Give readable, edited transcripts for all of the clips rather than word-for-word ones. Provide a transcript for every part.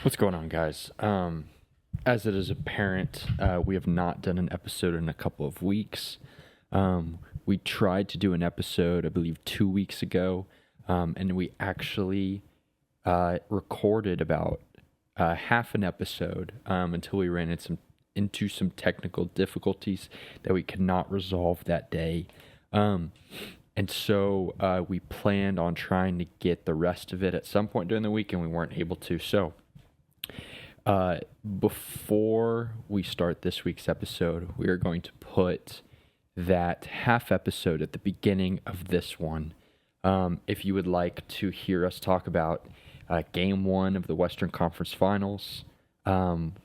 What's going on, guys? As it is apparent, we have not done an episode in a couple of weeks. We tried to do an episode, I believe, 2 weeks ago, and we actually recorded about half an episode until we ran into some technical difficulties that we could not resolve that day. And so we planned on trying to get the rest of it at some point during the week, and we weren't able to. So before we start this week's episode, we are going to put that half episode at the beginning of this one. If you would like to hear us talk about Game 1 of the Western Conference Finals,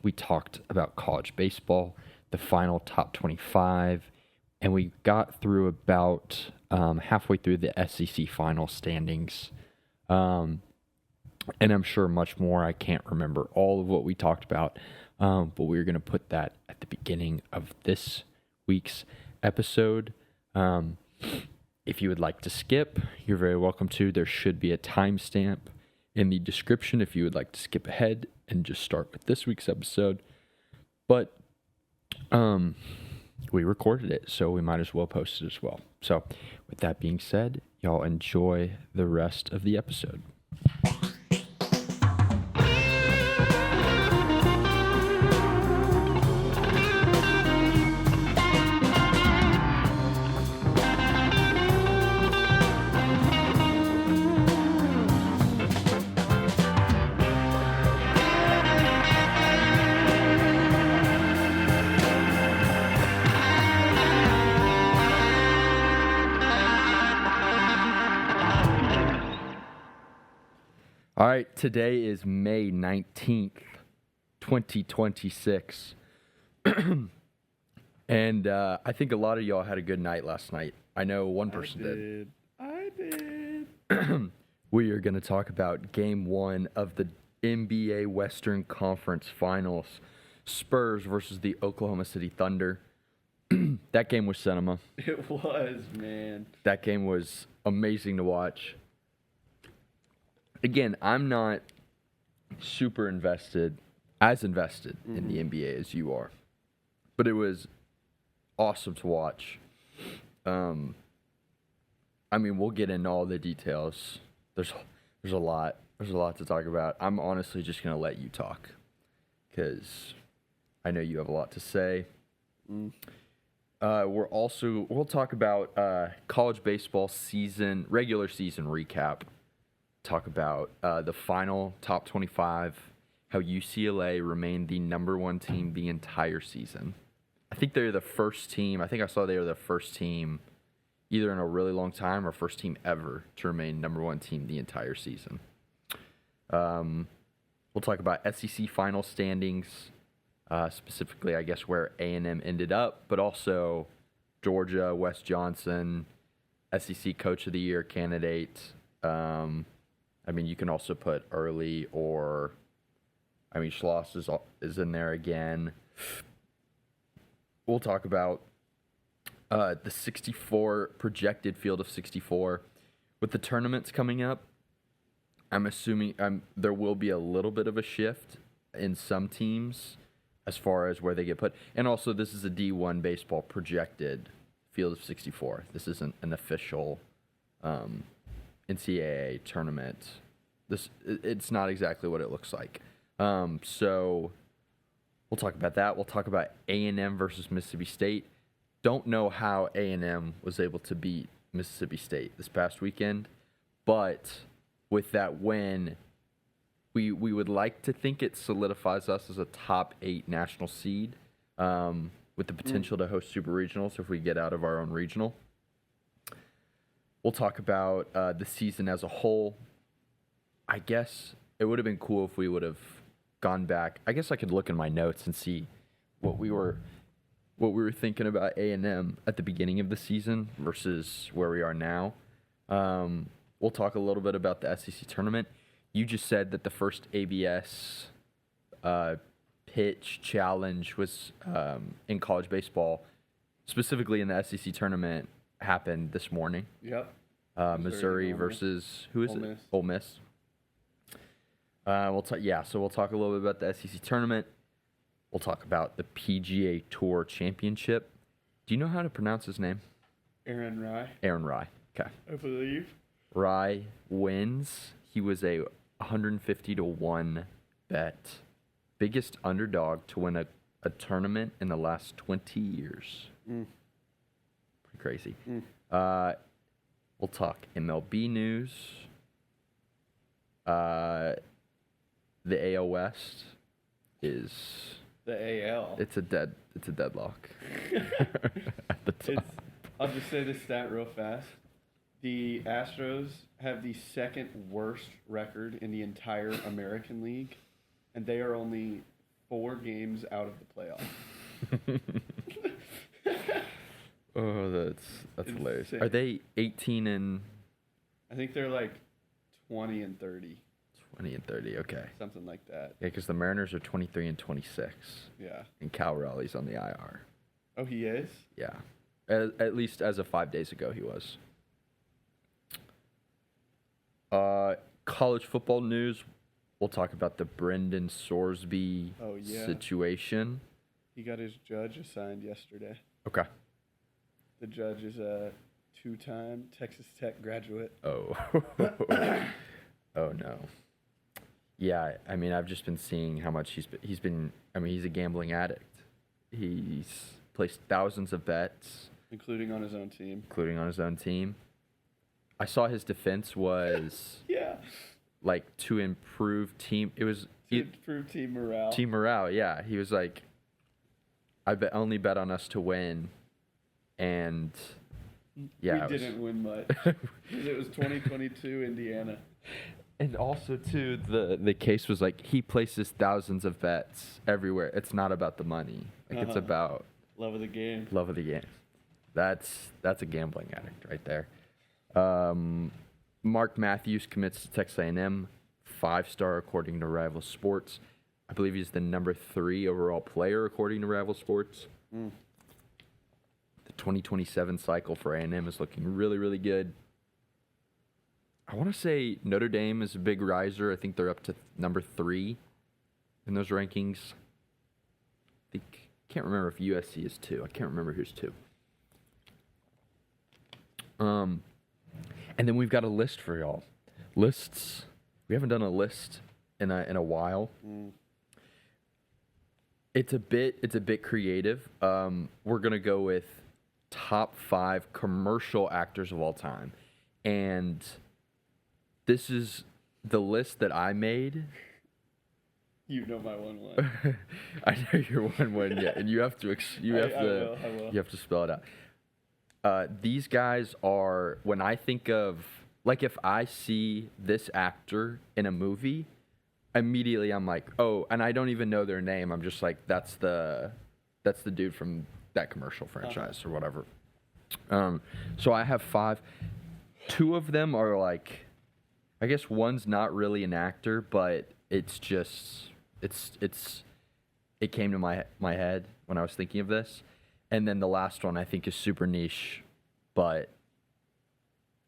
we talked about college baseball, the final top 25, and we got through about halfway through the SEC final standings. And I'm sure much more. I can't remember all of what we talked about, but we're going to put that at the beginning of this week's episode. If you would like to skip, you're very welcome to. There should be a timestamp in the description if you would like to skip ahead and just start with this week's episode. But we recorded it, so we might as well post it as well. So with that being said, y'all enjoy the rest of the episode. All right, today is May 19th, 2026. And I think a lot of y'all had a good night last night. I know one person did. I did. We are going to talk about Game 1 of the NBA Western Conference Finals. Spurs versus the Oklahoma City Thunder. That game was cinema. It was, man. That game was amazing to watch. Again, I'm not super invested in the NBA as you are, but it was awesome to watch. I mean, we'll get into all the details. There's a lot to talk about. I'm honestly just gonna let you talk because I know you have a lot to say. We'll talk about college baseball regular season recap. Talk about the final top 25, how UCLA remained the number one team the entire season. I think they're the first team. I think I saw they were the first team either in a really long time or first team ever to remain number one team the entire season. We'll talk about SEC final standings, specifically, I guess, where A&M ended up, but also Georgia, Wes Johnson, SEC Coach of the Year candidate. I mean, you can also put early Schloss is in there again. We'll talk about the 64 projected field of 64. With the tournaments coming up, I'm assuming there will be a little bit of a shift in some teams as far as where they get put. And also, this is a D1 baseball projected field of 64. This isn't an official NCAA tournament. It's not exactly what it looks like. So we'll talk about that. We'll talk about A&M versus Mississippi State. Don't know how A&M was able to beat Mississippi State this past weekend, but with that win, we would like to think it solidifies us as a top 8 national seed with the potential to host super regionals if we get out of our own regional. We'll talk about the season as a whole. I guess it would have been cool if we would have gone back. I guess I could look in my notes and see what we were thinking about A&M at the beginning of the season versus where we are now. We'll talk a little bit about the SEC tournament. You just said that the first ABS pitch challenge was in college baseball, specifically in the SEC tournament, happened this morning. Yep. Missouri versus, who is it? Miss. Ole Miss. We'll talk. Yeah, so we'll talk a little bit about the SEC tournament. We'll talk about the PGA Tour Championship. Do you know how to pronounce his name? Aaron Rye, Aaron Rye. Okay. I believe. Rye wins. He was a 150-1 bet. Biggest underdog to win a tournament in the last 20 years. Pretty crazy. We'll talk MLB news. The AL West is The AL. it's a deadlock at the top. I'll just say this stat real fast. The Astros have the second worst record in the entire American League, and they are only 4 games out of the playoffs. Oh, that's hilarious. Insane. Are they 18 and I think they're like 20 and 30, 20 and 30? Okay. something like that. Yeah, because the Mariners are 23 and 26, Yeah. and Cal Raleigh's on the IR. Oh, he is? Yeah, at least as of 5 days ago, he was. College football news. We'll talk about the Brendan Sorsby situation. He got his judge assigned yesterday. Okay. The judge is a 2-time Texas Tech graduate. Oh. Oh no. Yeah, I mean, I've just been seeing how much he's been. I mean, he's a gambling addict. He's placed thousands of bets, Including on his own team. I saw his defense was Yeah. like to improve team. It was To improve team morale. team morale. Yeah, he was like, I only bet on us to win, and yeah, we didn't win much. 'Cause it was 2022 Indiana. And also too, the case was like he places thousands of bets everywhere. It's not about the money. Like it's about Love of the game. love of the game. That's a gambling addict right there. Mark Matthews commits to Texas A&M, 5-star according to Rival Sports. I believe he's the number 3 overall player according to Rival Sports. The 2027 cycle for A&M is looking really, really good. I want to say Notre Dame is a big riser. I think they're up to number 3 in those rankings. Can't remember if USC is 2. I can't remember who's 2. And then we've got a list for y'all. Lists. We haven't done a list in a while. It's a bit creative. We're gonna go with top 5 commercial actors of all time, and this is the list that I made. You know my 1-1. I know your 1-1, yeah, and you have to I will. you have to spell it out. These guys are, when I think of, like, if I see this actor in a movie, immediately I'm like, oh, and I don't even know their name. I'm just like, that's the dude from that commercial franchise or whatever. So I have 5. 2 of them are like, I guess one's not really an actor, but it's just it came to my head when I was thinking of this. And then the last one I think is super niche, but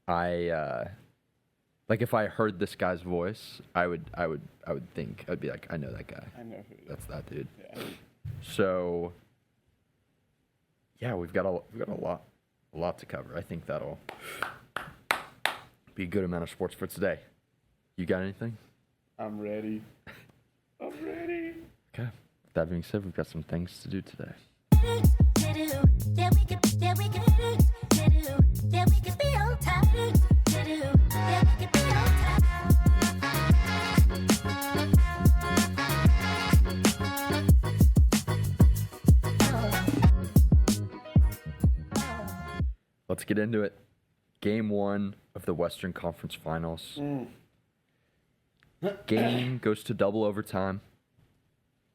I like if I heard this guy's voice, I would think, I'd be like, I know that guy. I know who. That's that dude. Yeah. So yeah, we've got a lot to cover. I think that'll be a good amount of sports for today. You got anything? I'm ready. Okay. With that being said, we've got some things to do today. Let's get into it. Game 1 of the Western Conference Finals. Game goes to double overtime.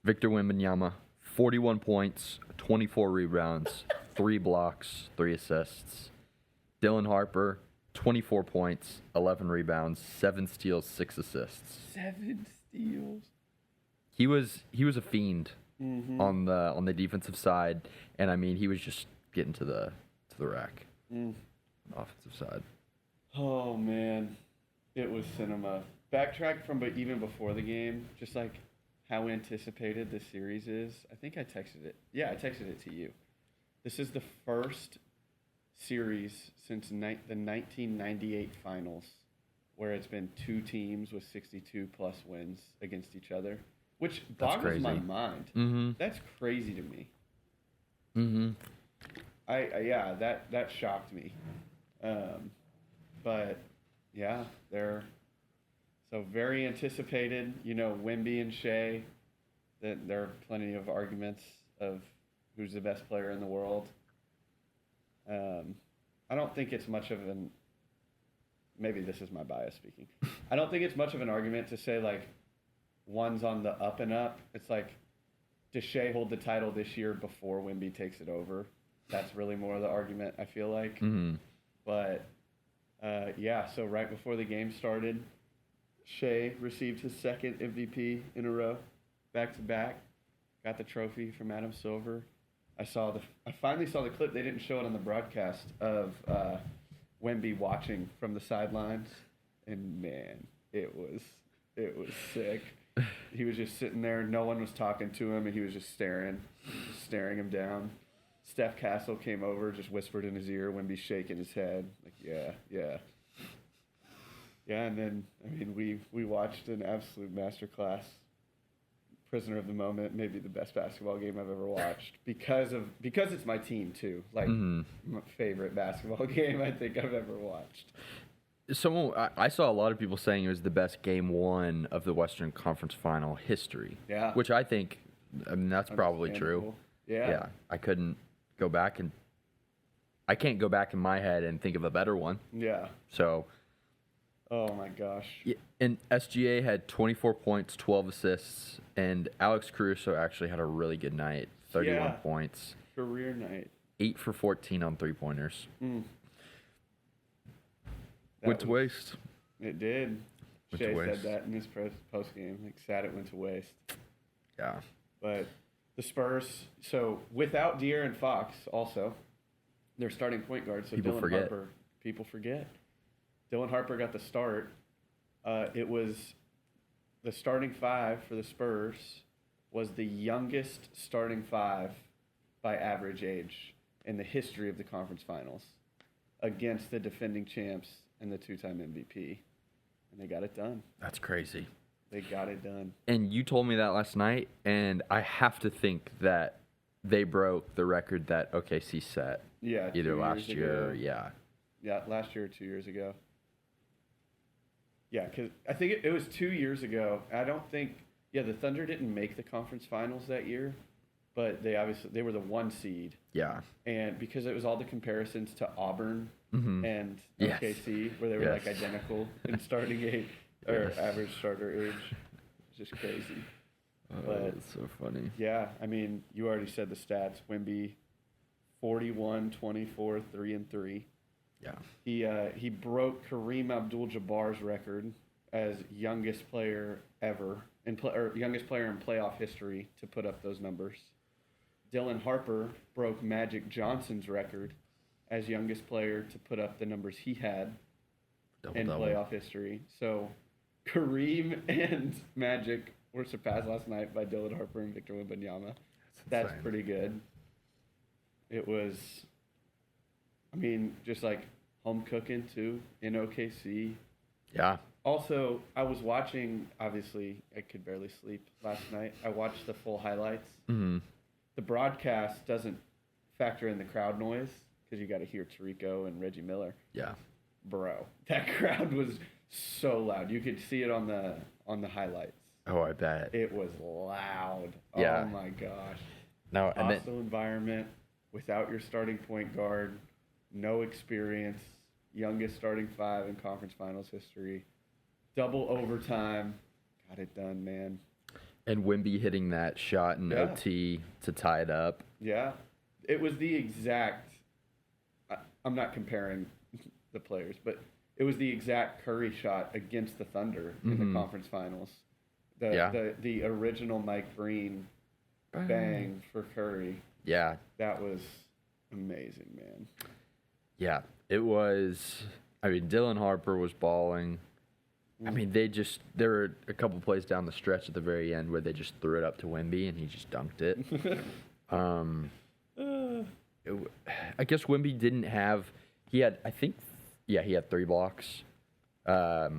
Victor Wembanyama, 41 points, 24 rebounds, 3 blocks, 3 assists. Dylan Harper, 24 points, 11 rebounds, 7 steals, 6 assists. 7 steals. He was a fiend on the defensive side, and I mean he was just getting to the rack. Offensive side. Oh man, it was cinema. backtrack from even before the game, just like how anticipated this series is. I think I texted it. Yeah, I texted it to you. This is the first series since the 1998 finals where it's been two teams with 62-plus wins against each other, which boggles my mind. Mm-hmm. That's crazy to me. Mm-hmm. Yeah, that shocked me. But, yeah, they're so very anticipated. You know, Wemby and Shea, that there are plenty of arguments of who's the best player in the world. I don't think it's much of an... Maybe this is my bias speaking. I don't think it's much of an argument to say, like, one's on the up and up. It's like, does Shea hold the title this year before Wemby takes it over? That's really more of the argument, I feel like. Mm-hmm. But, yeah, so right before the game started, Shea received his second MVP in a row, back-to-back. Got the trophy from Adam Silver. I finally saw the clip. They didn't show it on the broadcast of Wemby watching from the sidelines, and man, it was sick. He was just sitting there. No one was talking to him, and he was just staring him down. Steph Castle came over, just whispered in his ear. Wemby shaking his head, like, yeah. And then, I mean, we watched an absolute masterclass. Prisoner of the moment, maybe the best basketball game I've ever watched because it's my team too. Like my favorite basketball game I think I've ever watched. I saw a lot of people saying it was the best game one of the Western Conference Final history. Yeah, which I think, I mean, that's probably true. Yeah, I can't go back in my head and think of a better one. Yeah. So. Oh my gosh. Yeah, and SGA had 24 points, 12 assists, and Alex Caruso actually had a really good night. 31 points. Career night. 8 for 14 on three-pointers. Went to waste. It did. Shea said that in his post-game. Like, sad it went to waste. Yeah. But the Spurs, so without De'Aaron Fox also, their starting point guard, so Dylan Harper, people forget. Dylan Harper got the start. It was the starting five for the Spurs was the youngest starting five by average age in the history of the conference finals against the defending champs and the two-time MVP. And they got it done. That's crazy. They got it done. And you told me that last night, and I have to think that they broke the record that OKC set. Yeah. Either last year or, Yeah, last year or 2 years ago. Yeah, because I think it was 2 years ago. I don't think, the Thunder didn't make the conference finals that year, but they were the 1 seed. Yeah. And because it was all the comparisons to Auburn and OKC, where they were like identical in starting age or average starter age. It's just crazy. But it's so funny. Yeah, I mean, you already said the stats. Wemby, 41, 24, 3-3. Yeah. He broke Kareem Abdul-Jabbar's record as youngest player ever youngest player in playoff history to put up those numbers. Dylan Harper broke Magic Johnson's record as youngest player to put up the numbers he had in playoff history. So Kareem and Magic were surpassed last night by Dylan Harper and Victor Wembanyama. That's pretty good. It was, I mean, just like home cooking too in OKC. Yeah. Also, I was watching, obviously, I could barely sleep last night. I watched the full highlights. Mm-hmm. The broadcast doesn't factor in the crowd noise because you got to hear Tirico and Reggie Miller. Yeah. Bro, that crowd was so loud. You could see it on the highlights. Oh, I bet. It was loud. Yeah. Oh, my gosh. No, Hostile environment, without your starting point guard, no experience, youngest starting five in conference finals history, double overtime, got it done, man. And Wemby hitting that shot in OT to tie it up. Yeah. It was the exact, I'm not comparing the players, but it was the exact Curry shot against the Thunder in the conference finals. The original Mike Breen bang for Curry. Yeah. That was amazing, man. Yeah. It was, I mean, Dylan Harper was balling. I mean, there were a couple plays down the stretch at the very end where they just threw it up to Wemby and he just dunked it. I guess Wemby didn't have. He had, I think, he had 3 blocks. But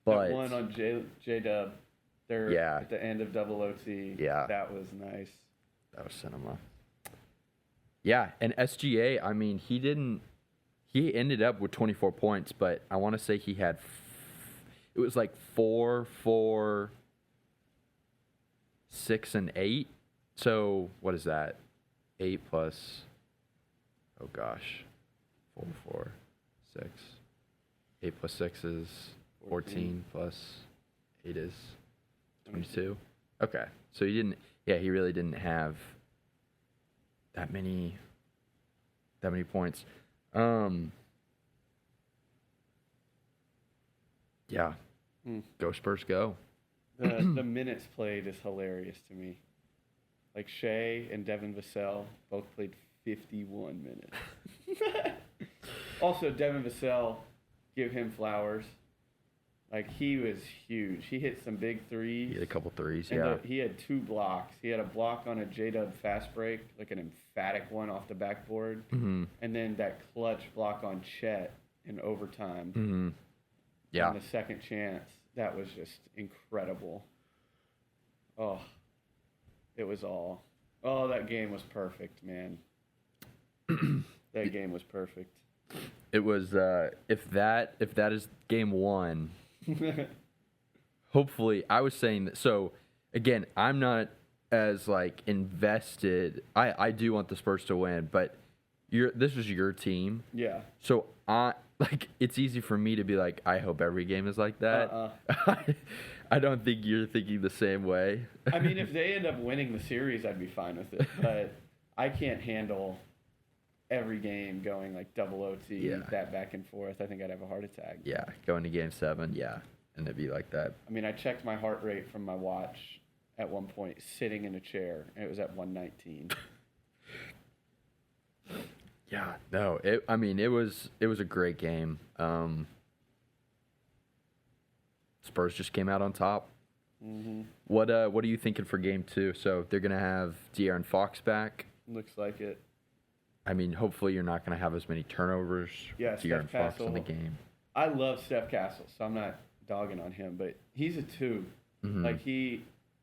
that one on J Dub, there Yeah. at the end of double OT. Yeah. That was nice. that was cinema. Yeah, and SGA, I mean, he ended up with 24 points, but I want to say he had, it was like 4, 4, 6, and 8. So what is that? 8 plus, oh gosh, 4, 4, 6. 8 plus 6 is 14 plus 8 is 22. Okay, so he really didn't have that many points. Yeah. Go Spurs, go. The minutes played is hilarious to me. Like Shea and Devin Vassell both played 51 minutes. Also, Devin Vassell, give him flowers. Like, he was huge. He hit some big threes. He had a couple threes, and yeah. He had 2 blocks. He had a block on a J-Dub fast break, like an emphatic one off the backboard. Mm-hmm. And then that clutch block on Chet in overtime. Mm-hmm. Yeah. On the second chance. That was just incredible. Oh, it was all. Oh, that game was perfect, man. That game was perfect. It was if that is game 1. Hopefully, I was saying that. So again, I'm not as like invested. I do want the Spurs to win, but this was your team. Yeah. So it's easy for me to be like, I hope every game is like that. I don't think you're thinking the same way. I mean, if they end up winning the series, I'd be fine with it. But I can't handle every game going like double OT, that back and forth. I think I'd have a heart attack. Yeah, going to game 7, and it'd be like that. I mean, I checked my heart rate from my watch at one point, sitting in a chair, and it was at 119. Yeah, no, it was a great game. Spurs just came out on top. Mm-hmm. What are you thinking for game 2? So they're gonna have De'Aaron Fox back. Looks like it. I mean, hopefully you're not gonna have as many turnovers. Yeah, De'Aaron Steph Fox in the game. I love Steph Castle, so I'm not dogging on him, but he's a 2. Mm-hmm. Like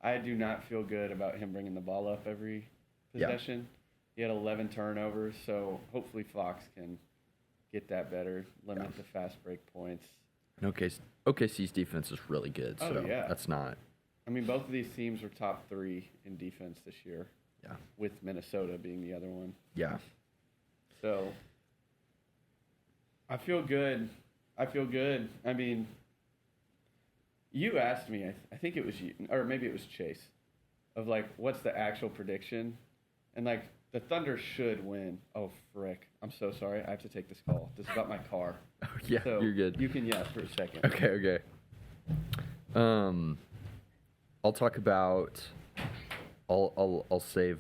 I do not feel good about him bringing the ball up every possession. He had 11 turnovers, so hopefully Fox can get that better, limit the fast break points. And OKC's defense is really good, so that's not. I mean, both of these teams were top 3 in defense this year. Yeah. With Minnesota being the other one. Yeah. So I feel good. I mean, you asked me, I think it was you, or maybe it was Chase, of like, what's the actual prediction? And like, the Thunder should win. Oh, frick. I'm so sorry. I have to take this call. This is about my car. Oh, yeah, so you're good. You can for a second. Okay. I'll talk about. I'll save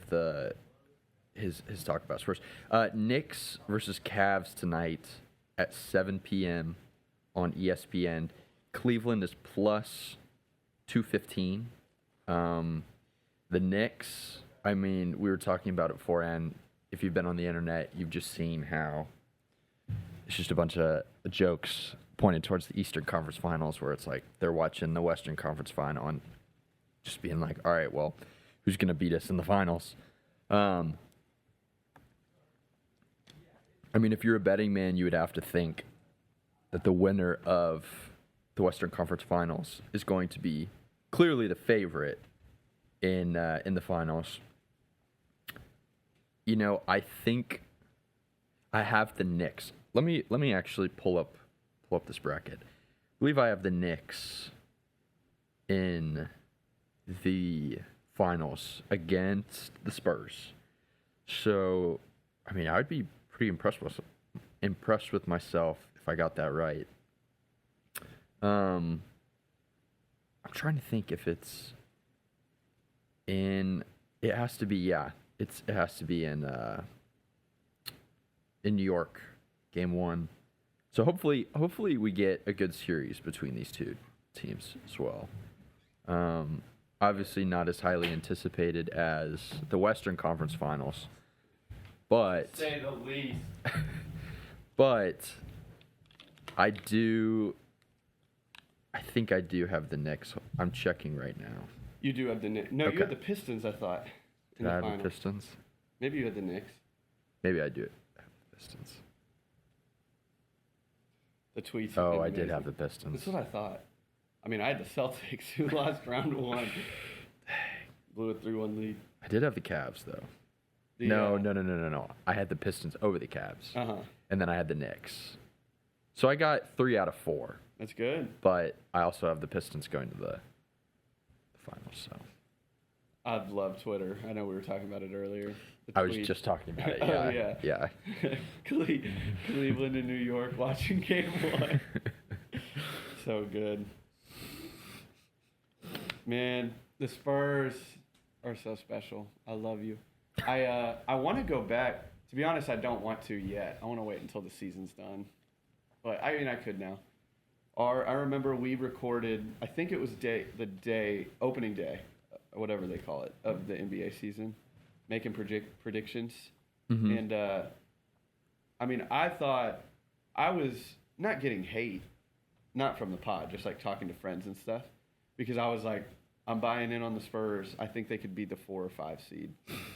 his talk about Spurs. Knicks versus Cavs tonight at 7 p.m. on ESPN. Cleveland is plus 215. The Knicks. I mean, we were talking about it beforehand. If you've been on the internet, you've just seen how it's just a bunch of jokes pointed towards the Eastern Conference Finals, where it's like they're watching the Western Conference Final and just being like, all right, well, who's going to beat us in the finals? I mean, if you're a betting man, you would have to think that the winner of the Western Conference Finals is going to be clearly the favorite in the finals. You know, I think I have the Knicks. Let me actually pull up this bracket. I believe I have the Knicks in the finals against the Spurs. So, I mean, I would be pretty impressed with myself if I got that right. I'm trying to think if it's in. It has to be it has to be in New York, game 1. So hopefully we get a good series between these two teams as well. Obviously not as highly anticipated as the Western Conference Finals, but Say the least. but I think I do have the Knicks. I'm checking right now. You do have the Knicks. No, Okay. you had the Pistons, I thought. Did I have the Pistons? Maybe you had the Knicks. Maybe I do have the Pistons. The tweets. Oh, I did have the Pistons. That's what I thought. I mean, I had the Celtics who lost round one. Blew a 3-1 lead. I did have the Cavs though. The, No. I had the Pistons over the Cavs. Uh-huh. And then I had the Knicks. So I got 3 out of 4. That's good. But I also have the Pistons going to the finals. So I love Twitter. I know we were talking about it earlier. I was just talking about it. Oh, Yeah. yeah. Cleveland and New York watching Game 1. So good. Man, the Spurs are so special. I love you. I want to go back. To be honest, I don't want to yet. I want to wait until the season's done. But I mean, I could now. I remember we recorded, I think it was opening day, whatever they call it, of the NBA season, making predictions. Mm-hmm. And, I mean, I thought I was not getting hate, not from the pod, just like talking to friends and stuff, because I was like, I'm buying in on the Spurs. I think they could be the 4 or 5 seed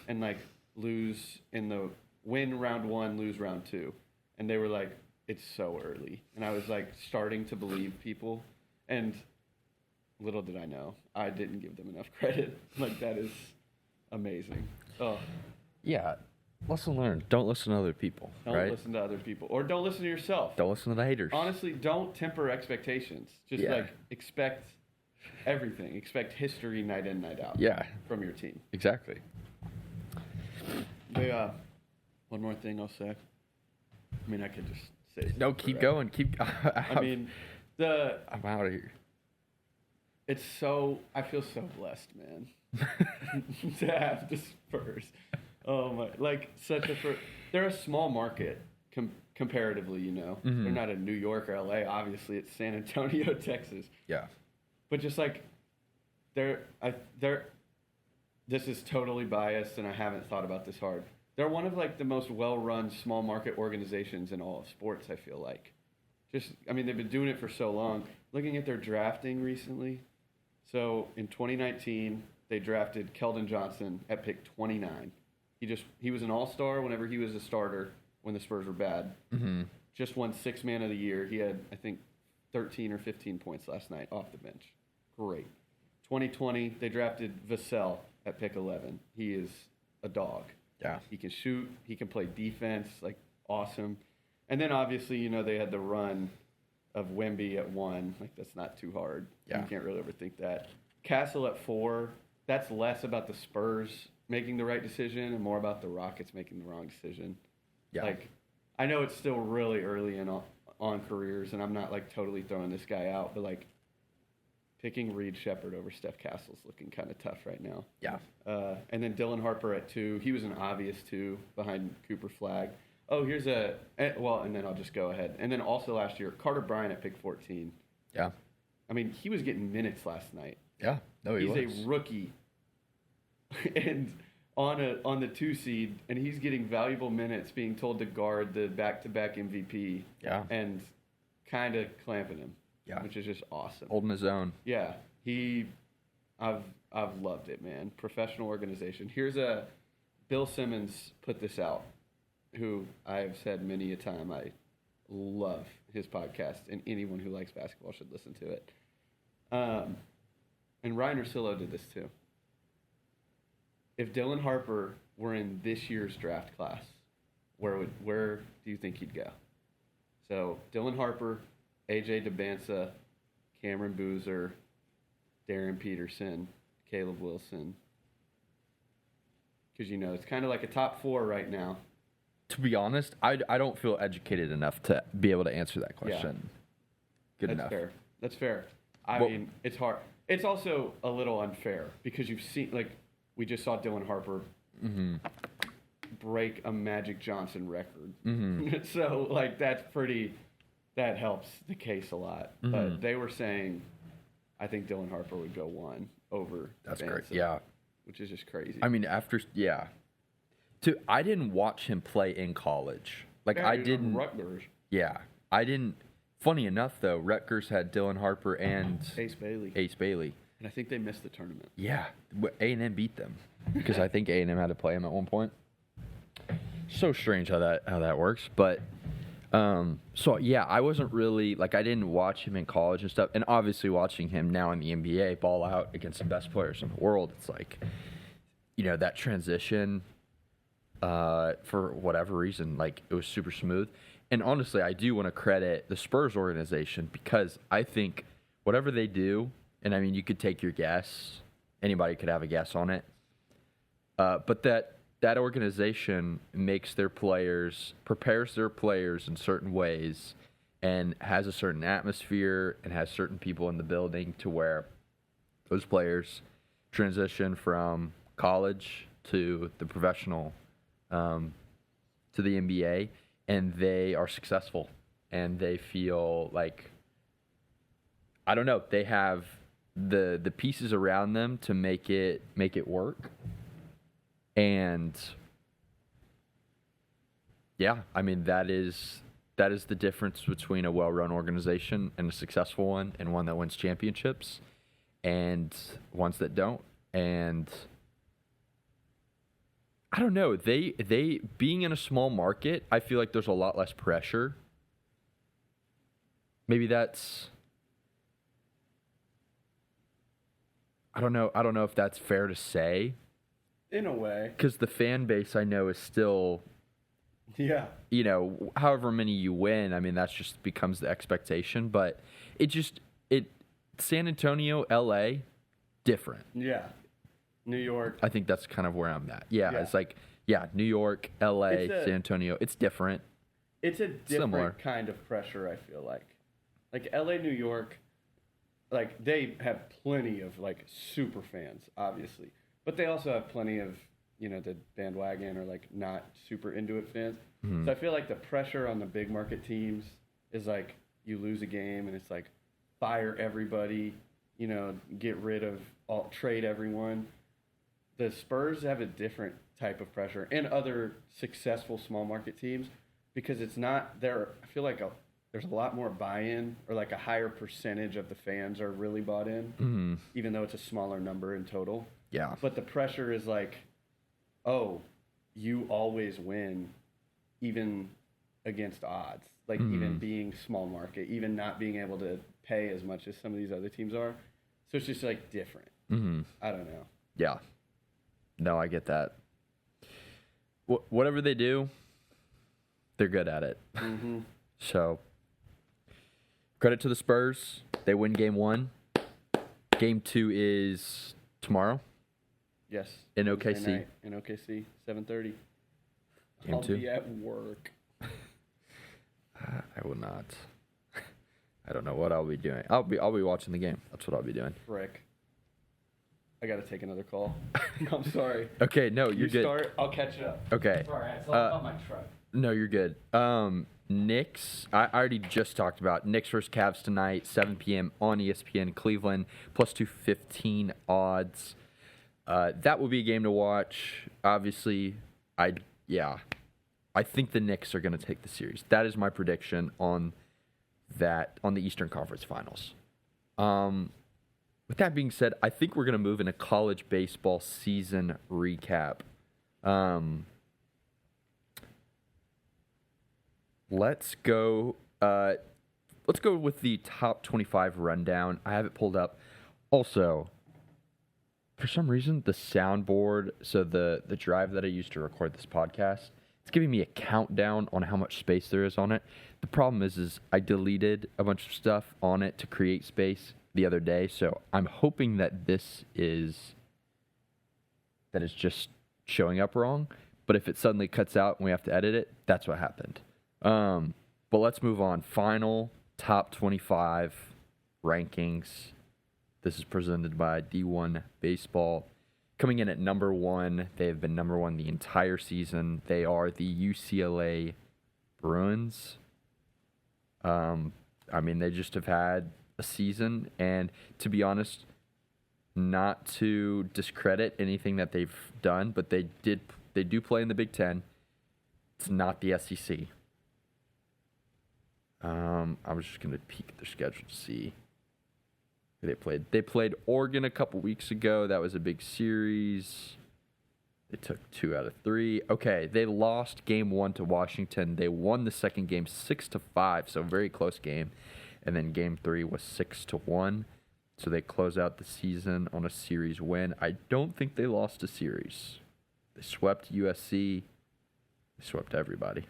and like win round 1, lose round 2. And they were like, it's so early. And I was like starting to believe people. And little did I know, I didn't give them enough credit. Like, that is amazing. Oh, Yeah. Lesson learned. Don't listen to other people. don't right? listen to other people. Or don't listen to yourself. Don't listen to the haters. Honestly, don't temper expectations. Just Yeah. like expect everything. Expect history night in, night out. Yeah. From your team. Exactly. But, one more thing I'll say. I mean, I could just say. No, keep going. I mean, I'm out of here. it's so. I feel so blessed, man, to have the Spurs. Oh my! Like such a. They're a small market comparatively. You know, Mhm. they're not in New York or LA. Obviously, it's San Antonio, Texas. Yeah. But just like, they're. This is totally biased, and I haven't thought about this hard. They're one of like the most well-run small market organizations in all of sports, I feel like. I mean, they've been doing it for so long. Looking at their drafting recently, so in 2019, they drafted Keldon Johnson at pick 29. He was an all-star whenever he was a starter when the Spurs were bad. Mm-hmm. Just won 6th man of the year. He had, I think, 13 or 15 points last night off the bench. Great. 2020, they drafted Vassell at pick 11. He is a dog. Yeah. He can shoot. He can play defense. Like, awesome. And then, obviously, you know, they had the run of Wemby at 1. Like, that's not too hard. Yeah. You can't really overthink that. Castle at 4. That's less about the Spurs making the right decision and more about the Rockets making the wrong decision. Yeah. Like, I know it's still really early in on careers, and I'm not, like, totally throwing this guy out, but, like, picking Reed Shepherd over Steph Castle's looking kind of tough right now. Yeah. And then Dylan Harper at 2. He was an obvious 2 behind Cooper Flagg. Oh, and then I'll just go ahead. And then also last year, Carter Bryant at pick 14. Yeah. I mean, he was getting minutes last night. Yeah. No, He's was. a rookie. And on the 2 seed, and he's getting valuable minutes being told to guard the back-to-back MVP. Yeah. And kind of clamping him. Yeah. Which is just awesome. Holding his own. Yeah, I've loved it, man. Professional organization. Here's Bill Simmons put this out, who I've said many a time I love his podcast, and anyone who likes basketball should listen to it. And Ryan Russillo did this too. If Dylan Harper were in this year's draft class, where do you think he'd go? So Dylan Harper, AJ DeBansa, Cameron Boozer, Darren Peterson, Caleb Wilson. Because, you know, it's kind of like a top 4 right now. To be honest, I don't feel educated enough to be able to answer that question. Yeah. Good That's enough. fair. That's fair. I mean, it's hard. It's also a little unfair because you've seen, like, we just saw Dylan Harper break a Magic Johnson record. Mm-hmm. So, like, that's that helps the case a lot. Mm-hmm. But they were saying, I think Dylan Harper would go 1 over. That's Vanson, great. Yeah. which is just crazy. I mean, I didn't watch him play in college. Like, Yeah, I he's on didn't. Rutgers. Yeah. I didn't. Funny enough, though, Rutgers had Dylan Harper and Ace Bailey. And I think they missed the tournament. Yeah. A&M beat them because I think A&M had to play him at one point. So strange how that works. But, so, yeah, I wasn't really, like, I didn't watch him in college and stuff. And obviously watching him now in the NBA ball out against the best players in the world, it's like, you know, that transition, for whatever reason, like, it was super smooth. And honestly, I do want to credit the Spurs organization because I think whatever they do, and I mean, you could take your guess. Anybody could have a guess on it. But that organization makes their players, prepares their players in certain ways and has a certain atmosphere and has certain people in the building to where those players transition from college to the professional, to the NBA, and they are successful and they feel like, I don't know, they have the pieces around them to make it work. And yeah, I mean, that is the difference between a well-run organization and a successful one, and one that wins championships and ones that don't. And I don't know, they being in a small market, I feel like there's a lot less pressure. Maybe that's, I don't know if that's fair to say. In a way. Because the fan base, I know, is still, Yeah. you know, however many you win, I mean, that's just becomes the expectation. But San Antonio, LA, different. Yeah. New York. I think that's kind of where I'm at. Yeah. Yeah. It's like, New York, LA, San Antonio, it's different. It's a different Similar. kind of pressure, I feel like. Like, LA, New York, like, they have plenty of, like, super fans, obviously. But they also have plenty of, you know, the bandwagon or, like, not super into it fans. Mm-hmm. So I feel like the pressure on the big market teams is, like, you lose a game and it's, like, fire everybody, you know, get rid of, trade everyone. The Spurs have a different type of pressure, and other successful small market teams, because it's not there. I feel like there's a lot more buy-in, or like a higher percentage of the fans are really bought in, even though it's a smaller number in total. Yeah. But the pressure is like, oh, you always win, even against odds. Like, even being small market, even not being able to pay as much as some of these other teams are. So it's just, like, different. I don't know. Yeah. No, I get that. Whatever they do, they're good at it. So, credit to the Spurs. They win game 1. Game 2 is tomorrow. Yes. In Wednesday OKC. night in OKC, 7:30. Game 2. I'll be at work. I will not. I don't know what I'll be doing. I'll be watching the game. That's what I'll be doing. Frick. I got to take another call. I'm sorry. Okay, no, you're You good. start, I'll catch up. Okay. Sorry, it's all about my truck. No, you're good. Knicks, I already just talked about Knicks versus Cavs tonight, 7 p.m. on ESPN, Cleveland, plus 215 odds. That will be a game to watch. Obviously, I think the Knicks are going to take the series. That is my prediction on the Eastern Conference Finals. With that being said, I think we're going to move into college baseball season recap. Let's go with the top 25 rundown. I have it pulled up. Also, for some reason, the soundboard, so the drive that I used to record this podcast, it's giving me a countdown on how much space there is on it. The problem is I deleted a bunch of stuff on it to create space the other day, so I'm hoping that this is just showing up wrong. But if it suddenly cuts out and we have to edit it, that's what happened. But let's move on. Final top 25 rankings. This is presented by D1 Baseball. Coming in at number 1, they have been number 1 the entire season. They are the UCLA Bruins. I mean, they just have had a season, and to be honest, not to discredit anything that they've done, but they do play in the Big Ten. It's not the SEC. I was just gonna peek at their schedule to see who they played. They played Oregon a couple weeks ago. That was a big series. They took 2 out of 3. Okay, they lost game 1 to Washington. They won the second game 6-5, so very close game. And then game 3 was 6-1. So they close out the season on a series win. I don't think they lost a series. They swept USC. They swept everybody.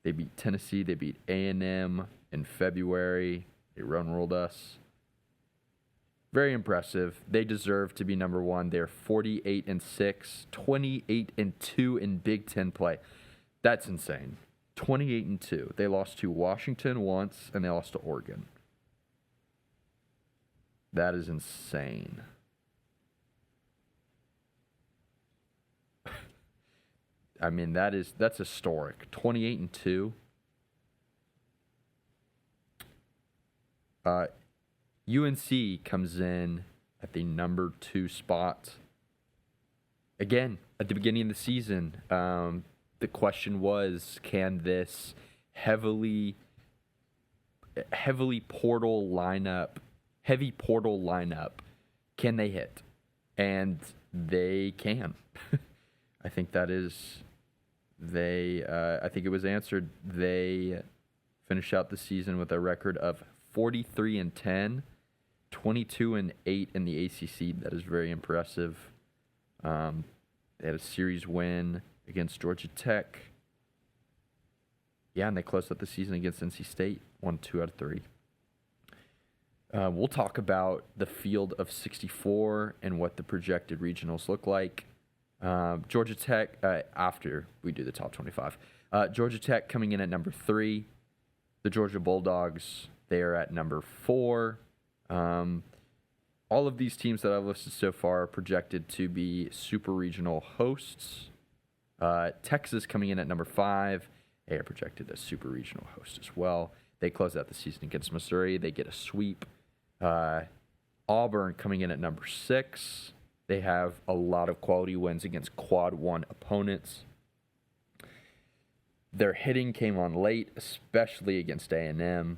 They beat Tennessee. They beat A&M in February. They run-rolled us. Very impressive. They deserve to be number 1. They're 48-6, 28-2 in Big Ten play. That's insane. 28-2. They lost to Washington once, and they lost to Oregon. That is insane. I mean, that's historic. 28-2. UNC comes in at the number 2 spot. Again, at the beginning of the season, the question was, can this heavy portal lineup, can they hit? And they can. I think that is, I think it was answered. They finish out the season with a record of 43-10, 22-8 in the ACC. That is very impressive. They had a series win against Georgia Tech. Yeah, and they closed out the season against NC State, won 2 out of 3. We'll talk about the field of 64 and what the projected regionals look like. Georgia Tech, after we do the top 25. Georgia Tech coming in at number 3. The Georgia Bulldogs, they are at number 4. All of these teams that I've listed so far are projected to be super regional hosts. Texas coming in at number 5. They are projected as super regional host as well. They close out the season against Missouri. They get a sweep. Auburn coming in at number 6. They have a lot of quality wins against quad 1 opponents. Their hitting came on late, especially against A&M.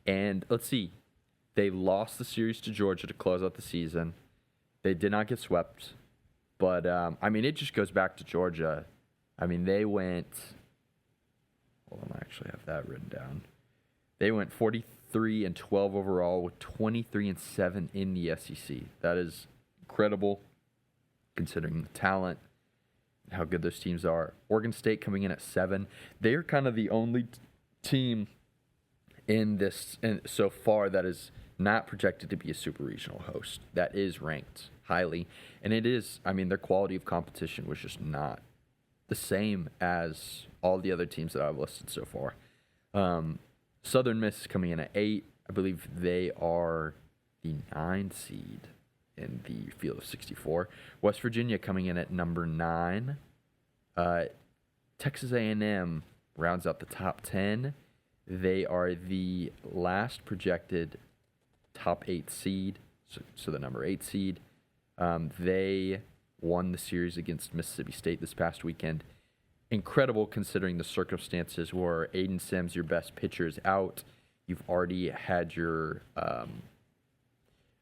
And let's see. They lost the series to Georgia to close out the season. They did not get swept. But, I mean, it just goes back to Georgia. I mean, they went... Hold on, I actually have that written down. They went 43-12 overall with 23-7 in the SEC. That is incredible, considering the talent, how good those teams are. Oregon State coming in at 7. They are kind of the only team in this so far that is not projected to be a super regional host. That is ranked highly. And it is, I mean, their quality of competition was just not the same as all the other teams that I've listed so far. Southern Miss is coming in at 8. I believe they are the 9 seed in the field of 64. West Virginia coming in at number 9. Texas A&M rounds out the top 10. They are the last projected top 8 seed, so the number 8 seed. They won the series against Mississippi State this past weekend. Incredible considering the circumstances where Aiden Sims, your best pitcher, is out. You've already had your...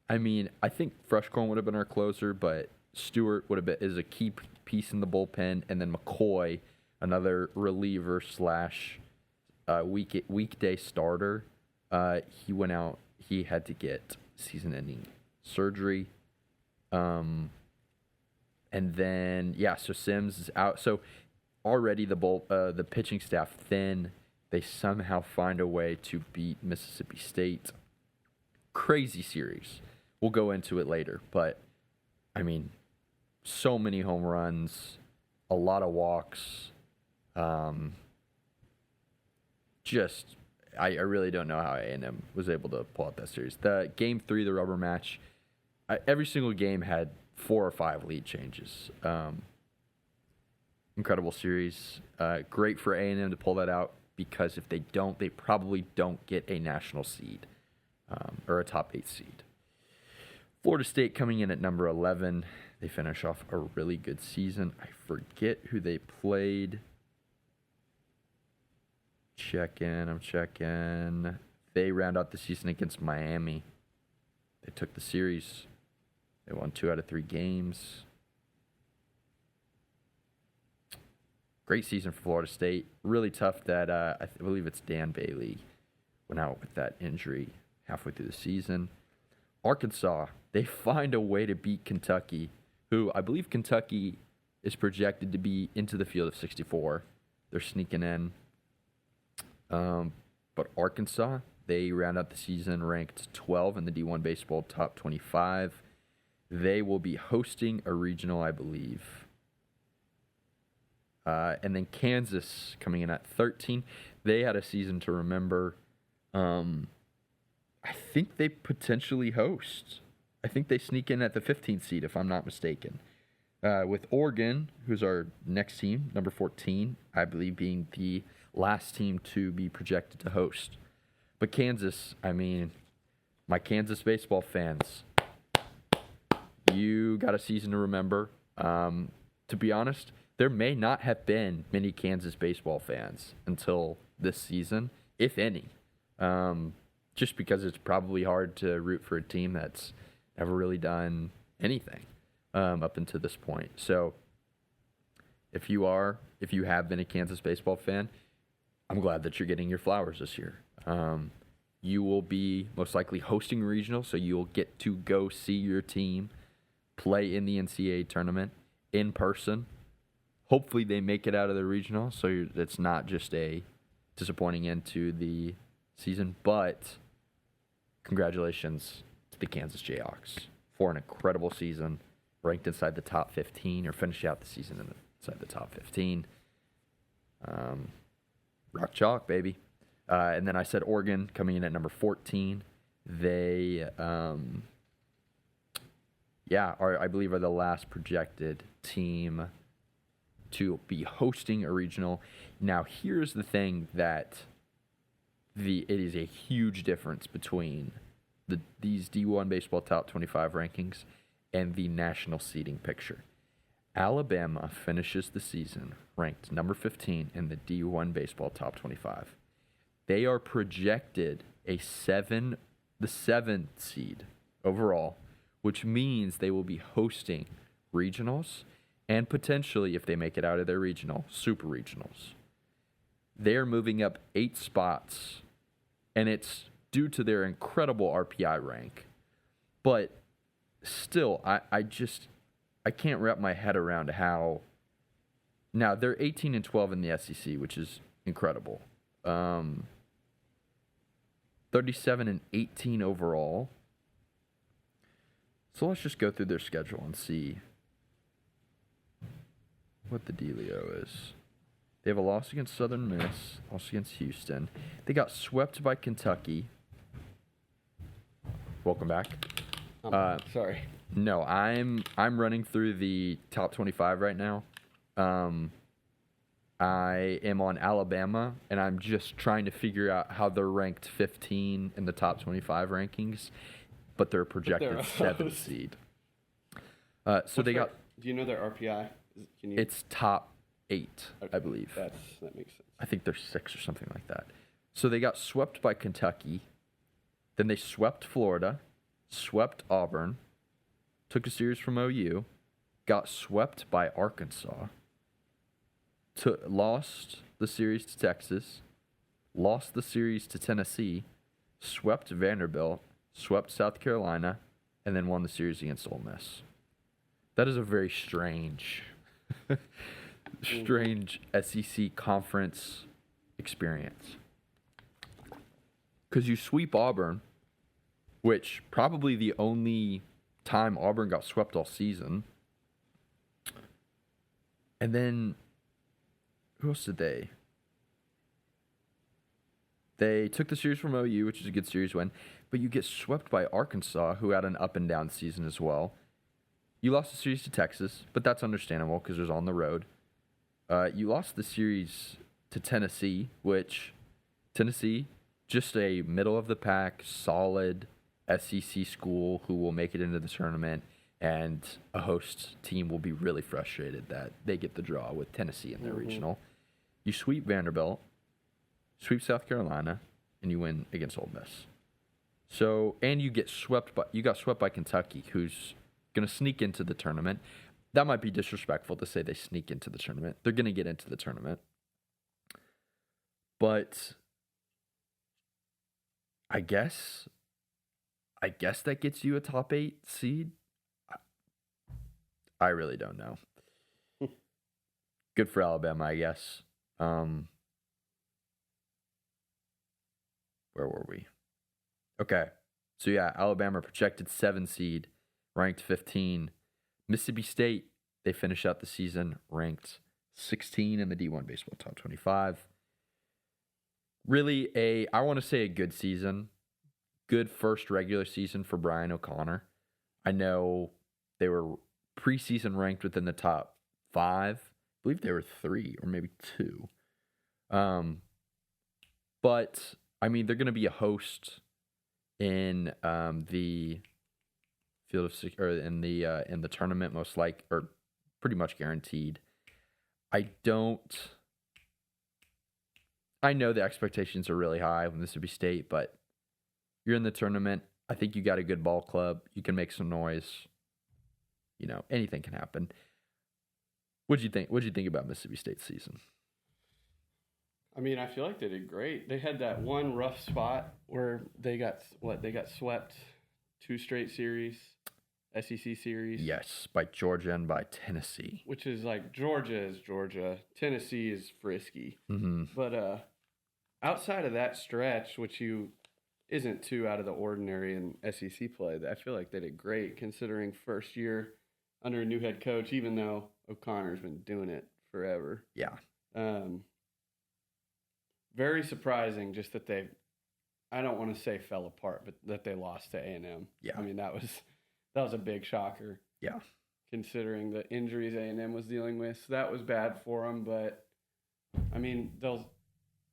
I mean, I think Freshcorn would have been our closer, but Stewart is a key piece in the bullpen, and then McCoy, another reliever slash weekday starter. He went out. He had to get season-ending surgery. And then, yeah, so Sims is out. So already the pitching staff thin. They somehow find a way to beat Mississippi State. Crazy series. We'll go into it later. But, I mean, so many home runs, a lot of walks. I really don't know how A&M was able to pull out that series. The Game 3, the rubber match, every single game had 4 or 5 lead changes. incredible series. Great for A&M to pull that out because if they don't, they probably don't get a national seed or a top 8 seed. Florida State coming in at number 11. They finish off a really good season. I forget who they played. I'm checking. They round out the season against Miami. They took the series. They won 2 out of 3 games. Great season for Florida State. Really tough that I believe it's Dan Bailey went out with that injury halfway through the season. Arkansas, they find a way to beat Kentucky, who I believe Kentucky is projected to be into the field of 64. They're sneaking in. But Arkansas, they round out the season ranked 12 in the D1 Baseball Top 25. They will be hosting a regional, I believe. And then Kansas coming in at 13. They had a season to remember. I think they potentially host. I think they sneak in at the 15th seed, if I'm not mistaken. With Oregon, who's our next team, number 14, I believe being the last team to be projected to host. But Kansas, I mean, my Kansas baseball fans, you got a season to remember. To be honest, there may not have been many Kansas baseball fans until this season, if any. Just because it's probably hard to root for a team that's never really done anything up until this point. So if you have been a Kansas baseball fan, I'm glad that you're getting your flowers this year. You will be most likely hosting regional, so you'll get to go see your team play in the NCAA tournament in person. Hopefully they make it out of the regional, so it's not just a disappointing end to the season, but congratulations to the Kansas Jayhawks for an incredible season, ranked inside the top 15, or finish out the season inside the top 15. Rock chalk, baby. And then I said Oregon coming in at number 14. They, I believe are the last projected team to be hosting a regional. Now, here's the thing that it is a huge difference between these D1 Baseball Top 25 rankings and the national seeding picture. Alabama finishes the season ranked number 15 in the D1 Baseball Top 25. They are projected the 7th seed overall, which means they will be hosting regionals and potentially, if they make it out of their regional, super regionals. They're moving up 8 spots, and it's due to their incredible RPI rank. But still, I can't wrap my head around how. Now, they're 18 and 12 in the SEC, which is incredible. 37 and 18 overall. So let's just go through their schedule and see what the dealio is. They have a loss against Southern Miss, loss against Houston. They got swept by Kentucky. Welcome back. Sorry. No, I'm running through the top 25 right now. I am on Alabama, and I'm just trying to figure out how they're ranked 15 in the top 25 rankings, but they're projected 7th seed. So they got. Do you know their RPI? It's top 8, okay, I believe. That makes sense. I think they're 6 or something like that. So they got swept by Kentucky. Then they swept Florida, swept Auburn, took a series from OU, got swept by Arkansas, lost the series to Texas, lost the series to Tennessee, swept Vanderbilt, swept South Carolina, and then won the series against Ole Miss. That is a very strange SEC conference experience. Because you sweep Auburn, which probably the only time Auburn got swept all season. And then, who else did they? They took the series from OU, which is a good series win, but you get swept by Arkansas, who had an up and down season as well. You lost the series to Texas, but that's understandable because it was on the road. You lost the series to Tennessee, which Tennessee, just a middle of the pack, solid SEC school who will make it into the tournament, and a host team will be really frustrated that they get the draw with Tennessee in their regional. You sweep Vanderbilt, sweep South Carolina, and you win against Ole Miss. So, and you got swept by Kentucky, who's going to sneak into the tournament. That might be disrespectful to say they sneak into the tournament. They're going to get into the tournament. But I guess that gets you a top 8 seed. I really don't know. Good for Alabama, I guess. Where were we? Okay. So yeah, Alabama projected 7 seed, ranked 15. Mississippi State, they finish out the season ranked 16 in the D1 Baseball Top 25. Really I want to say a good season. Good first regular season for Brian O'Connor. I know they were preseason ranked within the top 5. I believe they were 3 or maybe 2. But I mean, they're going to be a host in the field of or in the tournament, most like, or pretty much guaranteed. I know the expectations are really high with Mississippi State, but you're in the tournament. I think you got a good ball club. You can make some noise. You know, anything can happen. What'd you think? What'd you think about Mississippi State's season? I mean, I feel like they did great. They had that one rough spot where they got swept 2 straight series, SEC series. Yes, by Georgia and by Tennessee. Which is like, Georgia is Georgia. Tennessee is frisky. Mm-hmm. But outside of that stretch, which isn't too out of the ordinary in SEC play, I feel like they did great considering first year under a new head coach, even though O'Connor's been doing it forever. Yeah. Very surprising just that I don't want to say fell apart, but that they lost to A&M. Yeah. I mean, that was a big shocker. Yeah. Considering the injuries A&M was dealing with. So that was bad for them, but I mean,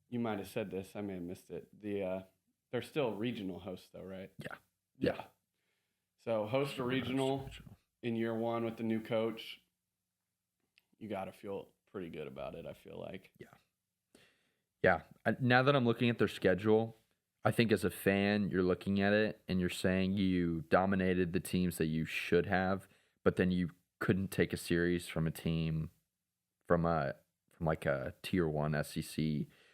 you might have said this, I may have missed it. They're still regional hosts though, right? Yeah. So host a regional in year 1 with the new coach. You got to feel pretty good about it, I feel like. Yeah. Now that I'm looking at their schedule, I think as a fan, you're looking at it and you're saying you dominated the teams that you should have, but then you couldn't take a series from a team from like a tier 1 SEC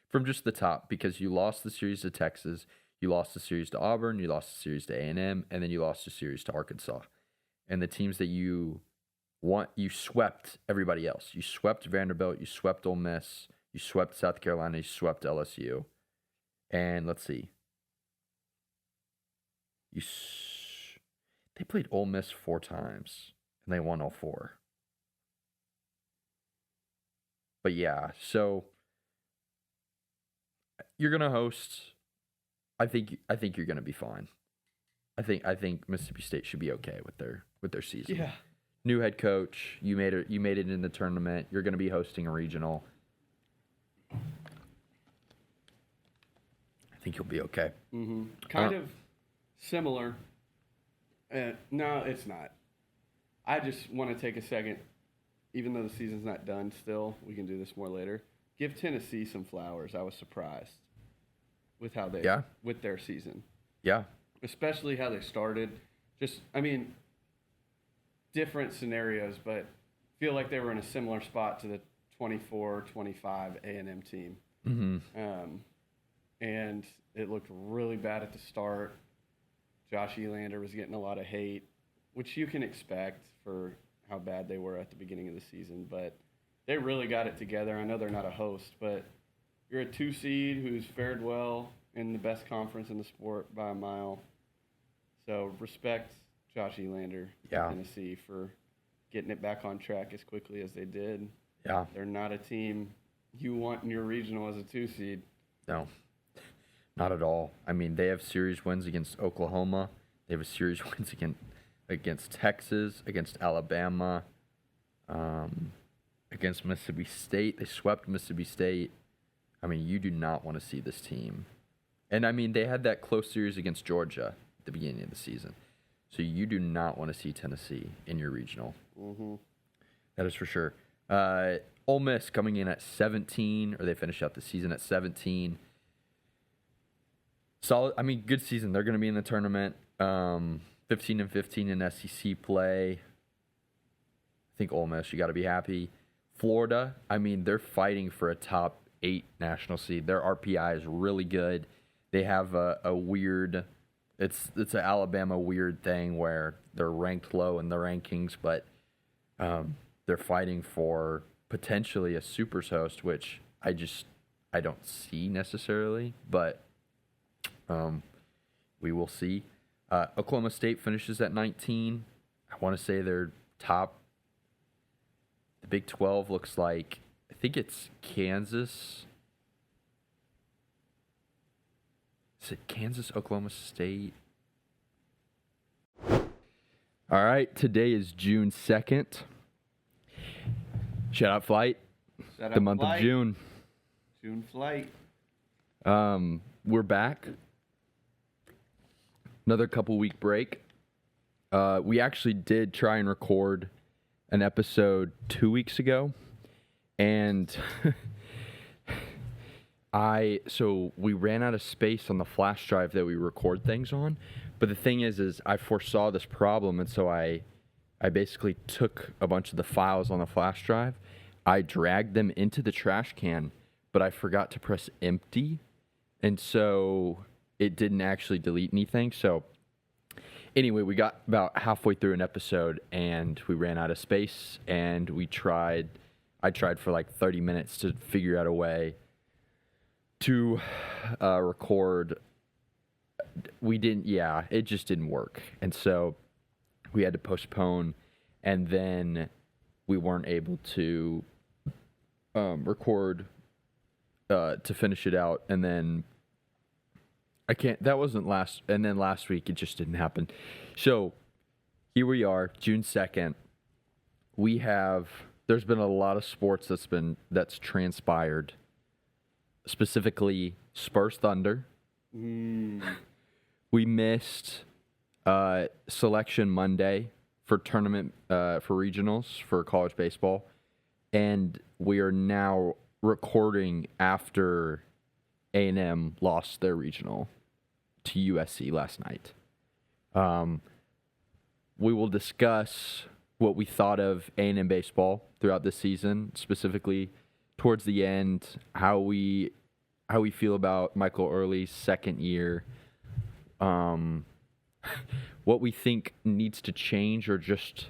from just the top, because you lost the series to Texas, you lost the series to Auburn, you lost the series to A&M, and then you lost the series to Arkansas. And the teams that you swept everybody else. You swept Vanderbilt, you swept Ole Miss, you swept South Carolina, you swept LSU. And let's see. They played Ole Miss 4 times, and they won all 4. But yeah, so you're gonna host. I think you're gonna be fine. I think Mississippi State should be okay with their season. Yeah. New head coach. You made it in the tournament. You're gonna be hosting a regional. I think you'll be okay. Mm-hmm. Kind of similar. No, it's not. I just want to take a second, even though the season's not done still, we can do this more later. Give Tennessee some flowers. I was surprised with how with their season. Yeah. Especially how they started. Different scenarios, but feel like they were in a similar spot to the 24-25 A&M team. Mm-hmm. And it looked really bad at the start. Josh Elander was getting a lot of hate, which you can expect for how bad they were at the beginning of the season. But they really got it together. I know they're not a host, but you're a 2 seed who's fared well in the best conference in the sport by a mile. So respect Josh Elander in Tennessee for getting it back on track as quickly as they did. Yeah. They're not a team you want in your regional as a 2 seed. No. Not at all. I mean, they have series wins against Oklahoma. They have a series wins against Texas, against Alabama. against Mississippi State. They swept Mississippi State. I mean, you do not want to see this team. And, I mean, they had that close series against Georgia at the beginning of the season. So you do not want to see Tennessee in your regional. Mm-hmm. That is for sure. Ole Miss coming in at 17, or they finish out the season at 17. Solid. I mean, good season. They're going to be in the tournament. 15-15 in SEC play. I think Ole Miss, you got to be happy. Florida, I mean, they're fighting for a top 8 national seed. Their RPI is really good. They have a weird, it's an Alabama weird thing where they're ranked low in the rankings, but they're fighting for potentially a Supers host, which I don't see necessarily, but we will see. Oklahoma State finishes at 19. I want to say they're top. The Big 12 looks like, I think it's Kansas. Is it Kansas, Oklahoma State? All right, today is June 2nd. Shout out Flight. Shout out The month Flight. of June. June flight. We're back. Another couple week break. We actually did try and record an episode 2 weeks ago, and so we ran out of space on the flash drive that we record things on. But the thing is I foresaw this problem, and so I basically took a bunch of the files on the flash drive. I dragged them into the trash can, but I forgot to press empty, and so it didn't actually delete anything. So anyway, we got about halfway through an episode, and we ran out of space, and I tried for like 30 minutes to figure out a way to record. It just didn't work. And so we had to postpone, and then we weren't able to record to finish it out. And then last week it just didn't happen. So here we are, June 2nd. There's been a lot of sports that's transpired. Specifically, Spurs Thunder. We missed Selection Monday for tournament for regionals for college baseball, and we are now recording after A&M lost their regional to USC last night. We will discuss what we thought of A&M baseball throughout this season, specifically towards the end, how we feel about Michael Early's second year, what we think needs to change, or just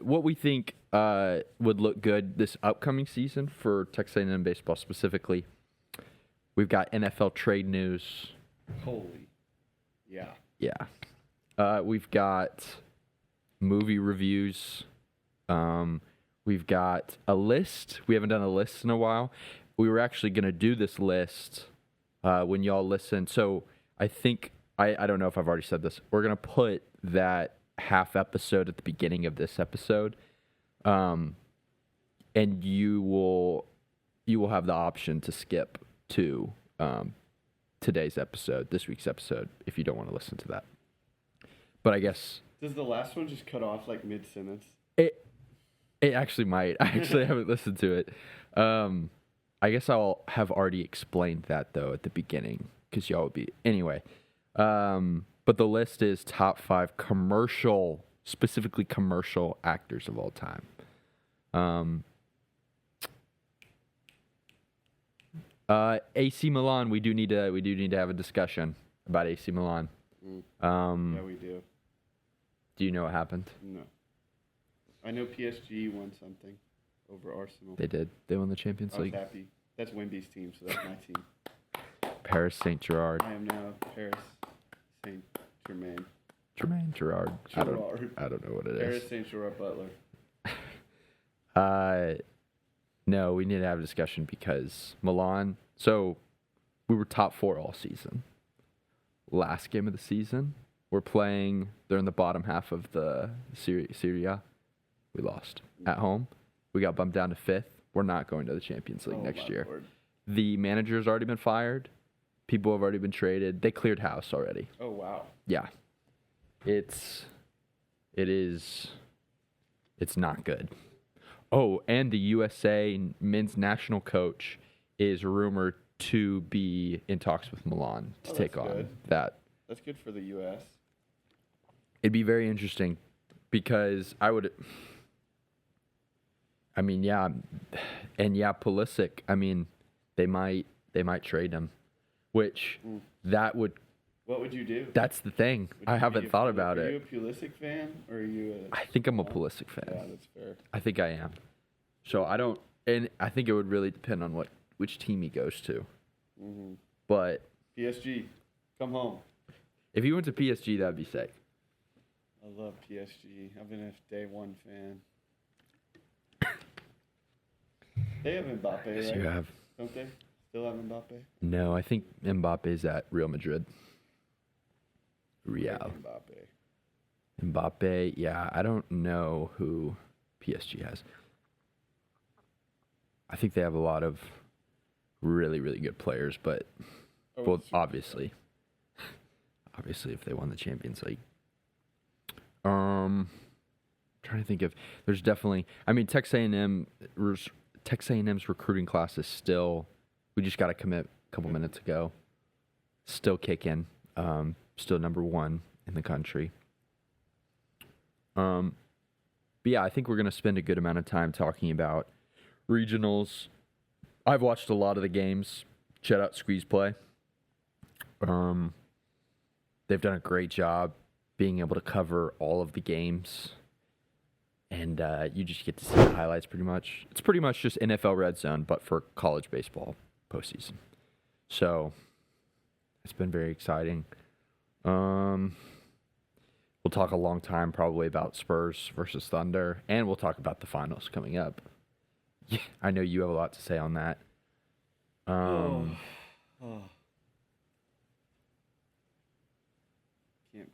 what we think would look good this upcoming season for Texas A&M baseball specifically. We've got NFL trade news. Holy. Yeah. Yeah. We've got movie reviews. We've got a list. We haven't done a list in a while. We were actually going to do this list when y'all listen. So I think, I don't know if I've already said this. We're going to put that half episode at the beginning of this episode. And you will have the option to skip to today's episode, this week's episode, if you don't want to listen to that. But I guess... Does the last one just cut off like mid-sentence? It actually might. I actually haven't listened to it. I guess I'll have already explained that, though, at the beginning, because y'all would be... Anyway. But the list is top 5 specifically commercial actors of all time. AC Milan, we do need to have a discussion about AC Milan. Yeah, we do. Do you know what happened? No. I know PSG won something over Arsenal. They did. They won the Champions League. I was happy. That's Wemby's team, so that's my team. Paris Saint-Germain. I am now Paris Saint-Germain. Gerard. Gerard. I don't know what it Paris is. Saint-Germain Butler. No, we need to have a discussion because Milan. So we were top 4 all season. Last game of the season, we're playing. They're in the bottom half of the Serie A. We lost. At home, we got bumped down to 5th. We're not going to the Champions League next year. Lord. The manager's already been fired. People have already been traded. They cleared house already. Oh, wow. Yeah. It's not good. Oh, and the USA men's national coach is rumored to be in talks with Milan to take on that. That's good for the U.S. It'd be very interesting because Pulisic, they might trade him, which that would. What would you do? That's the thing. I haven't thought about it. Are you a Pulisic fan or are you I think I'm a Pulisic fan. Yeah, that's fair. I think I am. So I don't, and I think it would really depend on which team he goes to. Mm-hmm. But PSG, come home. if he went to PSG, that'd be sick. I love PSG. I've been a day one fan. They have Mbappe, Yes, right? you have. Don't they? Still have Mbappe? No, I think Mbappe's at Real Madrid. Real. Mbappe, yeah, I don't know who PSG has. I think they have a lot of really, really good players, but obviously if they won the Champions League. Trying to think of, there's definitely, Texas A&M's recruiting class is still, we just got to commit a couple minutes ago, still kicking, still number 1 in the country. But yeah, I think we're going to spend a good amount of time talking about regionals. I've watched a lot of the games. Shout out Squeeze Play. They've done a great job being able to cover all of the games. And you just get to see the highlights pretty much. It's pretty much just NFL Red Zone, but for college baseball postseason. So it's been very exciting. We'll talk a long time probably about Spurs versus Thunder, and we'll talk about the finals coming up. Yeah, I know you have a lot to say on that. Can't believe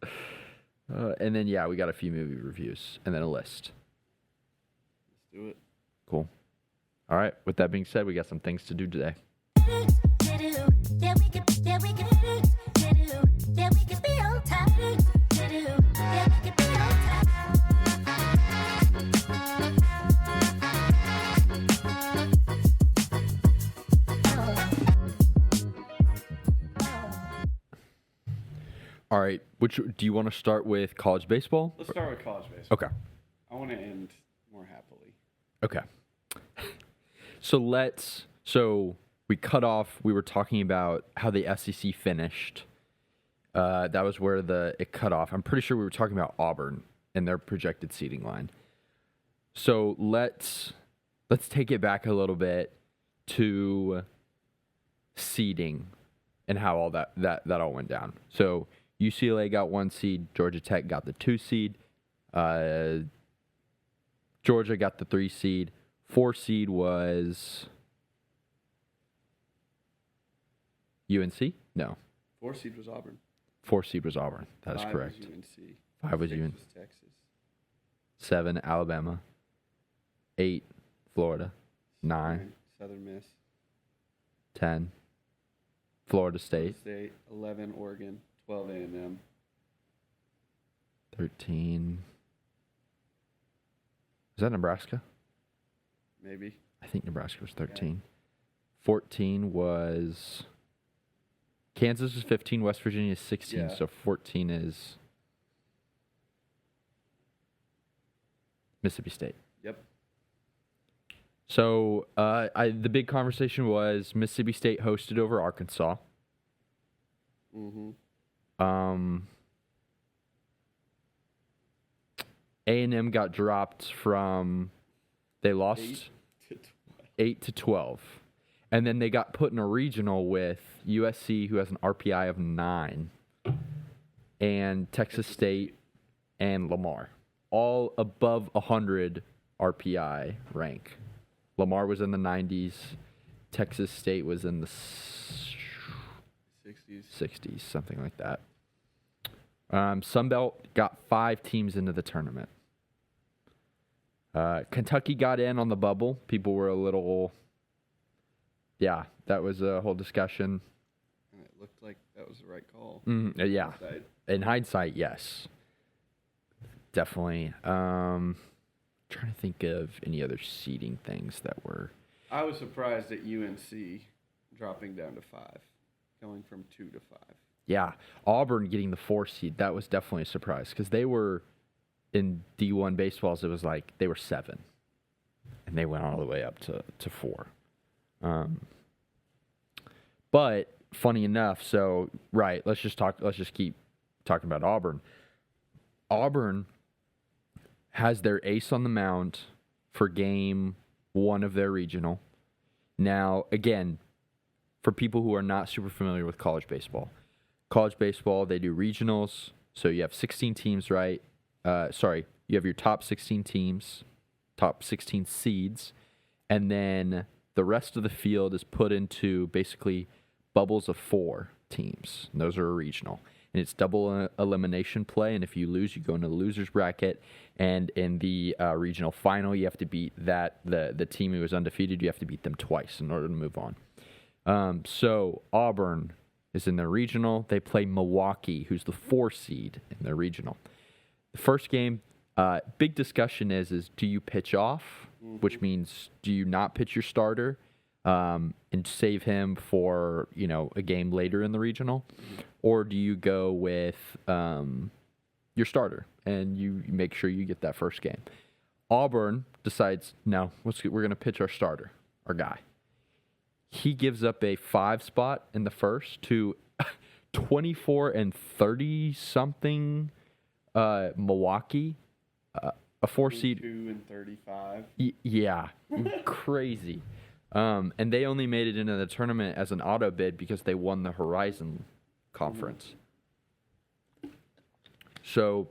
this. And then, we got a few movie reviews, and then a list. Let's do it. Cool. All right, with that being said, we got some things to do today. All right, do you want to start with college baseball? Let's start with college baseball. Okay. I want to end more happily. Okay. So we cut off, we were talking about how the SEC finished. That was where it cut off. I'm pretty sure we were talking about Auburn and their projected seeding line. So let's take it back a little bit to seeding and how all that all went down. So UCLA got 1 seed, Georgia Tech got the 2 seed, Georgia got the 3 seed, 4 seed was UNC? No. 4 seed was Auburn. 4 seed was Auburn. That is correct. 5 was UNC. 5 was 6 UNC. was Texas. 7 Alabama. 8 Florida. 9 Southern Miss. 10 Florida State. 11 Oregon. 12 A&M. 13. Is that Nebraska? Maybe. I think Nebraska was 13. 14 was Kansas is 15, West Virginia is 16, Yeah. so 14 is Mississippi State. Yep. So the big conversation was Mississippi State hosted over Arkansas. Mm-hmm. A&M got dropped from, they lost 8 to 12. And then they got put in a regional with USC, who has an RPI of 9, and Texas State and Lamar, all above 100 RPI rank. Lamar was in the 90s. Texas State was in the 60s, something like that. Sunbelt got 5 teams into the tournament. Kentucky got in on the bubble. People were a little... Yeah, that was a whole discussion. And it looked like that was the right call. Yeah. In hindsight, yes. Definitely. Trying to think of any other seeding things that were... I was surprised at UNC dropping down to 5, going from 2 to 5. Yeah, Auburn getting the 4 seed, that was definitely a surprise because they were in D1 baseballs. It was like they were 7, and they went all the way up to 4. But funny enough, so right, let's just keep talking about Auburn. Auburn has their ace on the mound for game 1 of their regional. Now, again, for people who are not super familiar with college baseball, they do regionals. So you have 16 teams, right? You have your top 16 teams, top 16 seeds, and then the rest of the field is put into basically bubbles of 4 teams. And those are a regional. And it's double elimination play, and if you lose, you go into the loser's bracket. And in the regional final, you have to beat the team who is undefeated. You have to beat them twice in order to move on. So Auburn is in their regional. They play Milwaukee, who's the 4 seed in their regional. The first game, big discussion is do you pitch off, which means do you not pitch your starter and save him for a game later in the regional, or do you go with your starter and you make sure you get that first game? Auburn decides, no, we're going to pitch our starter, our guy. He gives up a 5 spot in the first to 24 and 30 something Milwaukee, a 4 seed. 2 and 35. Yeah, crazy. And they only made it into the tournament as an auto bid because they won the Horizon Conference. So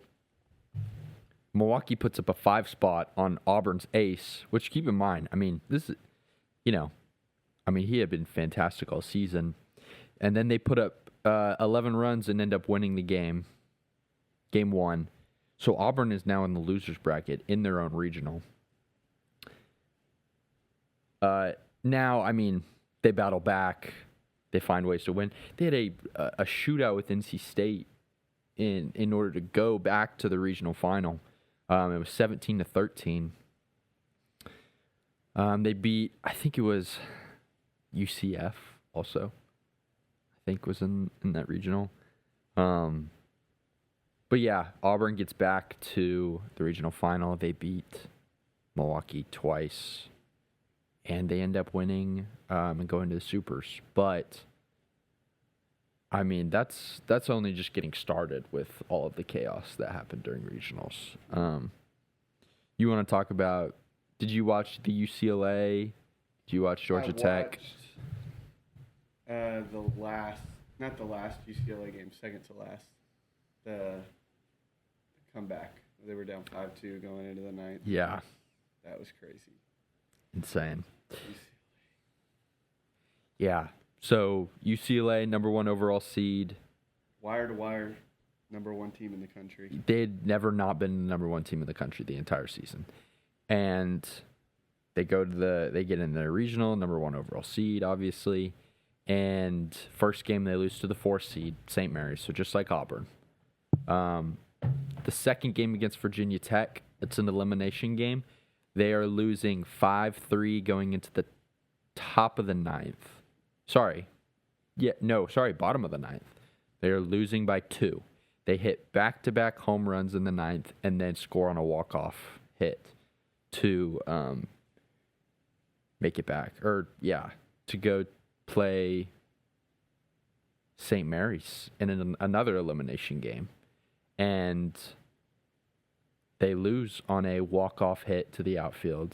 Milwaukee puts up a 5 spot on Auburn's ace, which keep in mind, this is, he had been fantastic all season. And then they put up 11 runs and end up winning the game 1. So Auburn is now in the loser's bracket in their own regional. Now, they battle back. They find ways to win. They had a shootout with NC State in order to go back to the regional final. It was 17-13. They beat, I think it was UCF also, I think was in that regional. But yeah, Auburn gets back to the regional final. They beat Milwaukee twice, and they end up winning and going to the Supers. But that's only just getting started with all of the chaos that happened during regionals. You want to talk about? Did you watch the UCLA? Did you watch Georgia Tech? Not the last UCLA game, second to last. The comeback. They were down 5-2 going into the ninth. Yeah. That was crazy. Insane. Yeah. So UCLA, number 1 overall seed. Wire to wire, number 1 team in the country. They'd never not been the number 1 team in the country the entire season. And they get in their regional, number 1 overall seed, obviously. And first game they lose to the 4 seed, St. Mary's, so just like Auburn. The second game against Virginia Tech, it's an elimination game. They are losing 5-3 going into the top of the 9th. Bottom of the 9th. They are losing by 2. They hit back-to-back home runs in the 9th and then score on a walk-off hit to make it back. To go play St. Mary's in another elimination game. And they lose on a walk-off hit to the outfield,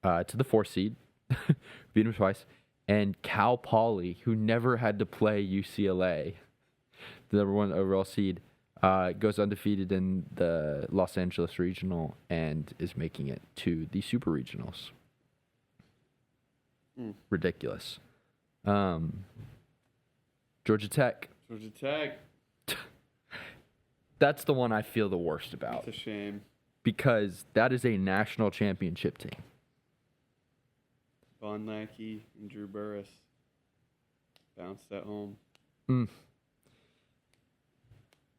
to the 4 seed, beat them twice. And Cal Poly, who never had to play UCLA, the number 1 overall seed, goes undefeated in the Los Angeles Regional and is making it to the Super Regionals. Ridiculous. Georgia Tech. That's the one I feel the worst about. It's a shame. Because that is a national championship team. Von Lackey and Drew Burress bounced at home.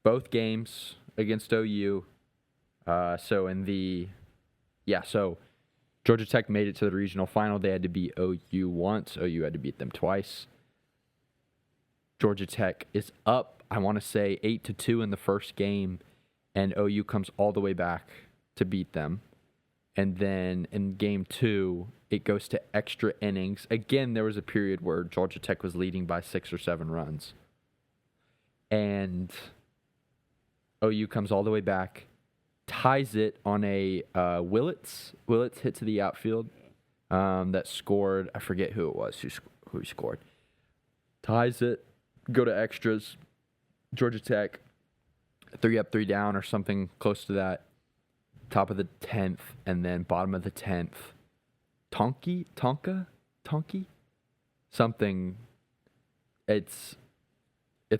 Both games against OU. So Georgia Tech made it to the regional final. They had to beat OU once. OU had to beat them twice. Georgia Tech is up, I want to say, 8-2 in the first game, and OU comes all the way back to beat them. And then in game 2, it goes to extra innings. Again, there was a period where Georgia Tech was leading by 6 or 7 runs. And OU comes all the way back, ties it on a Willits hit to the outfield that scored. I forget who it was who scored. Ties it, go to extras. Georgia Tech, 3 up, 3 down, or something close to that. Top of the 10th, and then bottom of the 10th. Tonky? Something. It's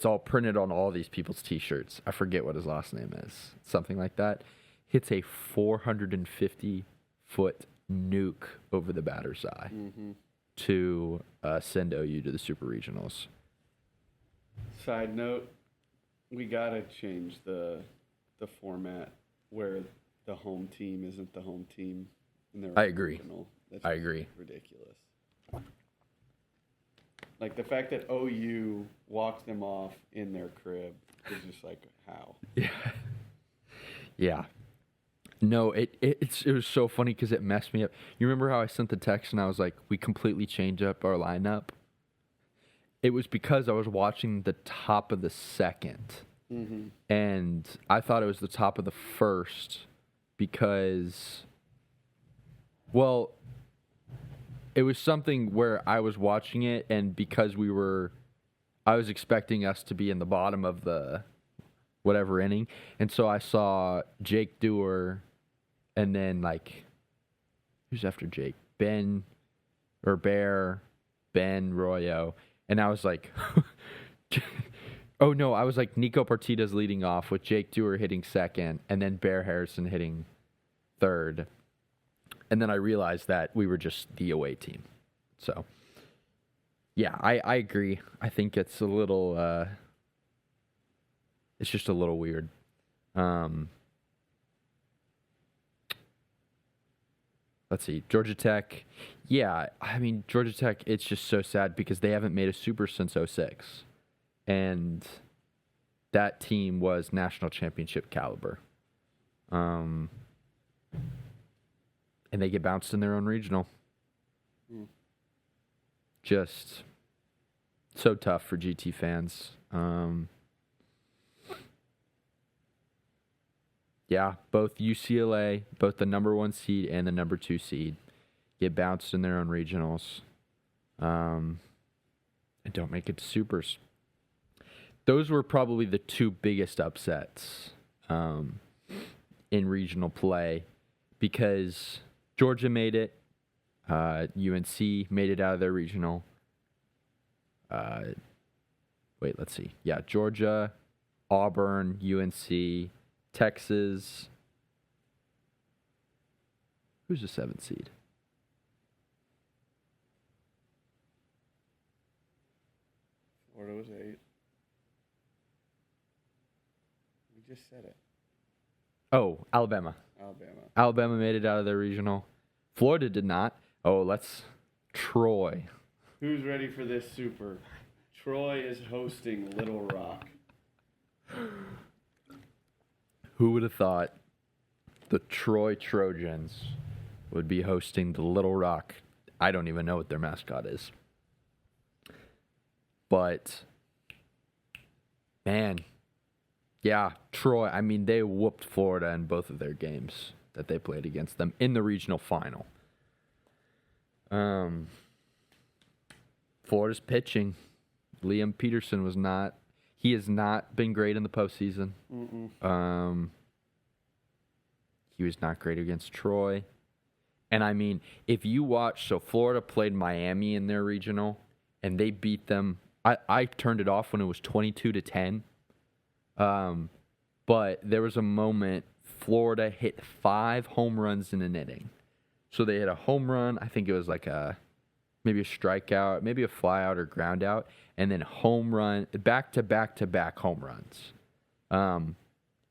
all printed on all these people's T-shirts. I forget what his last name is. Something like that. Hits a 450-foot nuke over the batter's eye to send OU to the Super Regionals. Side note, we got to change the format where the home team isn't the home team. I agree. That's I agree. Ridiculous. Like, the fact that OU walks them off in their crib is just like, how? Yeah. No, it was so funny because it messed me up. You remember how I sent the text and I was like, we completely changed up our lineup? It was because I was watching the top of the second. And I thought it was the top of the first because, well, it was something where I was watching it, and because I was expecting us to be in the bottom of the whatever inning, and so I saw Jake Dewar, and then, like, who's after Jake? Ben Royo, and I was like, oh no, I was like, Nico Partida's leading off with Jake Dewar hitting second, and then Bear Harrison hitting third. And then I realized that we were just the away team. So, yeah, I agree. I think it's a little, it's just a little weird. Let's see, Georgia Tech. Yeah, I mean, Georgia Tech, it's just so sad because they haven't made a super since 06. And that team was national championship caliber. And they get bounced in their own regional. Just so tough for GT fans. Yeah, both UCLA, both the number 1 seed and the number 2 seed, get bounced in their own regionals. And don't make it to supers. Those were probably the 2 biggest upsets in regional play because Georgia made it. UNC made it out of their regional. Let's see. Yeah, Georgia, Auburn, UNC, Texas. Who's the 7th seed? Florida was 8. We just said it. Oh, Alabama. Alabama made it out of their regional. Florida did not. Troy. Who's ready for this super? Troy is hosting Little Rock. Who would have thought the Troy Trojans would be hosting the Little Rock? I don't even know what their mascot is. But, man, yeah, Troy, I mean, they whooped Florida in both of their games that they played against them in the regional final. Florida's pitching. Liam Peterson he has not been great in the postseason. He was not great against Troy. And I mean, if you watch, so Florida played Miami in their regional, and they beat them. I turned it off when it was 22-10. But but there was a moment Florida hit 5 home runs in an inning. So they hit a home run. I think it was like maybe a strikeout, maybe a flyout or ground out, and then home run, back-to-back-to-back home runs.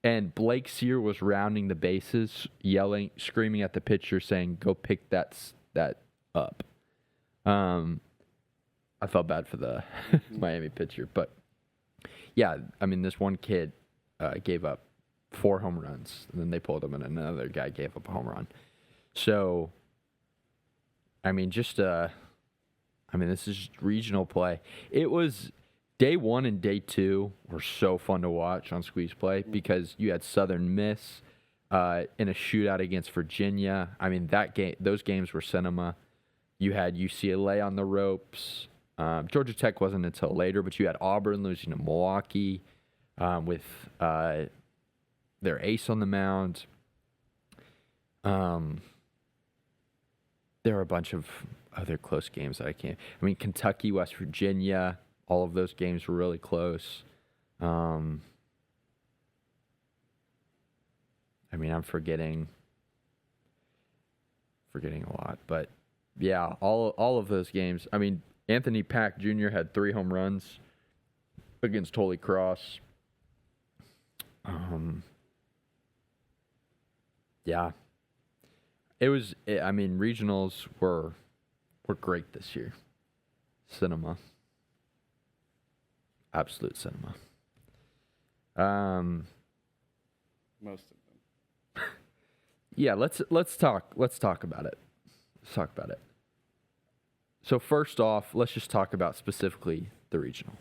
And Blake Sear was rounding the bases, yelling, screaming at the pitcher, saying, "Go pick that up." I felt bad for the Miami pitcher, but yeah, I mean, this one kid gave up 4 home runs, and then they pulled him, and another guy gave up a home run. So, I mean, this is regional play. It was day 1 and day 2 were so fun to watch on Squeeze Play because you had Southern Miss in a shootout against Virginia. I mean, those games were cinema. You had UCLA on the ropes. Georgia Tech wasn't until later, but you had Auburn losing to Milwaukee with their ace on the mound. There are a bunch of other close games that I can't. I mean, Kentucky, West Virginia, all of those games were really close. I mean, I'm forgetting a lot, but yeah, all of those games. I mean, Anthony Pack Jr. had 3 home runs against Holy Cross. Yeah. I mean, regionals were great this year. Cinema. Absolute cinema. Most of them. Yeah, let's talk about it. Let's talk about it. So first off, let's just talk about specifically the regional.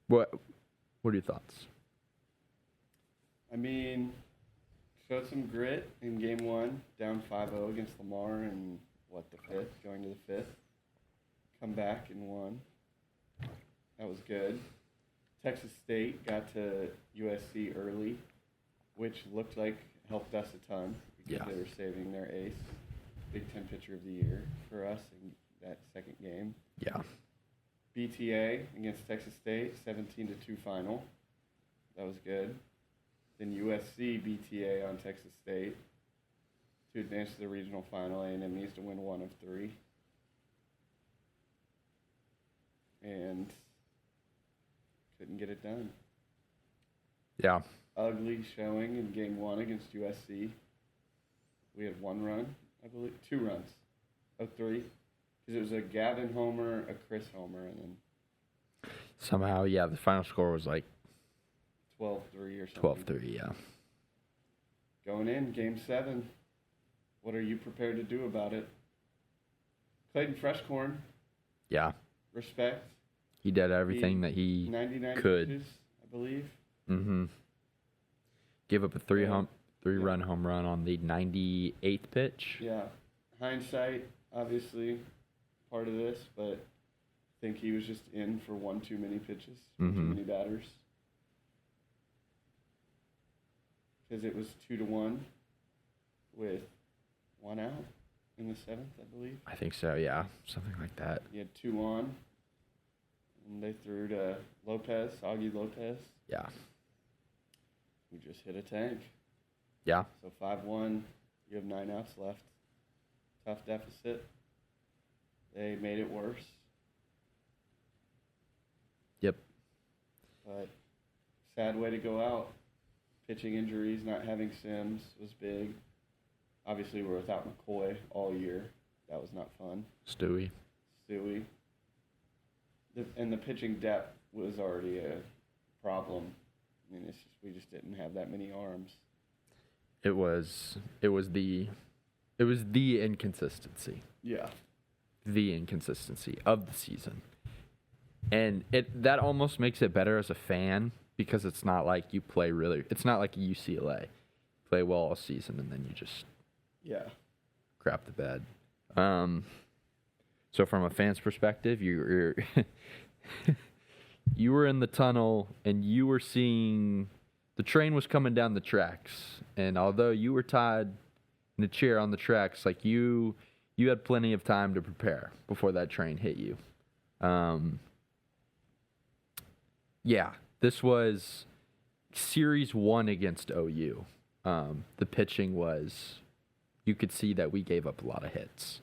What are your thoughts? I mean, showed some grit in game 1, down 5-0 against Lamar and going to the 5th. Come back and won. That was good. Texas State got to USC early, which looked like helped us a ton because they were saving their ace, Big Ten Pitcher of the Year for us in that second game. Yeah. BTA against Texas State, 17-2 final. That was good. Then USC BTA on Texas State to advance to the regional final. A&M needs to win 1 of 3. And couldn't get it done. Yeah. Ugly showing in game 1 against USC. We had 1 run, I believe, 2 runs of 3. Because it was a Gavin homer, a Chris homer, and then somehow, yeah, the final score was like 12-3 or something. 12-3, yeah. Going in, game 7. What are you prepared to do about it? Clayton Freshcorn. Yeah. Respect. He did everything that he 99 could. Pitches, I believe. Mm-hmm. Gave up a 3-run home run on the 98th pitch. Yeah. Hindsight, obviously, part of this, but I think he was just in for 1 too many pitches, too many batters. Because it was 2-1 with 1 out in the 7th, I believe. I think so, yeah. Something like that. He had 2 on, and they threw to Aggie Lopez. Yeah. Who just hit a tank. Yeah. So 5-1, you have 9 outs left. Tough deficit. They made it worse. Yep. But sad way to go out. Pitching injuries, not having Sims was big. Obviously, we're without McCoy all year. That was not fun. Stewie. And the pitching depth was already a problem. I mean, we just didn't have that many arms. It was the inconsistency. Yeah. The inconsistency of the season. And that almost makes it better as a fan because it's not like it's not like UCLA. Play well all season and then you just crap the bed. So from a fan's perspective, you're you were in the tunnel and you were seeing the train was coming down the tracks, and although you were tied in a chair on the tracks, like you had plenty of time to prepare before that train hit you. Yeah, this was Series 1 against OU, the pitching was, you could see that we gave up a lot of hits.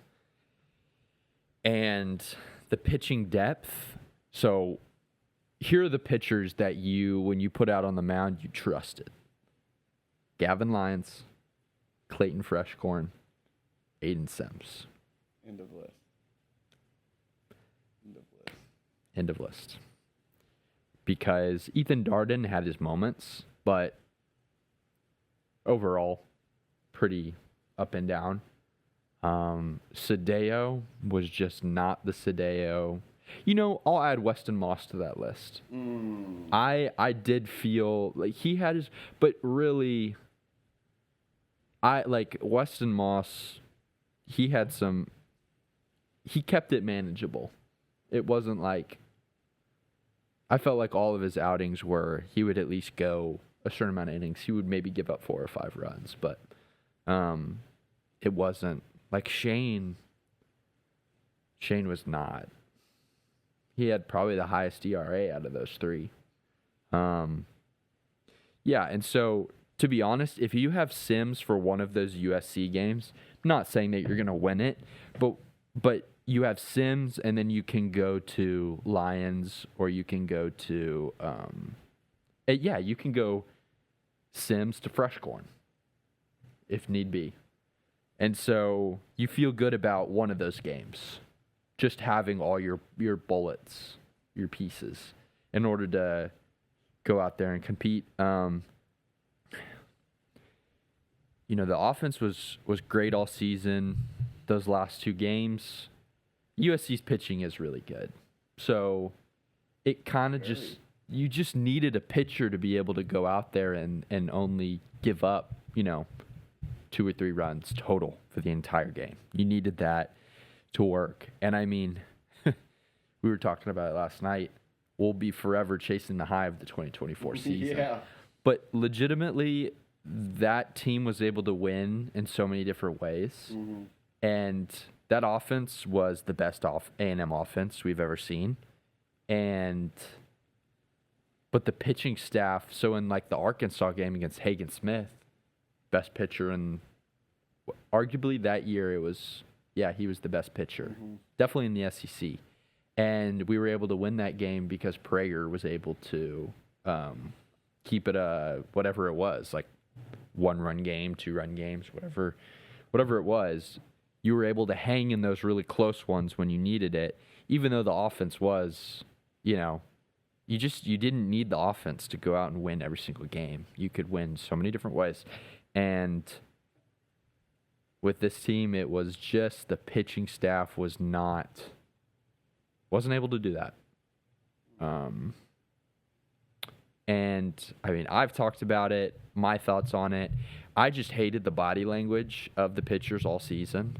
And the pitching depth, so here are the pitchers that when you put out on the mound, you trusted. Gavin Lyons, Clayton Freshcorn, Aiden Sims. End of list. End of list. Because Ethan Darden had his moments, but overall, pretty up and down. Sadeo was just not the Sadeo. I'll add Weston Moss to that list. I did feel like he had his, but really, I like Weston Moss. He kept it manageable. It wasn't like, I felt like all of his outings were, he would at least go a certain amount of innings. He would maybe give up 4 or 5 runs, but it wasn't like Shane. Shane was not. He had probably the highest ERA out of those 3. Yeah, and so to be honest, if you have Sims for one of those USC games, I'm not saying that you're going to win it, but you have Sims, and then you can go to Lions, or you can go to you can go Sims to Freshcorn if need be. And so you feel good about one of those games, just having all your bullets, your pieces, in order to go out there and compete. The offense was great all season. Those last 2 games, USC's pitching is really good. So it kind of you just needed a pitcher to be able to go out there and only give up, 2 or 3 runs total for the entire game. You needed that to work. And I mean, we were talking about it last night. We'll be forever chasing the high of the 2024 season. Yeah. But legitimately, that team was able to win in so many different ways. Mm-hmm. And that offense was the best A&M offense we've ever seen. But the pitching staff, so in like the Arkansas game against Hagen Smith, best pitcher, and arguably that year he was the best pitcher. Mm-hmm. Definitely in the SEC. And we were able to win that game because Prager was able to keep it whatever it was, like 1-run game, 2-run games, whatever it was. You were able to hang in those really close ones when you needed it, even though the offense was, you didn't need the offense to go out and win every single game. You could win so many different ways. And with this team, it was just the pitching staff wasn't able to do that. And I mean, I've talked about it, my thoughts on it. I just hated the body language of the pitchers all season.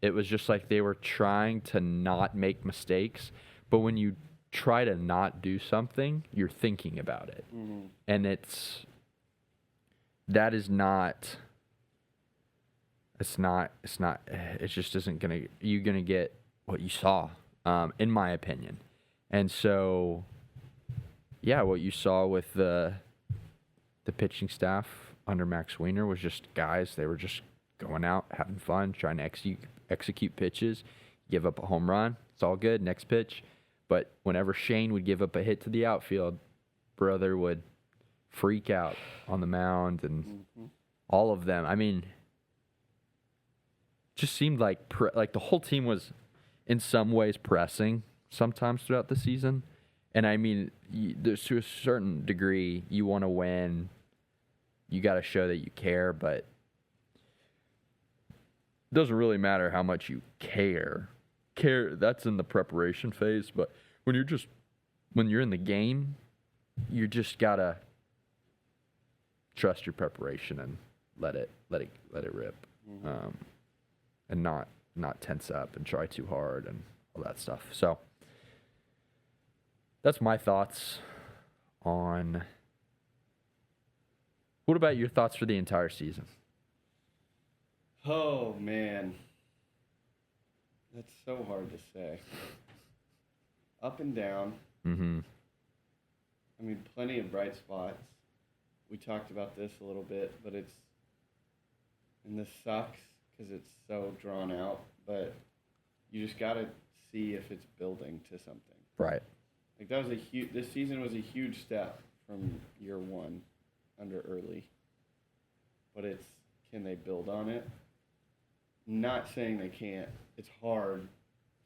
It was just like they were trying to not make mistakes, but when you try to not do something, you're thinking about it. Mm-hmm. And it just isn't you're going to get what you saw, in my opinion. And so, yeah, what you saw with the pitching staff under Max Wiener was just guys, they were just going out, having fun, trying to execute pitches, give up a home run. It's all good, next pitch. But whenever Shane would give up a hit to the outfield, brother would freak out on the mound, and all of them. I mean, just seemed like the whole team was in some ways pressing sometimes throughout the season. And I mean, there's to a certain degree, you want to win, you got to show that you care, but it doesn't really matter how much you care. That's in the preparation phase, but when you're in the game, you just gotta trust your preparation and let it rip, and not tense up and try too hard and all that stuff. So that's my thoughts on. What about your thoughts for the entire season? Oh, man. That's so hard to say. Up and down. Mm-hmm. I mean, plenty of bright spots. we talked about this a little bit, but and this sucks because it's so drawn out, but you just got to see if it's building to something. Right. Like this season was a huge step from year one under Early, but can they build on it? Not saying they can't. It's hard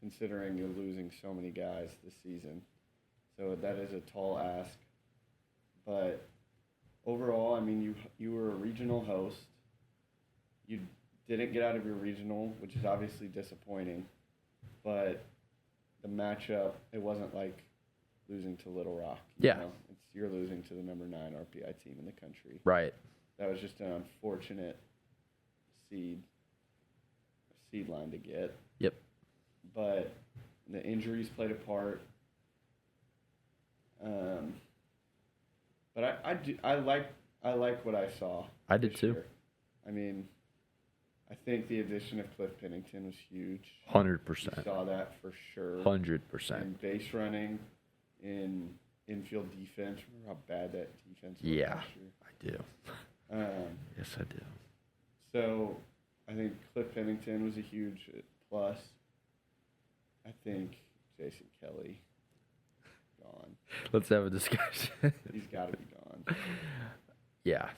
considering you're losing so many guys this season. So that is a tall ask. But overall, I mean, you were a regional host. You didn't get out of your regional, which is obviously disappointing. But the matchup, it wasn't like losing to Little Rock. Yeah. You're losing to the number 9 RPI team in the country. Right. That was just an unfortunate seed line to get. Yep. But the injuries played a part. But I like what I saw. I did too. Year. I mean, I think the addition of Cliff Pennington was huge. 100%. You saw that for sure. 100%. In base running, in infield defense. Remember how bad that defense was Yeah, last year? I do. Yes, I do. So I think Cliff Pennington was a huge plus. I think Jason Kelly, gone. Let's have a discussion. He's got to be gone. Yeah.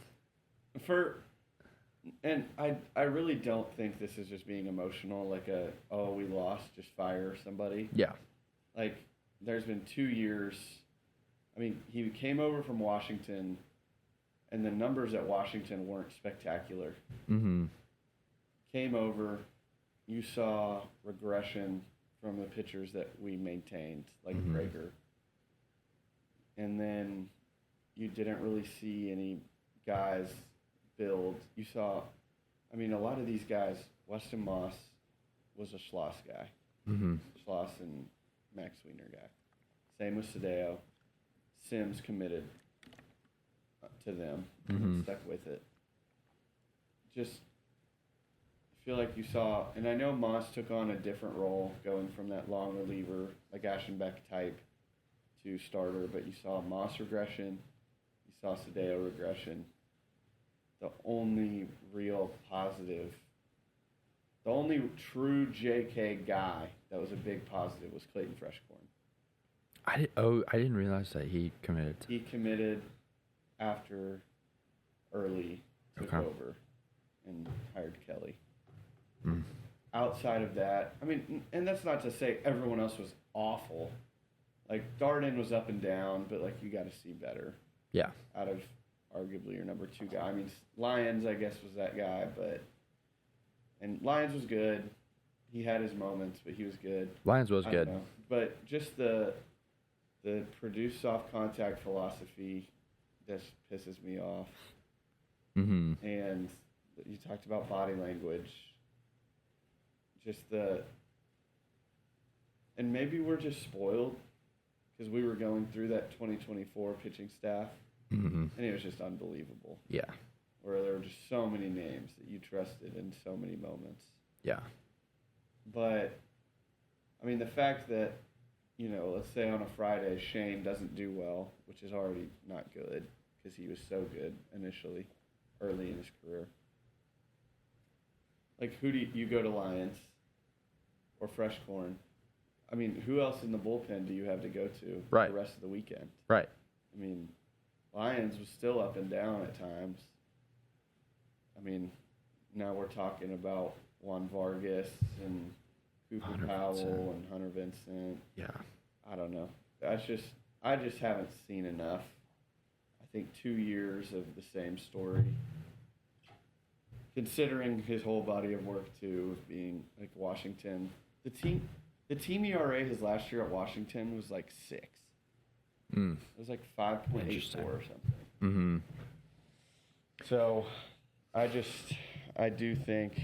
And I really don't think this is just being emotional, like we lost, just fire somebody. Yeah. Like, there's been 2 years. I mean, he came over from Washington, and the numbers at Washington weren't spectacular. Mm-hmm. Came over, you saw regression from the pitchers that we maintained, like Prager. And then you didn't really see any guys build. You saw, I mean, a lot of these guys, Weston Moss was a Schloss guy. Mm-hmm. Schloss and Max Wiener guy. Same with Sadeo. Sims committed to them and stuck with it. Just feel like you saw, and I know Moss took on a different role going from that long reliever, like Ashenbeck type, to starter, but you saw Moss regression, you saw Sadeo regression. The only real positive, the only true JK guy that was a big positive was Clayton Freshcorn. I didn't realize that he committed. He committed after Early took over and hired Kelly. Mm. Outside of that, I mean, and that's not to say everyone else was awful. Like, Darden was up and down, but, like, you got to see better. Yeah. Out of arguably your number 2 guy. I mean, Lyons, I guess, was that guy, and Lyons was good. He had his moments, but he was good. Lyons was good. Know. But just the produce soft contact philosophy just pisses me off. Mm-hmm. And you talked about body language. Just and maybe we're just spoiled because we were going through that 2024 pitching staff, and it was just unbelievable. Yeah. Where there were just so many names that you trusted in so many moments. Yeah. But, I mean, the fact that, let's say on a Friday, Shane doesn't do well, which is already not good because he was so good initially, early in his career. Like, who do you go to Lyons or Freshcorn? I mean, who else in the bullpen do you have to go to right. the rest of the weekend? Right. I mean, Lyons was still up and down at times. I mean, now we're talking about Juan Vargas and Cooper Hunter Powell Vincent. and Hunter Vincent. Yeah. I don't know. I just haven't seen enough. I think 2 years of the same story. Considering his whole body of work too, of being like Washington, the team ERA his last year at Washington was like 6. It was like 5.84 or something. Mm-hmm. So, I do think.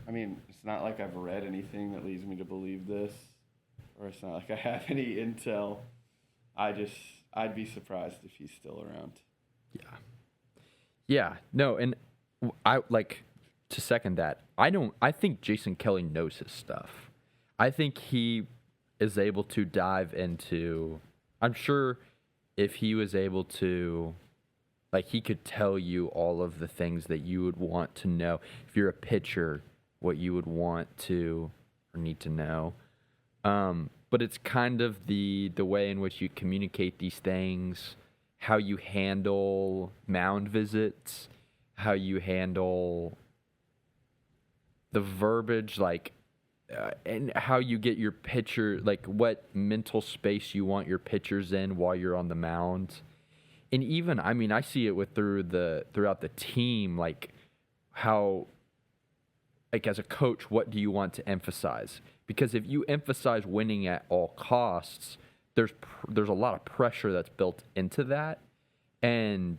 I mean, it's not like I've read anything that leads me to believe this, or it's not like I have any intel. I'd be surprised if he's still around. Yeah. Yeah. No, and I like to second that. I think Jason Kelly knows his stuff. I think he is able to dive into. I'm sure if he was able to, like, he could tell you all of the things that you would want to know. If you're a pitcher, what you would want to or need to know. But it's kind of the way in which you communicate these things, how you handle mound visits, how you handle the verbiage, like, and how you get your pitcher, like what mental space you want your pitchers in while you're on the mound. And even, I mean, I see it throughout the team, like how, like as a coach, what do you want to emphasize? Because if you emphasize winning at all costs, there's a lot of pressure that's built into that. And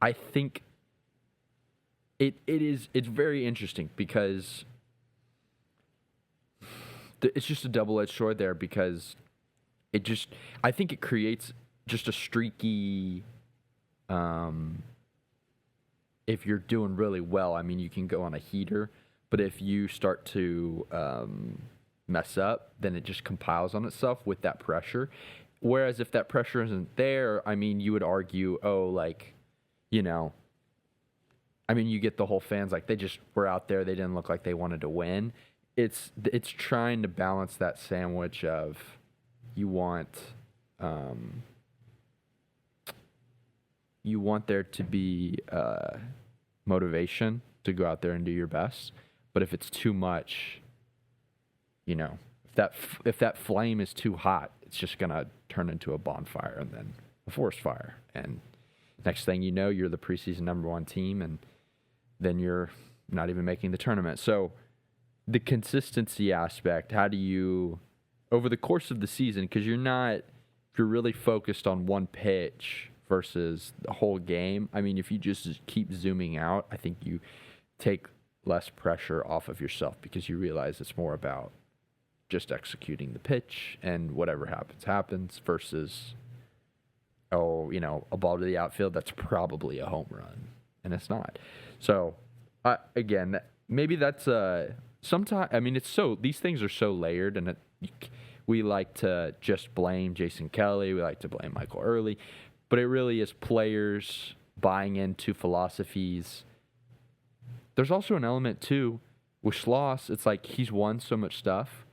I think it's very interesting because it's just a double-edged sword there, because I think it creates just a streaky, if you're doing really well, I mean, you can go on a heater, but if you start to mess up, then it just compiles on itself with that pressure. Whereas if that pressure isn't there, I mean, you would argue, I mean, you get the whole fans, like, they just were out there, they didn't look like they wanted to win. It's trying to balance that sandwich of you want there to be motivation to go out there and do your best, but if it's too much, if that flame is too hot, it's just gonna turn into a bonfire and then a forest fire, and next thing you know, you're the preseason #1 team, and then you're not even making the tournament. So the consistency aspect, how do you, over the course of the season, because if you're really focused on one pitch versus the whole game, I mean, if you just keep zooming out, I think you take less pressure off of yourself because you realize it's more about just executing the pitch and whatever happens versus, a ball to the outfield, that's probably a home run. And it's not. So, again, maybe that's sometimes. I mean, these things are so layered, and we like to just blame Jason Kelly. We like to blame Michael Early, but it really is players buying into philosophies. There's also an element too with Schloss. It's like he's won so much stuff.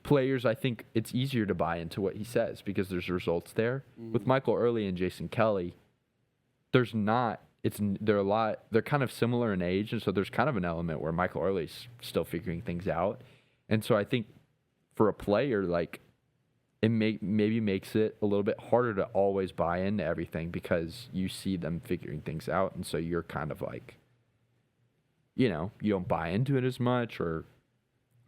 Players, I think it's easier to buy into what he says because there's results there. Mm-hmm. With Michael Early and Jason Kelly, there's not. They're kind of similar in age, and so there's kind of an element where Michael Early's still figuring things out. And so I think for a player, like, it maybe makes it a little bit harder to always buy into everything because you see them figuring things out, and so you're kind of like, you don't buy into it as much, or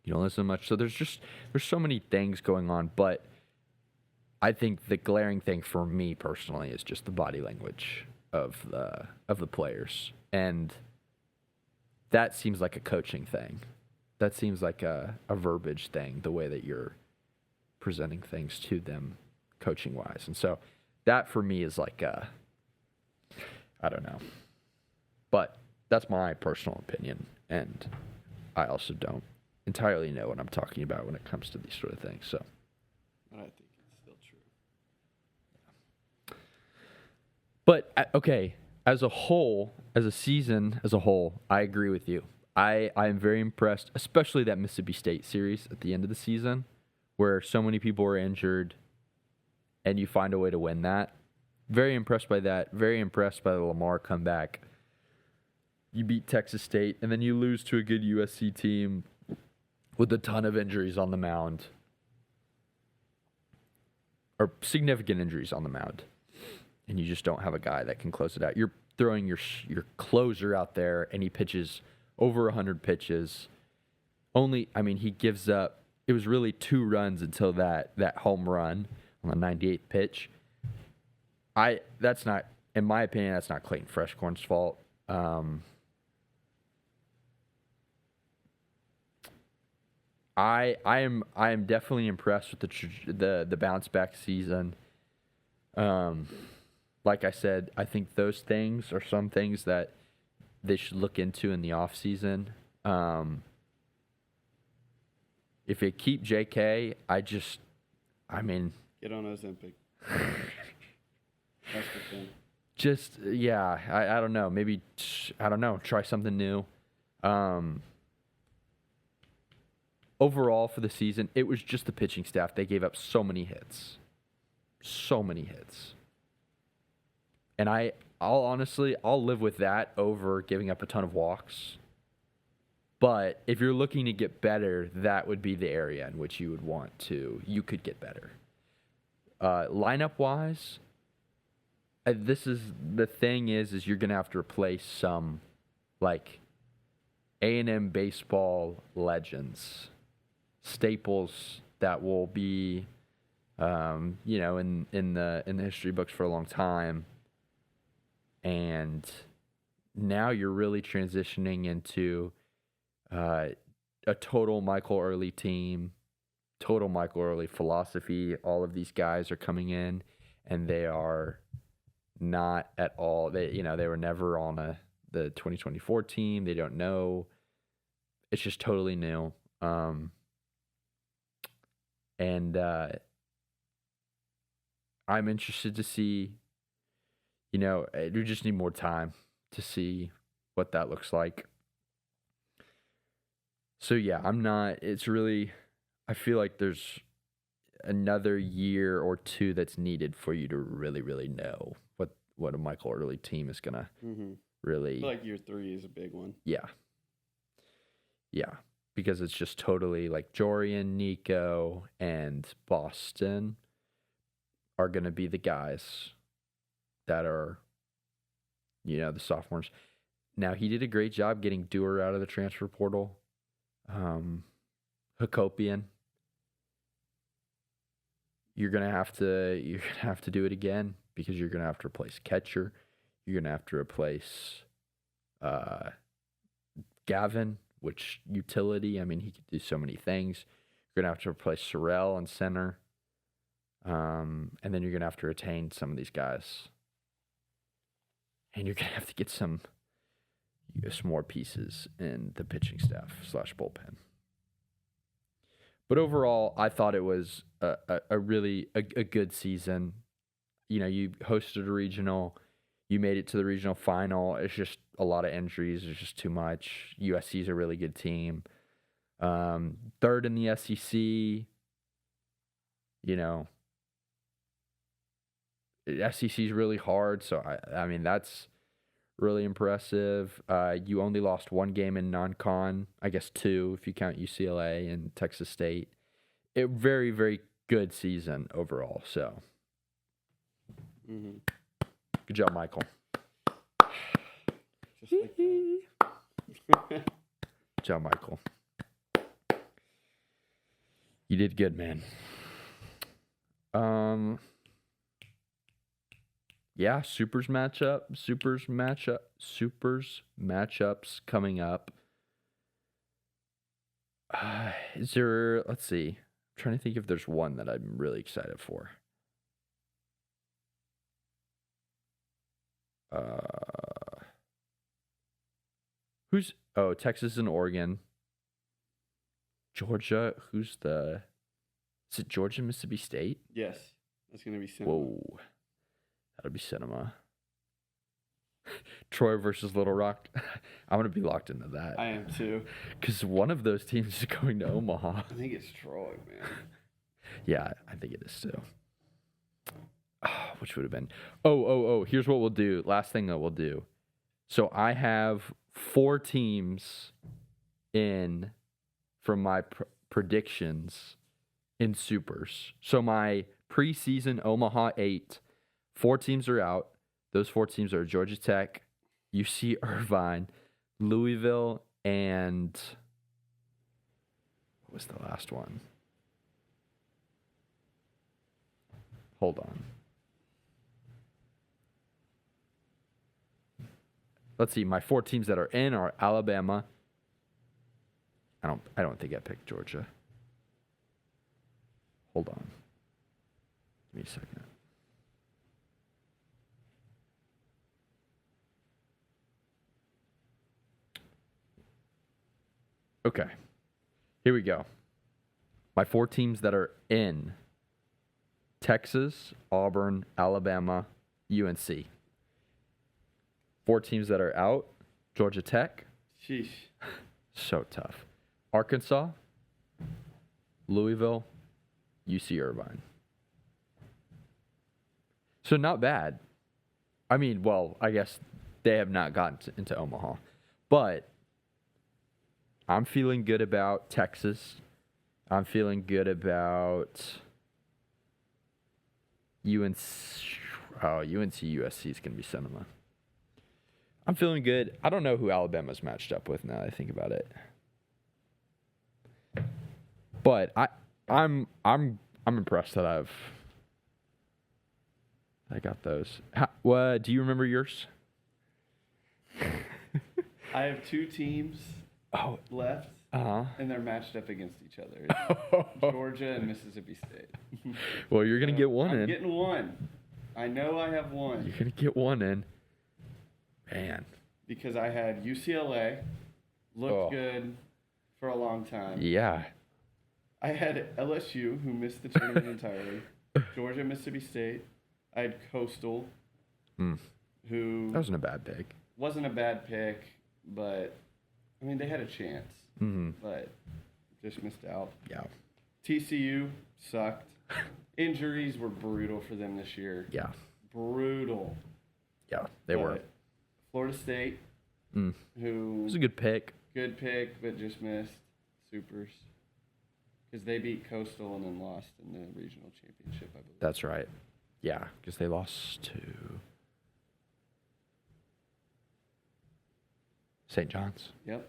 you don't listen much. So there's so many things going on, but I think the glaring thing for me personally is just the body language of the players, and that seems like a coaching thing. That seems like a verbiage thing, the way that you're presenting things to them coaching wise. And so that for me is like I don't know, but that's my personal opinion, and I also don't entirely know what I'm talking about when it comes to these sort of things. So but I think it's still true. But, okay, as a whole, as a season as a whole, I agree with you. I am very impressed, especially that Mississippi State series at the end of the season, where so many people were injured, and you find a way to win that. Very impressed by that. Very impressed by the Lamar comeback. You beat Texas State, and then you lose to a good USC team with a ton of injuries on the mound. Or significant injuries on the mound. And you just don't have a guy that can close it out. You're throwing your closer out there, and he pitches over 100 pitches. He gives up, it was really 2 runs until that home run on the 98th pitch. That's not, in my opinion, that's not Clayton Freshcorn's fault. I am definitely impressed with the bounce back season. Like I said, I think those things are some things that they should look into in the off season. If they keep JK, Get on Ozempic. That's the thing. Just, yeah, I don't know. Maybe, I don't know, try something new. Overall for the season, it was just the pitching staff. They gave up so many hits. So many hits. And I'll live with that over giving up a ton of walks. But if you're looking to get better, that would be the area in which you could get better. Lineup-wise, this is the thing is you're going to have to replace some, like, A&M baseball legends, staples that will be, in the history books for a long time. And now you're really transitioning into a total Michael Early team, total Michael Early philosophy. All of these guys are coming in, and they are not at all. They were never on the 2024 team. They don't know. It's just totally new. And I'm interested to see. We just need more time to see what that looks like. So yeah, I feel like there's another year or two that's needed for you to really, really know what a Michael Early team is gonna really. I feel like year 3 is a big one. Yeah, because it's just totally like Jorian, Nico, and Boston are gonna be the guys that are, the sophomores. Now, he did a great job getting Dewar out of the transfer portal. Hakopian. You're gonna have to do it again because you're gonna have to replace catcher. You're gonna have to replace Gavin, which utility. I mean, he could do so many things. You're gonna have to replace Sorrell in center. And then you're gonna have to retain some of these guys. And you're going to have to get some more pieces in the pitching staff / bullpen. But overall, I thought it was a really good season. You hosted a regional. You made it to the regional final. It's just a lot of injuries. There's just too much. USC is a really good team. Third in the SEC. SEC is really hard, so I mean that's really impressive. You only lost one game in non-con, I guess 2 if you count UCLA and Texas State. A very, very good season overall. So, Good job, Michael. Just like that. Good job, Michael. You did good, man. Yeah, Supers matchups coming up. Let's see. I'm trying to think if there's one that I'm really excited for. Texas and Oregon. Georgia, is it Georgia, Mississippi State? Yes, that's going to be cinema. Whoa. That'll be cinema. Troy versus Little Rock. I'm going to be locked into that. I am too. Because one of those teams is going to Omaha. I think it's Troy, man. Yeah, I think it is too. Which would have been... Here's what we'll do. Last thing that we'll do. So I have 4 teams in from my predictions in Supers. So my preseason Omaha 8... 4 teams are out. Those 4 teams are Georgia Tech, UC Irvine, Louisville, and what was the last one? Hold on. Let's see. My 4 teams that are in are Alabama. I don't think I picked Georgia. Hold on. Give me a second. Okay, here we go. My 4 teams that are in Texas, Auburn, Alabama, UNC. 4 teams that are out. Georgia Tech. Sheesh. So tough. Arkansas, Louisville, UC Irvine. So not bad. I mean, well, I guess they have not gotten into Omaha. But I'm feeling good about Texas. I'm feeling good about UNC. Oh, UNC USC is going to be cinema. I'm feeling good. I don't know who Alabama's matched up with now that I think about it. But I'm impressed that I got those. Do you remember yours? I have 2 teams left, and they're matched up against each other. It's Georgia and Mississippi State. Well, you're going to get one I'm in. getting one. I know I have one. You're going to get one in. Man. Because I had UCLA, looked good for a long time. Yeah. I had LSU, who missed the tournament entirely. Georgia, Mississippi State. I had Coastal, who... That wasn't a bad pick. Wasn't a bad pick, but, I mean, they had a chance. But just missed out. Yeah. TCU sucked. Injuries were brutal for them this year. Yeah. Brutal. Yeah, they were. Florida State, who... It was a good pick. Good pick, but just missed. Supers. Because they beat Coastal and then lost in the regional championship, I believe. That's right. Yeah, because they lost to St. John's. Yep.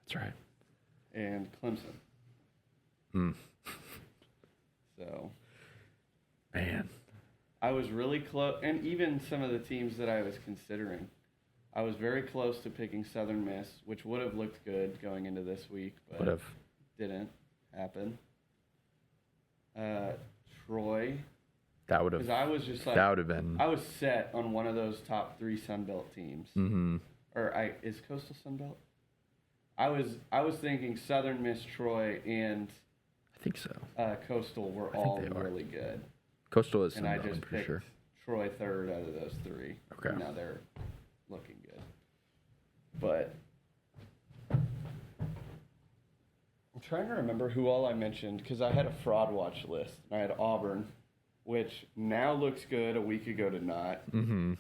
That's right. And Clemson. So. Man. I was really close. And even some of the teams that I was considering. I was very close to picking Southern Miss, which would have looked good going into this week, but didn't happen. Troy. That would have. Because I was just like. That would have been. I was set on one of those top 3 Sun Belt teams. Is Coastal Sun Belt? I was thinking Southern Miss, Troy, and I think so. Coastal were all really good. Coastal is Sun Belt, Belt, and I just for picked sure. Troy third out of those 3. Okay. And now they're looking good. But I'm trying to remember who all I mentioned because I had a fraud watch list. I had Auburn, which now looks good. A week ago did not. And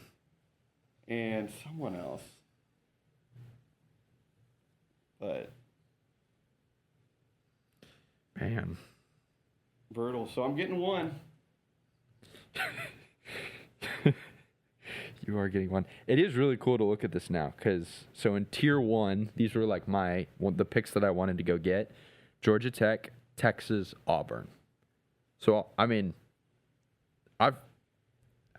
someone else. But man, brutal. So I'm getting one. You are getting one. It is really cool to look at this now because so in tier 1, these were like the picks that I wanted to go get: Georgia Tech, Texas, Auburn. So I mean, I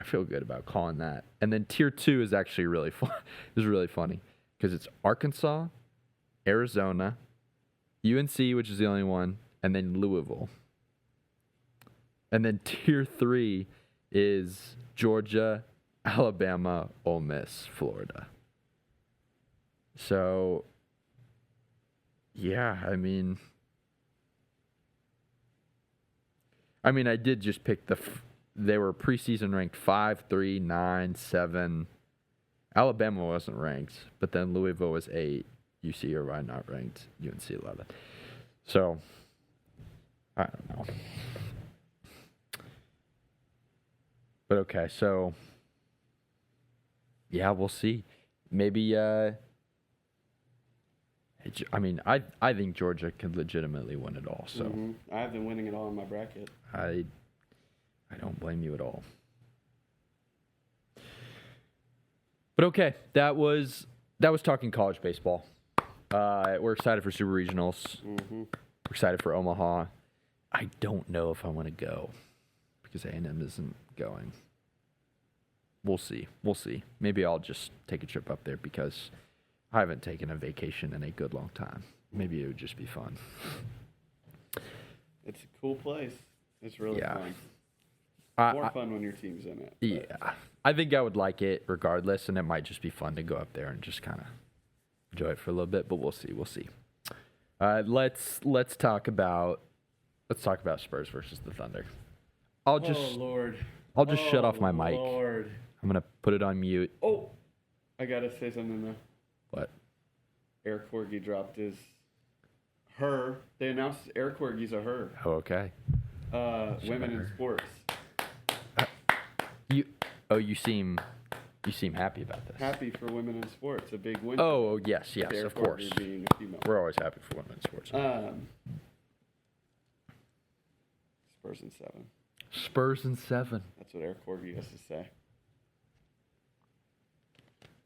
feel good about calling that. And then tier 2 is actually really fun. It's really funny because it's Arkansas, Arizona, UNC, which is the only one, and then Louisville. And then tier 3 is Georgia, Alabama, Ole Miss, Florida. So, yeah, I mean, I did just pick they were preseason ranked 5, 3, 9, 7. Alabama wasn't ranked, but then Louisville was 8. UC Irvine not ranked, UNC 11. So, I don't know. But okay, so, yeah, we'll see. Maybe, I think Georgia could legitimately win it all. So I've been winning it all in my bracket. I don't blame you at all. But okay, that was talking college baseball. We're excited for Super Regionals. We're excited for Omaha. I don't know if I want to go because A&M isn't going. We'll see. Maybe I'll just take a trip up there because I haven't taken a vacation in a good long time. Maybe it would just be fun. It's a cool place. It's really fun. More fun when your team's in it. But. Yeah. I think I would like it regardless, and it might just be fun to go up there and just kind of enjoy it for a little bit, but we'll see. Let's talk about Spurs versus the Thunder. I'll Oh just Lord. I'll just shut off my mic. Lord. I'm gonna put it on mute. Oh, I gotta say something though. What? Eric Corgi dropped her. They announced Eric Corgi's a her. Oh, okay. Women in her. sports. You seem happy about this. Happy for women in sports, a big win. Oh, yes, Eric of course. Corgi being a female. We're always happy for women in sports. Spurs in 7. Spurs in 7. That's what Eric Corgi has to say.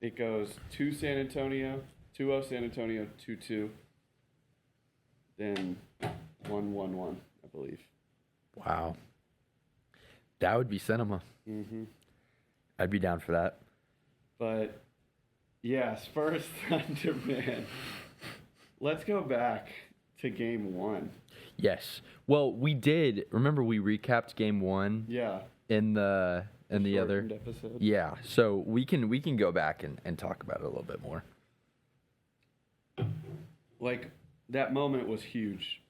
It goes 2 San Antonio, 2-0 San Antonio, 2-2. Then 1-1-1, I believe. Wow. That would be cinema. Mm-hmm. I'd be down for that. But, yeah, Spurs Thunder, man. Let's go back to game 1. Yes. Well, we did. Remember we recapped game 1? Yeah. In the other episode. Yeah. So we can go back and talk about it a little bit more. Like, that moment was huge.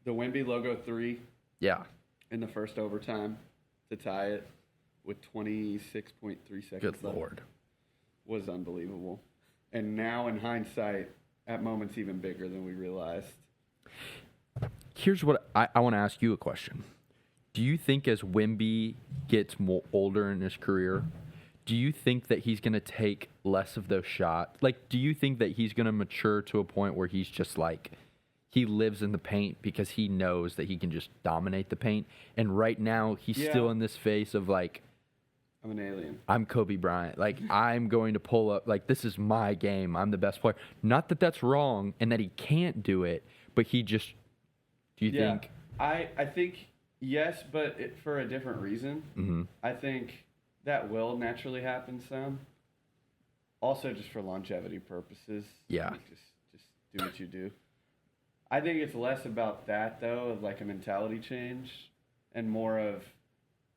The Wemby logo 3 Yeah. in the first overtime to tie it with 26.3 seconds Good left Lord. was unbelievable. And now in hindsight, that moment's even bigger than we realized. Here's what I want to ask you a question. Do you think as Wemby gets more older in his career, do you think that he's going to take less of those shots? Like, do you think that he's going to mature to a point where he's just like, he lives in the paint because he knows that he can just dominate the paint? And right now, he's still in this phase of like, I'm an alien. I'm Kobe Bryant. Like, I'm going to pull up. Like, this is my game. I'm the best player. Not that that's wrong and that he can't do it, but he just, do you think? I think yes, but for a different reason. Mm-hmm. I think that will naturally happen some. Also, just for longevity purposes. Yeah. Like, just do what you do. I think it's less about that, though, of like a mentality change, and more of,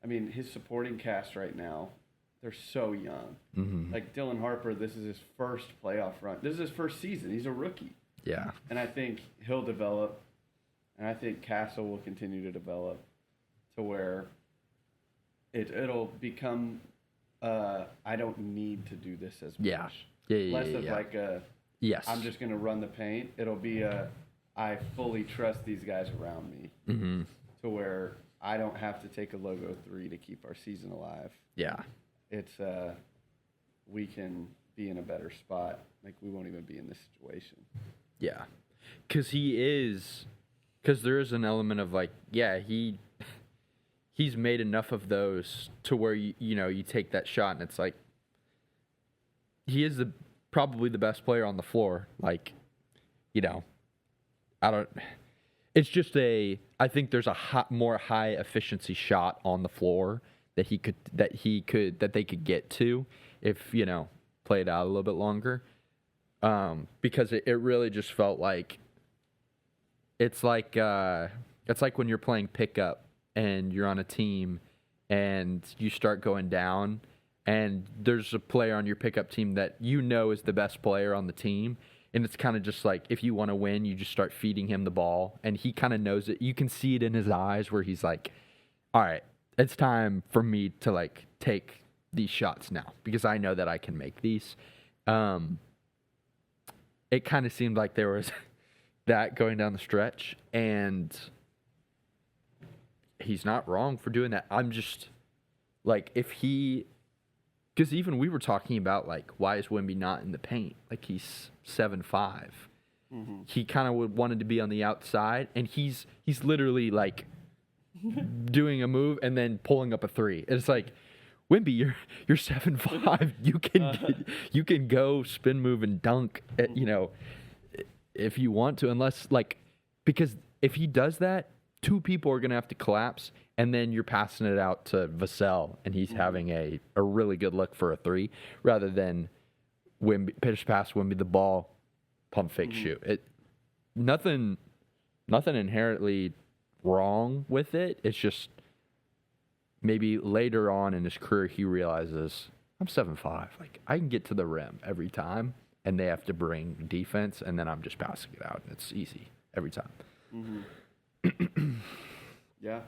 I mean, his supporting cast right now, they're so young. Mm-hmm. Like Dylan Harper, this is his first playoff run. This is his first season. He's a rookie. Yeah. And I think he'll develop, and I think Castle will continue to develop to where it'll become, I don't need to do this as much. Yeah. Less of like a, yes. I'm just going to run the paint. It'll be a, I fully trust these guys around me Mm-hmm. to where I don't have to take a logo 3 to keep our season alive. Yeah. It's, we can be in a better spot. Like, we won't even be in this situation. Yeah. Because there is an element of like, yeah, he's made enough of those to where, you take that shot and it's like, he is probably the best player on the floor. Like, it's just I think there's a more high efficiency shot on the floor that they could get to if, play it out a little bit longer. Because it really just felt like, it's like when you're playing pickup and you're on a team and you start going down and there's a player on your pickup team that is the best player on the team. And it's kind of just like, if you want to win, you just start feeding him the ball. And he kind of knows it. You can see it in his eyes where he's like, all right, it's time for me to like take these shots now because I know that I can make these. It kind of seemed like there was that going down the stretch. And he's not wrong for doing that. I'm just like, because even we were talking about, like, why is Wemby not in the paint? Like, he's 7'5". Mm-hmm. He kind of wanted to be on the outside, and he's literally, like, doing a move and then pulling up a 3. And it's like, Wemby, you're 7'5". You can go spin move and dunk, if you want to, unless, like, because if he does that, 2 people are going to have to collapse, and then you're passing it out to Vassell, and he's having a really good look for a 3, rather than pitch pass Wemby the ball, pump fake shoot. Nothing inherently wrong with it. It's just maybe later on in his career he realizes, I'm 7'5". Like, I can get to the rim every time, and they have to bring defense, and then I'm just passing it out, and it's easy every time. Mm-hmm. Yeah.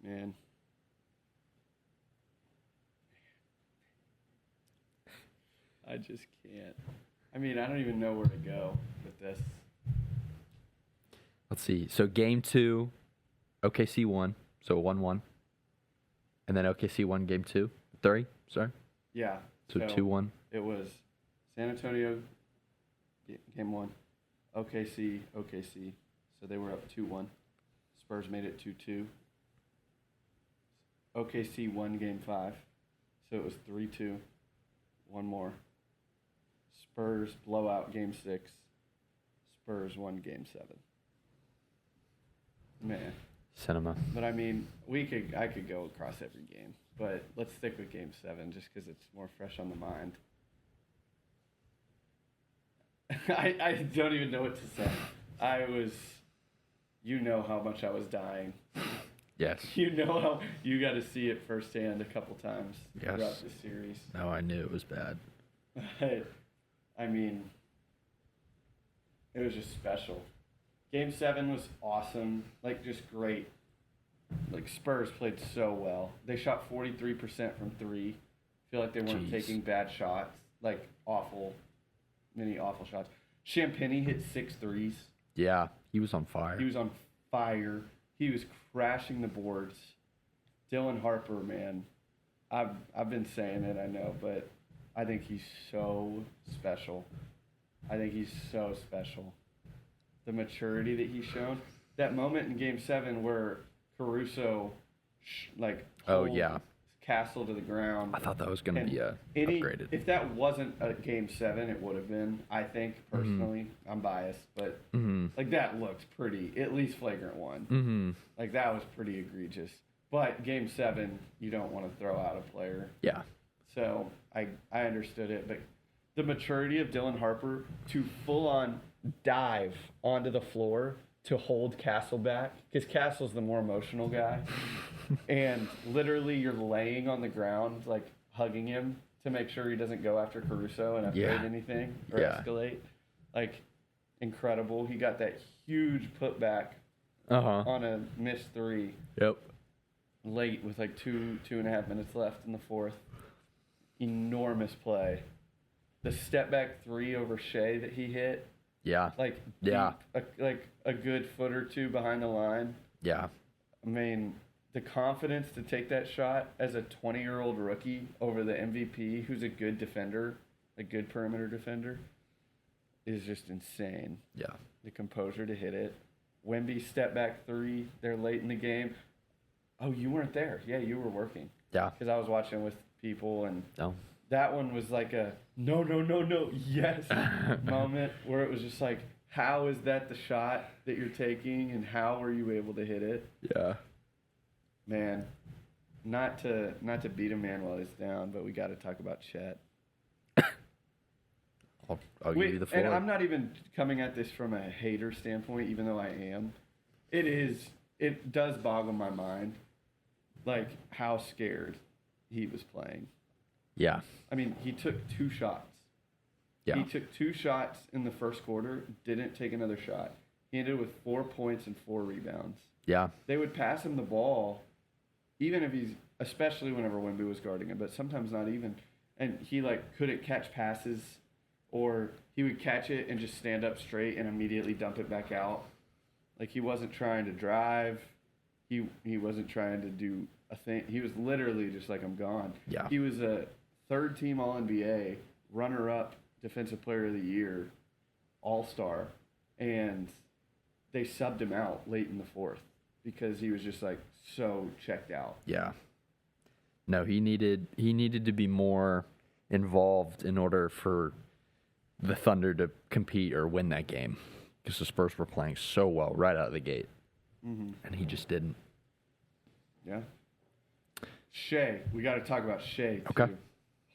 Man. I just can't. I mean, I don't even know where to go with this. Let's see. So game 2, OKC won. So 1-1. And then OKC won game 2. 3, sorry. Yeah. So 2-1. It was San Antonio, game 1, OKC. So they were up 2-1. Spurs made it 2-2. OKC won game 5. So it was 3-2. One more. Spurs blowout game 6. Spurs won game 7. Man. Cinema. But I mean, I could go across every game, but let's stick with game 7 just because it's more fresh on the mind. I don't even know what to say. You know how much I was dying. Yes. You know how you got to see it firsthand a couple times Yes. throughout the series. No, I knew it was bad. I mean, it was just special. Game 7 was awesome, like just great. Like Spurs played so well. They shot 43% from 3. I feel like they weren't taking bad shots, like many awful shots. Champagny hit 6 threes. Yeah, he was on fire. He was on fire. He was crashing the boards. Dylan Harper, man, I've been saying it, I know, but I think he's so special. The maturity that he's shown. That moment in Game 7 where Caruso, yeah. Castle to the ground. I thought that was going to be upgraded. If that wasn't a Game 7, it would have been, I think, personally. Mm-hmm. I'm biased, but that looked pretty, at least flagrant one. Mm-hmm. Like, that was pretty egregious. But Game 7, you don't want to throw out a player. Yeah. So I understood it, but the maturity of Dylan Harper to full-on dive onto the floor to hold Castle back, because Castle's the more emotional guy, and literally you're laying on the ground, like hugging him to make sure he doesn't go after Caruso and upgrade anything or escalate. Like, incredible. He got that huge putback on a missed 3. Yep. Late with like 2.5 minutes left in the 4th. Enormous play. The step back 3 over Shea that he hit. Yeah. Like a good foot or 2 behind the line. Yeah. I mean, the confidence to take that shot as a 20-year-old rookie over the MVP, who's a good defender, a good perimeter defender, is just insane. Yeah. The composure to hit it. Wemby step back 3 there late in the game. Oh, you weren't there. Yeah, you were working. Yeah. Because I was watching with people, and no. That one was like a no, yes moment where it was just like, how is that the shot that you're taking, and how were you able to hit it? Yeah. Man, not to beat a man while he's down, but we got to talk about Chet. I'll give you the floor. And I'm not even coming at this from a hater standpoint, even though I am. It does boggle my mind, like, how scared he was playing. Yeah. I mean, he took 2 shots. Yeah. He took 2 shots in the first quarter, didn't take another shot. He ended with 4 points and 4 rebounds. Yeah. They would pass him the ball, even if especially whenever Wemby was guarding him, but sometimes not even. And he, couldn't catch passes, or he would catch it and just stand up straight and immediately dump it back out. Like, he wasn't trying to drive. He wasn't trying to do a thing. He was literally just like, I'm gone. Yeah. He was a third-team All-NBA, runner-up Defensive Player of the Year, All-Star, and they subbed him out late in the 4th because he was just, so checked out. Yeah. No, he needed to be more involved in order for the Thunder to compete or win that game, because the Spurs were playing so well right out of the gate, and he just didn't. Yeah. Shea, we got to talk about Shea too. Okay.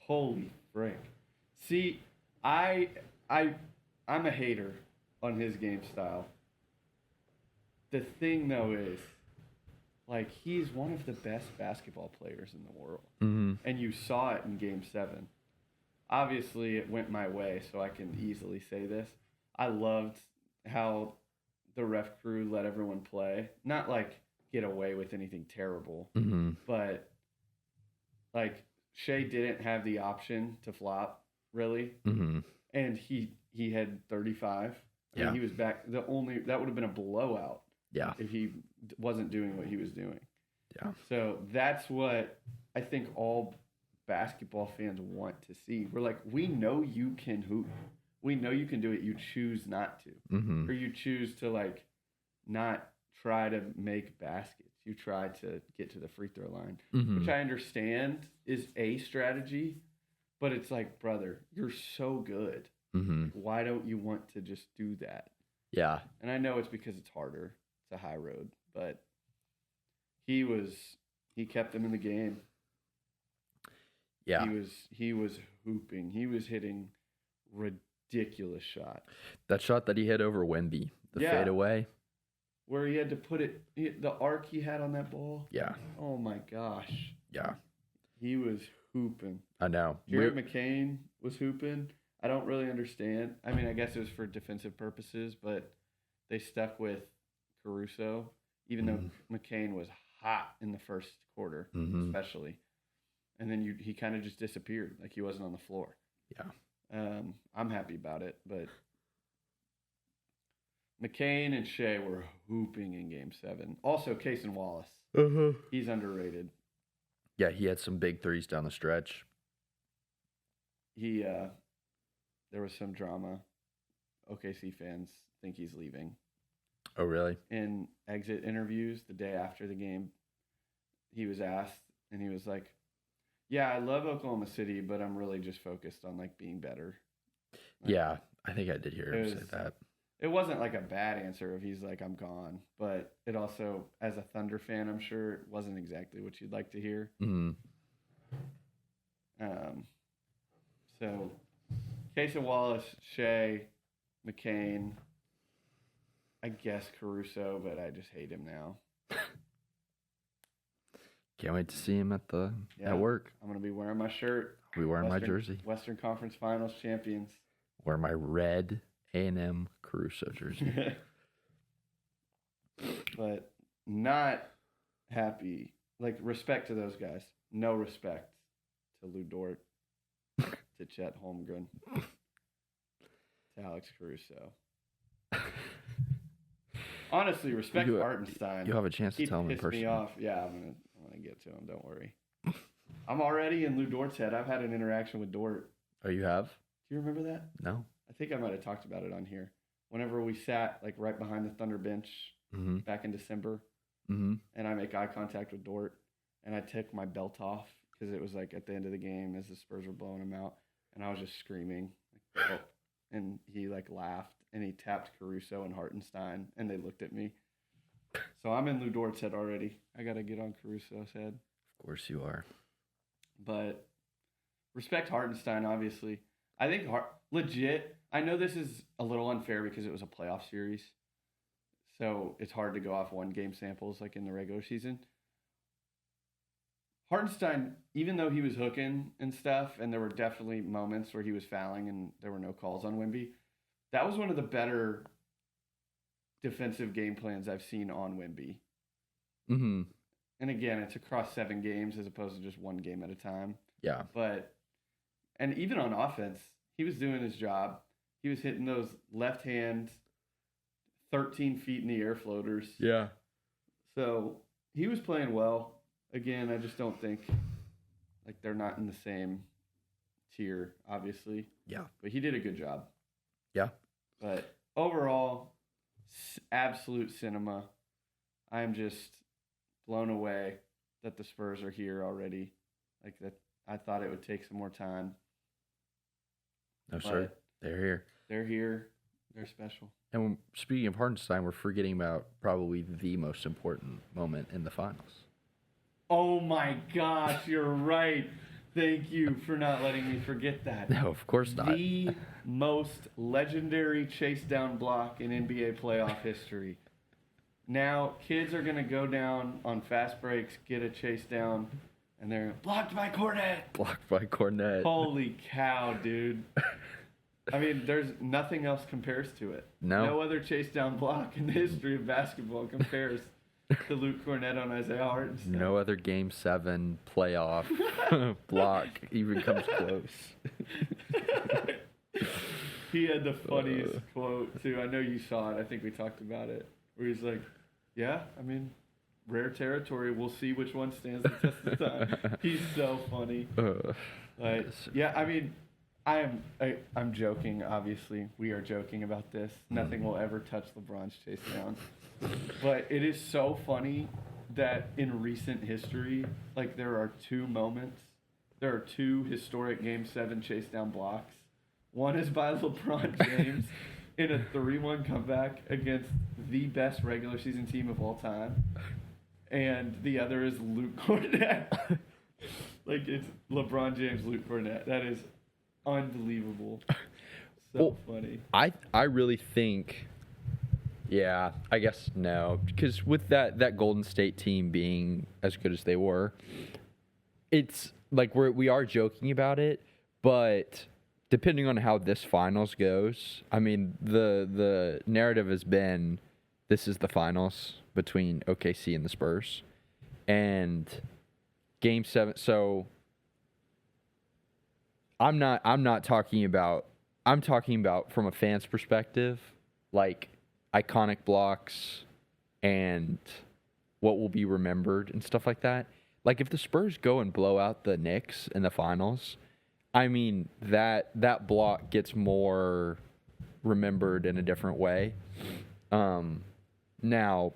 Holy frick! See, I'm a hater on his game style. The thing though is, he's one of the best basketball players in the world, and you saw it in Game 7. Obviously, it went my way, so I can easily say this. I loved how the ref crew let everyone play. Not get away with anything terrible, but Shea didn't have the option to flop. really. Mm-hmm. And he had 35. I Yeah. mean, he was back. That would have been a blowout Yeah. if he wasn't doing what he was doing. Yeah. So that's what I think all basketball fans want to see. We're like, we know you can hoop. We know you can do it. You choose not to. Mm-hmm. Or you choose to, like, not try to make baskets. You try to get to the free throw line, Mm-hmm. which I understand is a strategy. But it's like, brother, you're so good. Mm-hmm. Why don't you want to just do that? Yeah. And I know it's because it's harder. It's a high road. But he kept them in the game. Yeah. He was hooping. He was hitting ridiculous shots. That shot that he hit over Wemby, the Yeah. fadeaway. Where he had to put it, the arc he had on that ball. Yeah. Oh my gosh. Yeah. He was hooping. I know. Jared McCain was hooping. I don't really understand. I mean, I guess it was for defensive purposes, but they stuck with Caruso, even though McCain was hot in the first quarter, Mm-hmm. especially. And then he kind of just disappeared, like he wasn't on the floor. Yeah. I'm happy about it, but McCain and Shea were hooping in Game 7. Also, Cason Wallace. Uh-huh. He's underrated. Yeah, he had some big threes down the stretch. There was some drama. OKC fans think he's leaving. Oh, really? In exit interviews the day after the game, he was asked, and he was like, "Yeah, I love Oklahoma City, but I'm really just focused on, like, being better." Like, Yeah, I think I did hear him say that. It wasn't like a bad answer if he's like, "I'm gone," but it also, as a Thunder fan, I'm sure it wasn't exactly what you'd like to hear. Mm-hmm. So, Cason Wallace, Shea, McCain, I guess Caruso, but I just hate him now. Can't wait to see him at work. I'm gonna be wearing my shirt. I'll be wearing my jersey. Western Conference Finals champions. Wear my red A&M Caruso jersey. But not happy. Like, respect to those guys. No respect to Lou Dort, to Chet Holmgren, to Alex Caruso. Honestly, respect to Hartenstein. You have a chance to tell him in person. He pissed me off. Yeah, I'm gonna get to him. Don't worry. I'm already in Lou Dort's head. I've had an interaction with Dort. Oh, you have? Do you remember that? No. I think I might have talked about it on here. Whenever we sat, like, right behind the Thunder bench back in December, and I make eye contact with Dort, and I took my belt off because it was, like, at the end of the game as the Spurs were blowing him out, and I was just screaming, like, "Help." And he, like, laughed, and he tapped Caruso and Hartenstein, and they looked at me. So I'm in Lou Dort's head already. I got to get on Caruso's head. Of course you are. But respect Hartenstein, obviously. I think legit. I know this is a little unfair because it was a playoff series, so it's hard to go off one game samples like in the regular season. Hartenstein, even though he was hooking and stuff, and there were definitely moments where he was fouling and there were no calls on Wemby, that was one of the better defensive game plans I've seen on Wemby. Mm-hmm. And again, it's across 7 games as opposed to just one game at a time. Yeah. And even on offense, he was doing his job. He was hitting those left hand 13 feet in the air floaters. Yeah. So he was playing well. Again, I just don't think, like, they're not in the same tier, obviously. Yeah. But he did a good job. Yeah. But overall, absolute cinema. I am just blown away that the Spurs are here already. Like, that, I thought it would take some more time. No, sir. They're here. They're here. They're special. And speaking of Hartenstein, we're forgetting about probably the most important moment in the finals. Oh my gosh, you're right. Thank you for not letting me forget that. No, of course not. The most legendary chase down block in NBA playoff history. Now, kids are going to go down on fast breaks, get a chase down, and they're blocked by Cornet. Blocked by Cornet. Holy cow, dude. I mean, there's nothing else compares to it. No. No other chase down block in the history of basketball compares The Luke Cornett on Isaiah Hartenstein. No other Game 7 playoff block even comes close. He had the funniest quote, too. I know you saw it. I think we talked about it. Where he's like, yeah, I mean, rare territory. We'll see which one stands the test of time. He's so funny. Yeah, I mean, I'm joking, obviously. We are joking about this. Nothing will ever touch LeBron's chase down. But it is so funny that in recent history, like, there are two moments. There are two historic Game 7 chase down blocks. One is by LeBron James in a 3-1 comeback against the best regular season team of all time. And the other is Luke Cornett. Like, it's LeBron James, Luke Cornett. That is unbelievable. So funny. I really think, yeah, I guess no. Because with that Golden State team being as good as they were, it's like we are joking about it, but depending on how this finals goes, I mean, the narrative has been this is the finals between OKC and the Spurs. And Game 7, so I'm talking about from a fan's perspective, like iconic blocks and what will be remembered and stuff like that. Like if the Spurs go and blow out the Knicks in the finals, I mean that block gets more remembered in a different way. Now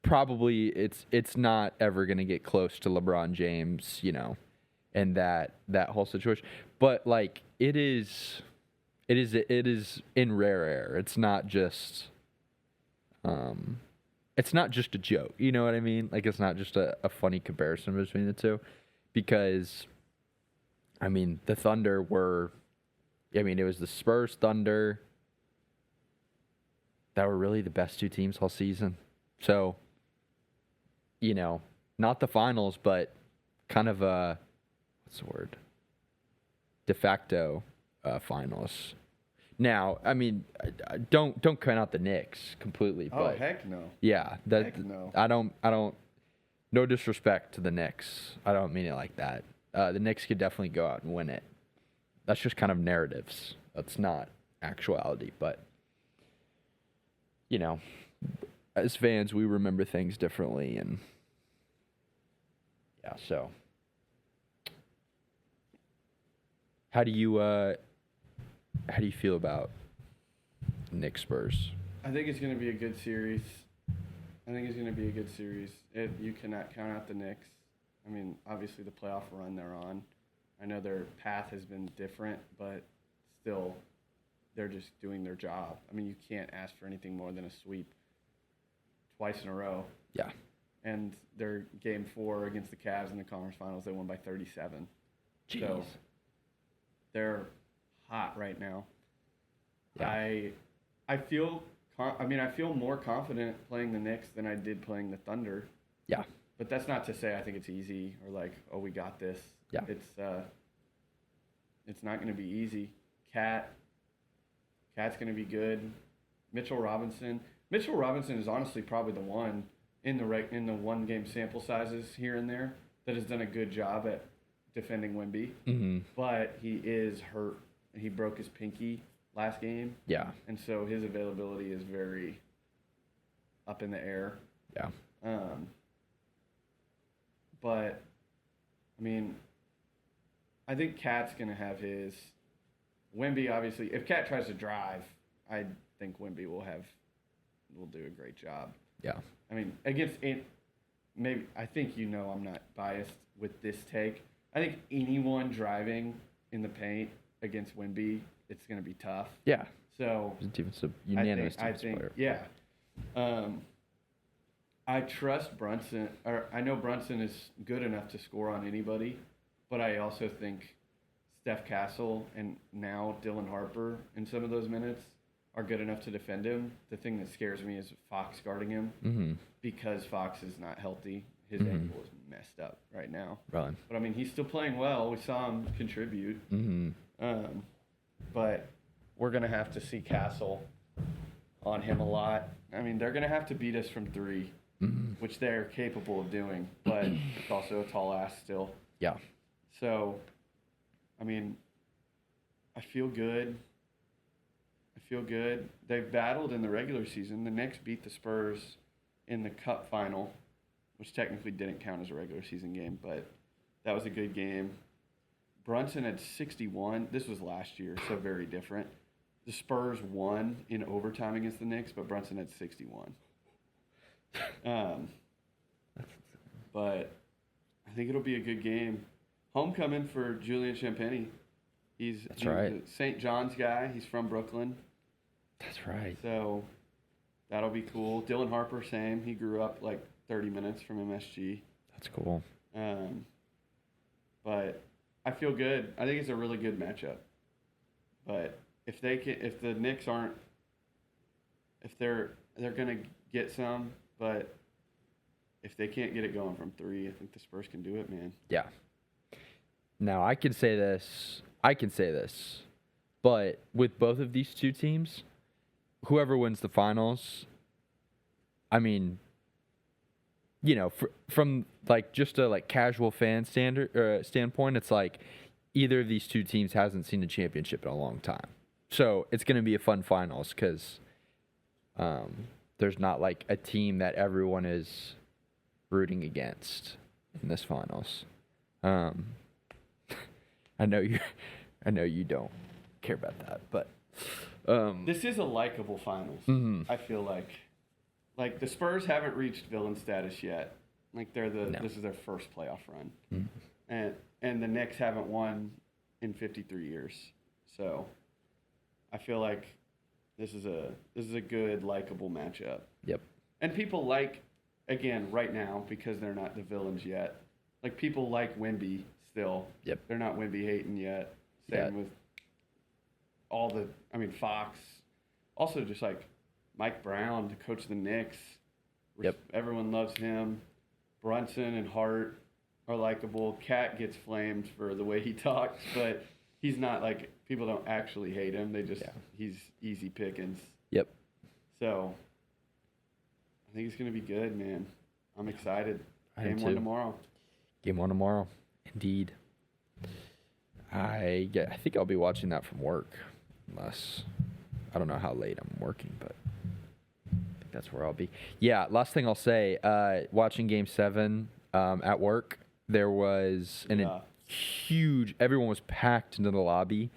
probably it's not ever going to get close to LeBron James, and that whole situation. But like it is in rare air. It's not just a joke. You know what I mean? Like it's not just a funny comparison between the two, because I mean the Thunder it was the Spurs Thunder that were really the best two teams all season. So, not the finals, but kind of what's the word? De facto finals. Now, I mean, don't count out the Knicks completely. Oh, but heck no. Yeah, Heck no. I don't. No disrespect to the Knicks. I don't mean it like that. The Knicks could definitely go out and win it. That's just kind of narratives. That's not actuality. But as fans, we remember things differently, and yeah. So, how do you feel about Knicks Spurs? I think it's going to be a good series. You cannot count out the Knicks. I mean, obviously the playoff run they're on. I know their path has been different, but still, they're just doing their job. I mean, you can't ask for anything more than a sweep twice in a row. Yeah. And their Game 4 against the Cavs in the conference finals, they won by 37. Jeez. So they're hot right now. Yeah. I feel more confident playing the Knicks than I did playing the Thunder. Yeah. But that's not to say I think it's easy or like, oh, we got this. Yeah. It's not going to be easy. Cat's going to be good. Mitchell Robinson is honestly probably the one in the one game sample sizes here and there that has done a good job at defending Wemby. Mm-hmm. But he is hurt. He broke his pinky last game. Yeah. And so his availability is very up in the air. Yeah. But I mean, I think Cat's going to have his. Wemby, obviously, if Cat tries to drive, I think Wemby will do a great job. Yeah. I mean, I think I'm not biased with this take. I think anyone driving in the paint against Wemby, it's going to be tough. Yeah. So it's a unanimous player. Yeah. I trust Brunson, or I know Brunson is good enough to score on anybody, but I also think Steph Castle and now Dylan Harper in some of those minutes are good enough to defend him. The thing that scares me is Fox guarding him because Fox is not healthy. His ankle is messed up right now. Right. But, I mean, he's still playing well. We saw him contribute. But we're going to have to see Castle on him a lot. I mean, they're going to have to beat us from 3. which they're capable of doing, but it's also a tall ass still. Yeah. So, I mean, I feel good. They've battled in the regular season. The Knicks beat the Spurs in the Cup final, which technically didn't count as a regular season game, but that was a good game. Brunson had 61. This was last year, so very different. The Spurs won in overtime against the Knicks, but Brunson had 61. But I think it'll be a good game. Homecoming for Julian Champagny. He's right. a St. John's guy. He's from Brooklyn. That's right. So that'll be cool. Dylan Harper, same. He grew up like 30 minutes from MSG. That's cool. But I feel good. I think it's a really good matchup. But if the Knicks aren't, if they're gonna get some, but if they can't get it going from 3, I think the Spurs can do it, man. Yeah. Now I can say this, but with both of these two teams, whoever wins the finals, I mean, you know, from like just a like casual fan standpoint, it's like either of these two teams hasn't seen a championship in a long time. So it's going to be a fun finals because there's not like a team that everyone is rooting against in this finals. I know you don't care about that, but this is a likable finals. Mm-hmm. I feel like the Spurs haven't reached villain status yet. Like this is their first playoff run, and the Knicks haven't won in 53 years. So I feel like this is a good likable matchup. Yep. And people like, again, right now, because they're not the villains yet, like people like Wemby still. Yep. They're not Wemby hating yet. Same with Fox. Also just like Mike Brown, the coach of the Knicks. Yep. Everyone loves him. Brunson and Hart are likable. Cat gets flamed for the way he talks, but he's not like, people don't actually hate him. They just, he's easy pickings. Yep. So I think it's going to be good, man. I'm excited. Game 1 tomorrow. Game 1 tomorrow. Indeed. I think I'll be watching that from work, unless I don't know how late I'm working, but I think that's where I'll be. Yeah, last thing I'll say, watching Game 7 at work, there was a huge, everyone was packed into the lobby,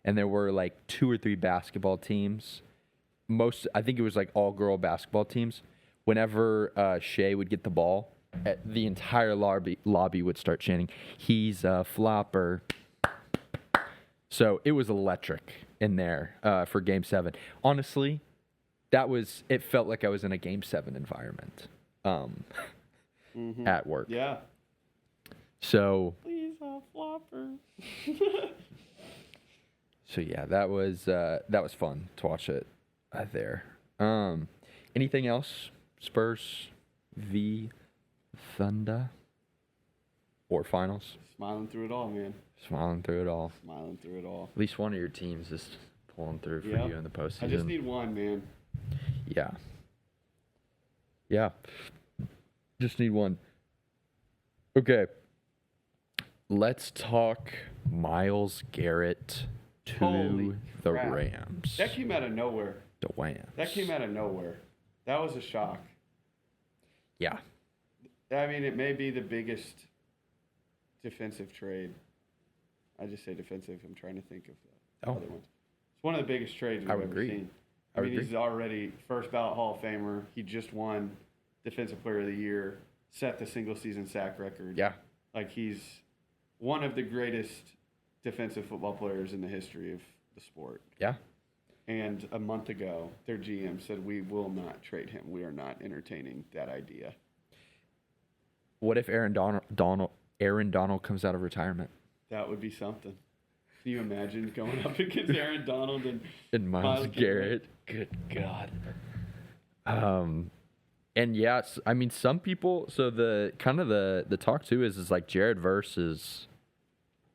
and there were like 2 or 3 basketball teams. I think it was like all-girl basketball teams. Whenever Shea would get the ball, the entire lobby would start chanting, "He's a flopper." So it was electric in there for Game 7. Honestly, it felt like I was in a Game 7 environment at work. Yeah. So. Please, a flopper. So yeah, that was fun to watch it there. Anything else? Spurs v Thunder or finals? Smiling through it all, man. Smiling through it all. Smiling through it all. At least one of your teams is pulling through for you in the postseason. I just need one, man. Yeah. Yeah. Just need one. Okay. Let's talk Myles Garrett to the Rams. That came out of nowhere. The Rams. That came out of nowhere. That was a shock. Yeah. I mean, it may be the biggest defensive trade. I just say defensive. I'm trying to think of the other ones. It's one of the biggest trades we've ever seen. I mean, he's already first ballot Hall of Famer. He just won Defensive Player of the Year, set the single season sack record. Yeah. Like, he's one of the greatest defensive football players in the history of the sport. Yeah. And a month ago, their GM said, "We will not trade him. We are not entertaining that idea." What if Aaron Donald comes out of retirement? That would be something. Can you imagine going up against Aaron Donald and Myles Garrett? Good God. And yes, I mean, some people. So the kind of the talk too is like Jared versus.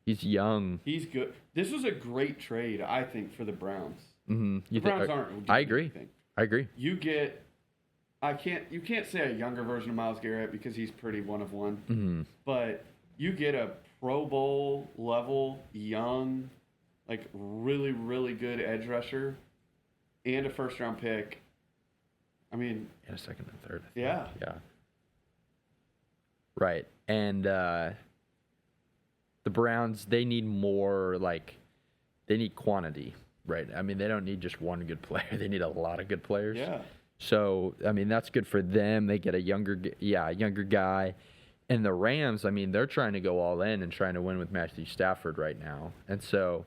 He's young. He's good. This was a great trade, I think, for the Browns. Mm-hmm. The Browns aren't. I agree. Anything. I agree. You get. You can't say a younger version of Myles Garrett because he's pretty one of one. Mm-hmm. But you get a Pro Bowl level, young, like really, really good edge rusher and a first round pick. I mean, And a second and third. I think. yeah. Yeah. Right. And the Browns, they need more, they need quantity, right? I mean, they don't need just one good player. They need a lot of good players. Yeah. So, I mean, that's good for them. They get a younger guy. And the Rams, I mean, they're trying to go all in and trying to win with Matthew Stafford right now. And so,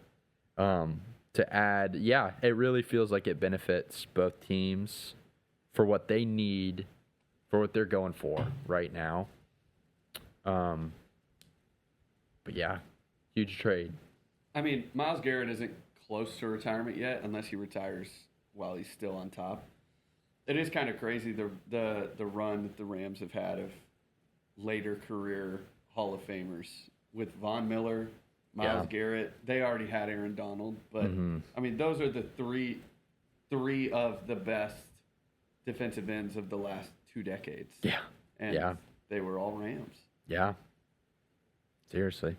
to add, it really feels like it benefits both teams for what they need, for what they're going for right now. But yeah, huge trade. I mean, Myles Garrett isn't close to retirement yet unless he retires while he's still on top. It is kind of crazy the run that the Rams have had of later career Hall of Famers with Von Miller, Myles Garrett. They already had Aaron Donald, but I mean those are the three of the best defensive ends of the last 2 decades. Yeah. And they were all Rams. Yeah. Seriously.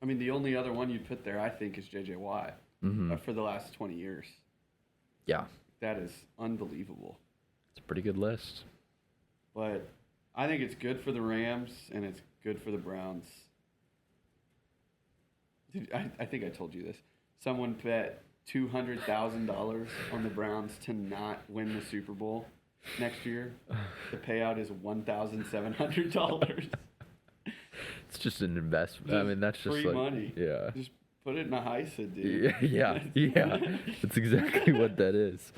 I mean, the only other one you'd put there, I think, is J.J. Watt for the last 20 years. Yeah. That is unbelievable. It's a pretty good list. But I think it's good for the Rams, and it's good for the Browns. I think I told you this. Someone bet $200,000 on the Browns to not win the Super Bowl next year. The payout is $1,700. It's just an investment. I mean, that's just free like money. Yeah. Just put it in a HISA, dude. Yeah. That's exactly what that is.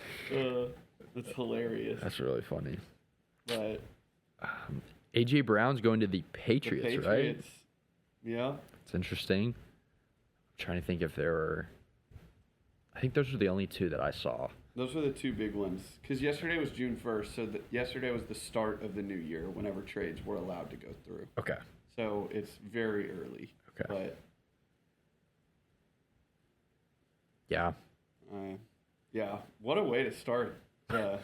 That's hilarious. That's really funny. But A.J. Brown's going to the Patriots, right? Yeah. It's interesting. I'm trying to think if there were... I think those were the only 2 that I saw. Those were the 2 big ones. Because yesterday was June 1st, so yesterday was the start of the new year whenever trades were allowed to go through. Okay. So it's very early. Okay. But Yeah. What a way to start the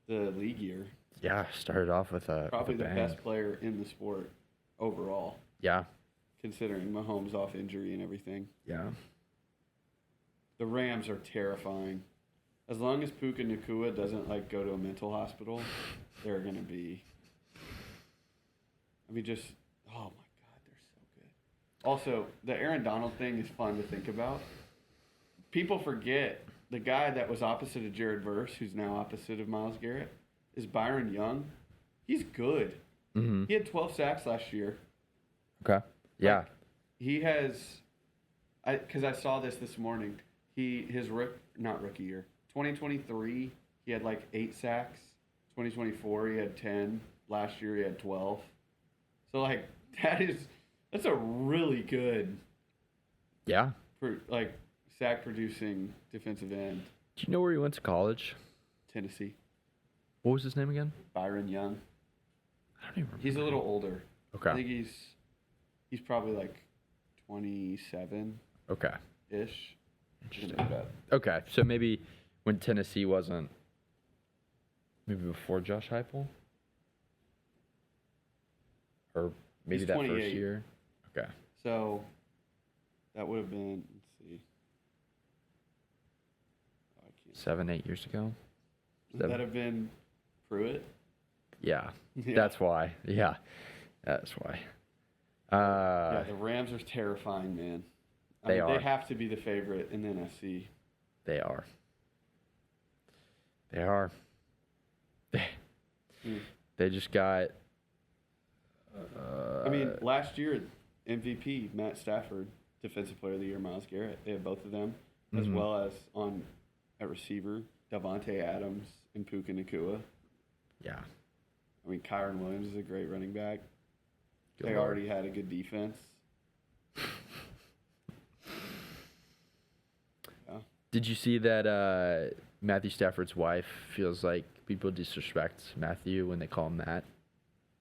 league year. Yeah, started off with Probably with a the bang. best player in the sport overall, Yeah. considering Mahomes off injury and everything. Yeah. The Rams are terrifying. As long as Puka Nacua doesn't go to a mental hospital, they're gonna be. I mean, oh my God, they're so good. Also, the Aaron Donald thing is fun to think about. People forget the guy that was opposite of Jared Verse, who's now opposite of Myles Garrett, is Byron Young. He's good. Mm-hmm. He had 12 sacks last year. Okay. Yeah. He has, because I saw this morning. Not rookie year, 2023, he had 8 sacks. 2024, he had 10. Last year, he had 12. So that's a really good, Yeah. sack producing defensive end. Do you know where he went to college? Tennessee. What was his name again? Byron Young. I don't even remember. He's a little older. Okay. I think he's probably 27 Okay. ish. Interesting. Okay, so maybe when Tennessee wasn't, maybe before Josh Heupel, or maybe He's that 28. first year. Okay. So that would have been. Let's see. Oh, I can't. 7-8 years ago. Would that have been Pruitt? Yeah. Yeah. That's why. Yeah, that's why. Yeah, the Rams are terrifying, man. They are. They have to be the favorite in the NFC. They are. They are. They just got. I mean, last year, MVP Matt Stafford, Defensive Player of the Year Myles Garrett. They have both of them, as well as at receiver Davante Adams and Puka Nacua. Yeah. I mean, Kyron Williams is a great running back. Good They Lord. already had a good defense. Yeah. Did you see that Matthew Stafford's wife feels like people disrespect Matthew when they call him Matt?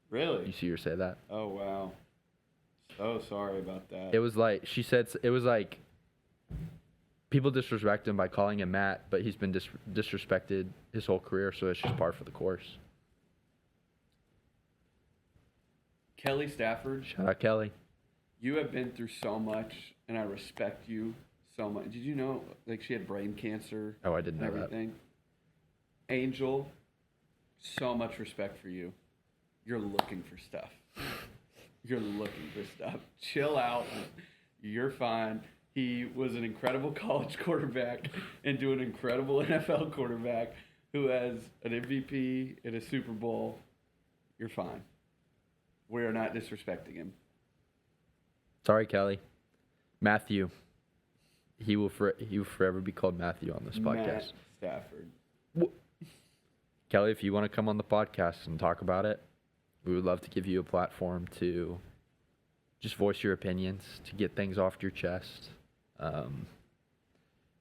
Really? You see her say that? Oh, wow. So sorry about that. It was like, she said, it was like, people disrespect him by calling him Matt, but he's been disrespected his whole career, so it's just par for the course. Kelly Stafford, Shout out Kelly. you have been through so much, and I respect you so much. Did you know, like, she had brain cancer? Oh, I didn't and know everything. Angel, so much respect for you. You're looking for stuff. You're looking for stuff. Chill out. You're fine. He was an incredible college quarterback into an incredible NFL quarterback who has an MVP and a Super Bowl. You're fine. We are not disrespecting him. Sorry, Kelly. Matthew. He will forever be called Matthew on this podcast. Matt Stafford. Kelly, if you want to come on the podcast and talk about it, we would love to give you a platform to just voice your opinions, to get things off your chest. If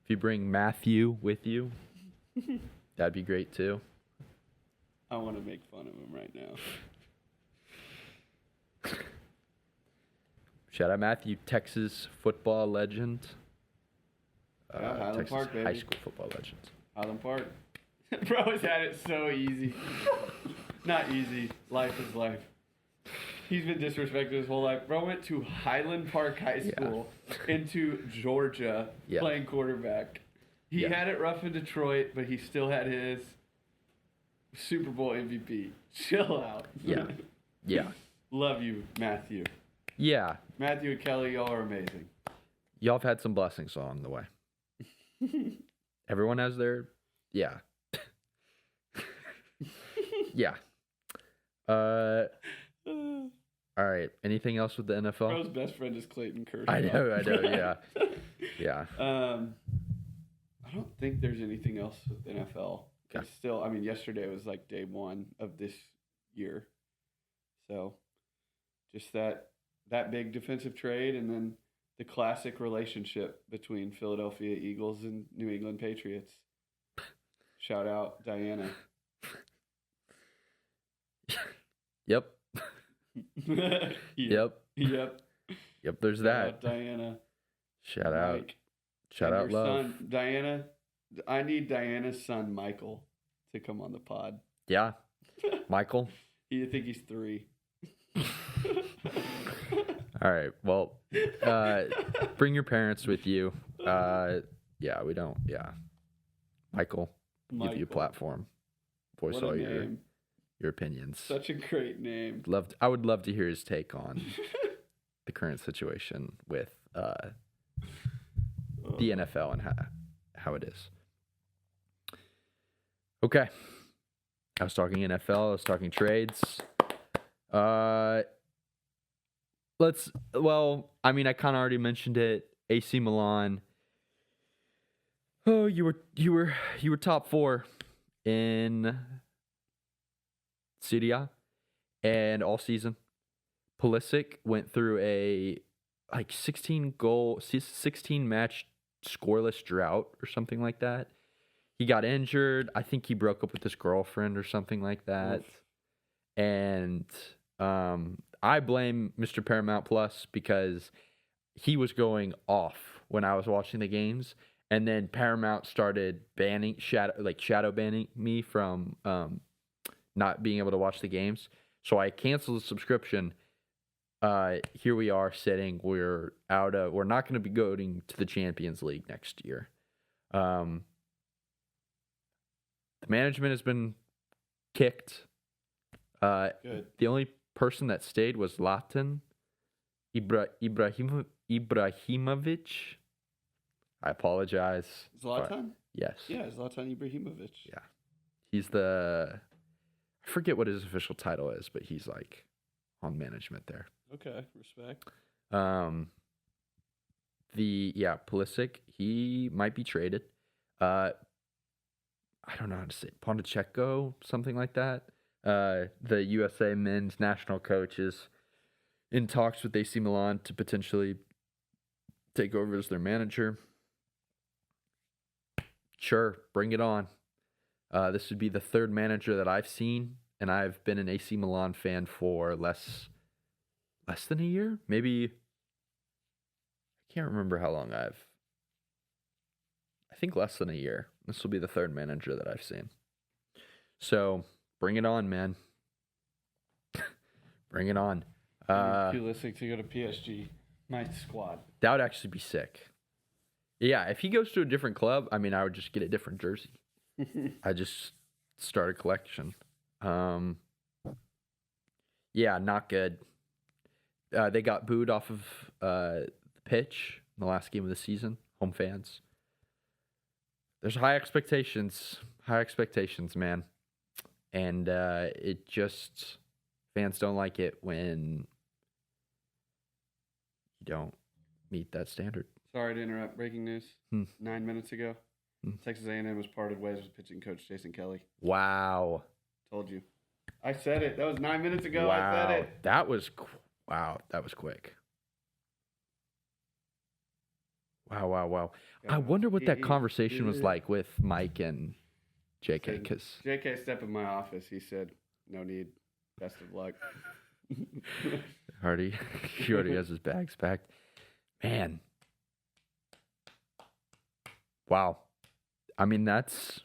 you bring Matthew with you, that'd be great too. I want to make fun of him right now. Shout out Matthew, Texas football legend. Yeah, Highland Texas Park, baby. high school football legend. Highland Park. Bro has had it so easy. Not easy. Life is life. He's been disrespected his whole life. Bro went to Highland Park High School into Georgia playing quarterback. He had it rough in Detroit, but he still had his Super Bowl MVP. Chill out. Yeah. Yeah. Love you, Matthew. Yeah. Matthew and Kelly, y'all are amazing. Y'all have had some blessings along the way. Everyone has their... Yeah. Yeah. All right. Anything else with the NFL? Bro's best friend is Clayton Kershaw. I know, yeah. Yeah. I don't think there's anything else with the NFL. Okay. It's still, I mean, yesterday was like day one of this year. So just that big defensive trade and then the classic relationship between Philadelphia Eagles and New England Patriots. Shout out Diana. Yep. Yep. Yep. There's Shout that. out Diana. Shout out. Mike. Shout And out your love. son, Diana. I need Diana's son, Michael, to come on the pod. Yeah. Michael. You think he's 3? All right. Well, bring your parents with you. Yeah, we don't. Yeah. Michael. Give you a platform. Voice What a all name. your opinions. Such a great name. I would love to hear his take on the current situation with the NFL and how it is. Okay. I was talking NFL. I was talking trades. I mean, I kind of already mentioned it. AC Milan. Oh, you were top 4 in Serie A and all season. Pulisic went through a 16 match scoreless drought or something like that. He got injured. I think he broke up with his girlfriend or something like that. Oof. And I blame Mr. Paramount Plus because he was going off when I was watching the games, and then Paramount started shadow banning me from not being able to watch the games. So I canceled the subscription. Here we are sitting. We're not going to be going to the Champions League next year. The management has been kicked. Good. The only person that stayed was Zlatan Ibrahimovic. I apologize. Zlatan? Yes. Yeah, Zlatan Ibrahimovic. Yeah. He's I forget what his official title is, but he's on management there. Okay, respect. Pulisic, he might be traded. I don't know how to say it. Pondicheco, something like that. The USA men's national coach is in talks with AC Milan to potentially take over as their manager. Sure, bring it on. This would be the 3rd manager that I've seen, and I've been an AC Milan fan for less than a year. Maybe, I can't remember how long I've I think less than a year. This will be the third manager that I've seen. So bring it on, man. Bring it on. Pulisic to go to PSG. My squad. That would actually be sick. Yeah, if he goes to a different club, I mean, I would just get a different jersey. I just start a collection. Yeah, not good. They got booed off of the pitch in the last game of the season. Home fans. There's high expectations, man. And it just, fans don't like it when you don't meet that standard. Sorry to interrupt. Breaking news. 9 minutes ago, Texas A&M was parted ways with pitching coach Jason Kelly. Wow. Told you. I said it. That was 9 minutes ago. Wow. I said it. That was quick. Wow. I wonder what that conversation was like with Mike and JK. Because JK stepped in my office. He said, "No need. Best of luck." he already has his bags packed. Man. Wow. I mean, that's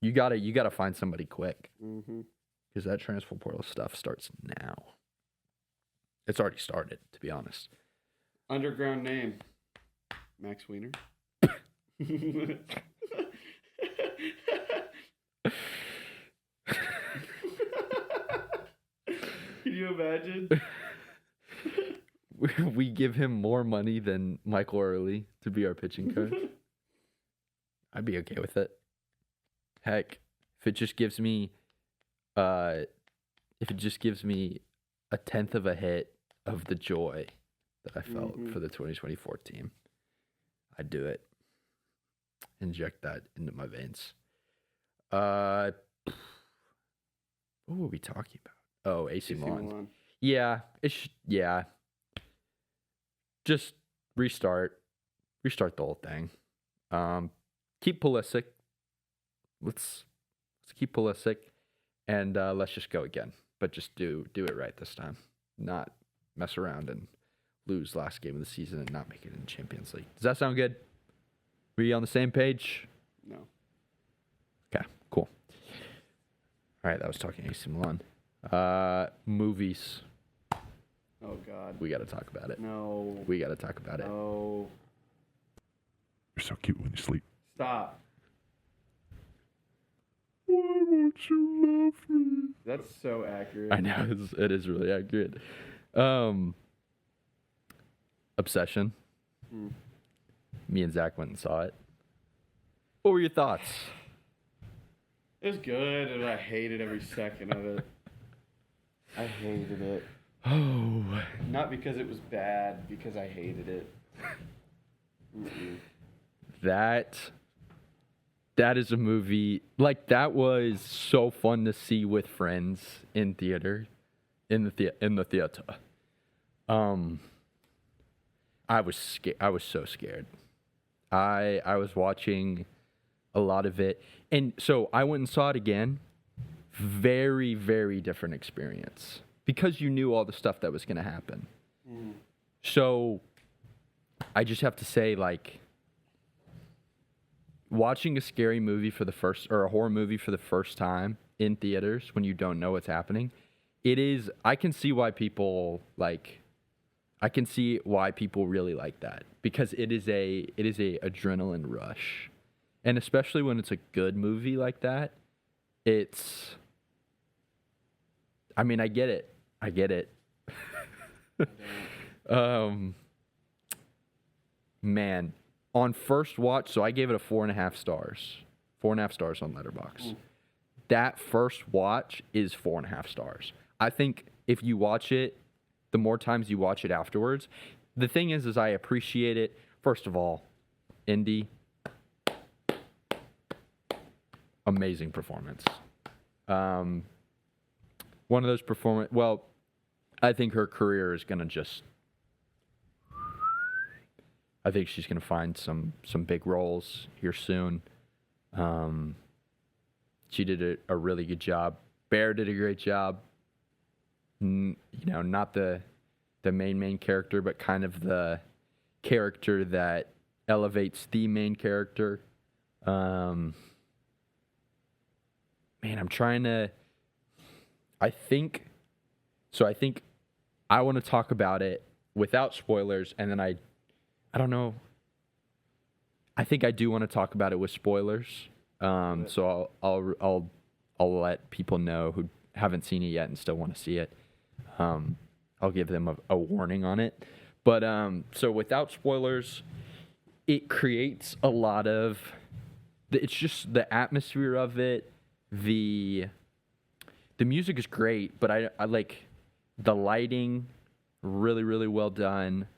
you gotta find somebody quick. Because that transfer portal stuff starts now. It's already started, to be honest. Underground name. Max Wiener. Can you imagine? We give him more money than Michael Early to be our pitching coach. I'd be okay with it. Heck, if it just gives me a tenth of a hit of the joy that I felt for the 2024 team, I'd do it. Inject that into my veins. What were we talking about? Oh, AC Milan. Yeah, just restart the whole thing. Keep Pulisic. Let's keep Pulisic, and let's just go again. But just do it right this time. Not mess around and lose last game of the season and not make it in the Champions League. Does that sound good? We on the same page? No. Okay, cool. All right, that was talking AC Milan. Movies. Oh, God. We got to talk about it. No. We got to talk about it. No. You're so cute when you sleep. Stop. Why won't you love me? That's so accurate. I know, it is really accurate. Obsession. Me and Zach went and saw it. What were your thoughts? It was good, and I hated every second of it. I hated it. Oh. Not because it was bad, because I hated it. That is a movie, like, that was so fun to see with friends in theater, in the theater. I was scared. I was so scared. I was watching a lot of it, and so I went and saw it again. Very, very different experience because you knew all the stuff that was going to happen. So I just have to say, like, watching a scary movie for the first, or a horror movie for the first time in theaters when you don't know what's happening, I can see why people really like that, because it is a adrenaline rush. And especially when it's a good movie like that, I mean, I get it. Man, on first watch, so I gave it a 4.5 stars. 4.5 stars on Letterboxd. That first watch is 4.5 stars. I think if you watch it, the more times you watch it afterwards, the thing is I appreciate it. First of all, Indy, amazing performance. One of those well, I think her career is going to just, I think she's going to find some big roles here soon. She did a really good job. Bear did a great job. Not the main character, but kind of the character that elevates the main character. Man, I'm trying to. I think I want to talk about it without spoilers, and then I don't know. I think I do want to talk about it with spoilers. So I'll let people know who haven't seen it yet and still want to see it. I'll give them a warning on it. But so without spoilers, it creates a lot of. It's just the atmosphere of it. The music is great, but I like the lighting, really, really well done.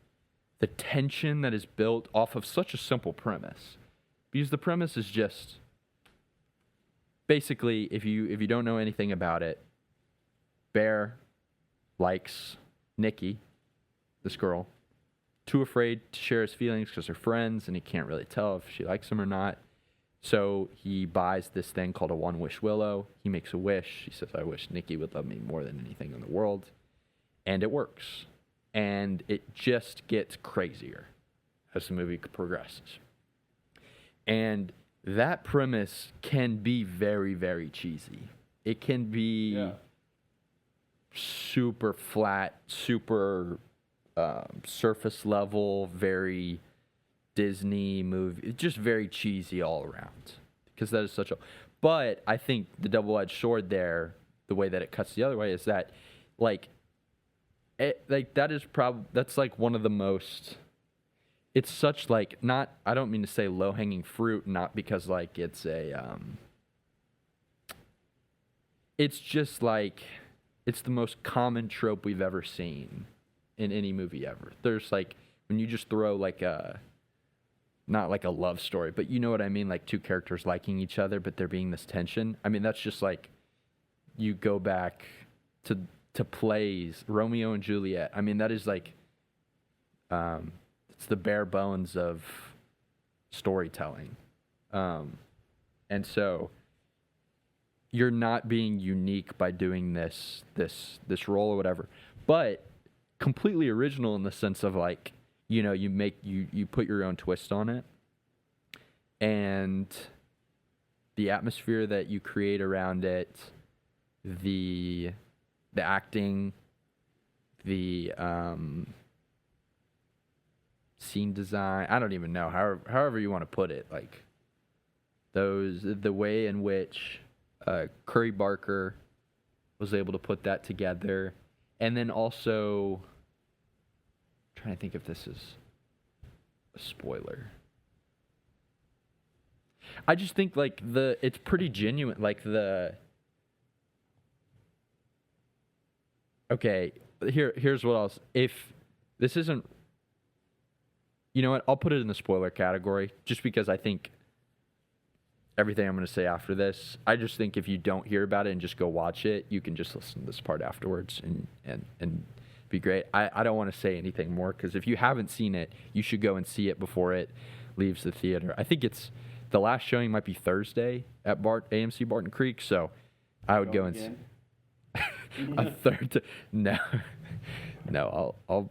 The tension that is built off of such a simple premise. Because the premise is just basically, if you don't know anything about it, Bear likes Nikki, this girl, too afraid to share his feelings because they're friends and he can't really tell if she likes him or not. So he buys this thing called a one-wish willow. He makes a wish. He says, I wish Nikki would love me more than anything in the world. And it works. And it just gets crazier as the movie progresses. And that premise can be very, very cheesy. It can be super flat, super surface level, very Disney movie, just very cheesy all around, because that is such a. But I think the double-edged sword there, the way that it cuts the other way, is that that's like one of the most. It's such like not. I don't mean to say low-hanging fruit, not because like it's a. It's just like it's the most common trope we've ever seen in any movie ever. There's like when you just throw like a. Not like a love story, but you know what I mean? Like two characters liking each other, but there being this tension. I mean, that's just like you go back to plays, Romeo and Juliet. I mean, that is like it's the bare bones of storytelling. And so you're not being unique by doing this role or whatever, but completely original in the sense of like, you know, you put your own twist on it, and the atmosphere that you create around it, the acting, the scene design. I don't even know however you want to put it. Like the way in which Curry Barker was able to put that together, and then also. Trying to think if this is a spoiler. I just think like it's pretty genuine. Like okay, here's what else. If this isn't, you know what? I'll put it in the spoiler category just because I think everything I'm going to say after this. I just think if you don't hear about it and just go watch it, you can just listen to this part afterwards and be great. I don't want to say anything more because if you haven't seen it, you should go and see it before it leaves the theater. I think it's the last showing might be Thursday at AMC Barton Creek, so I would go and see a third. No, I'll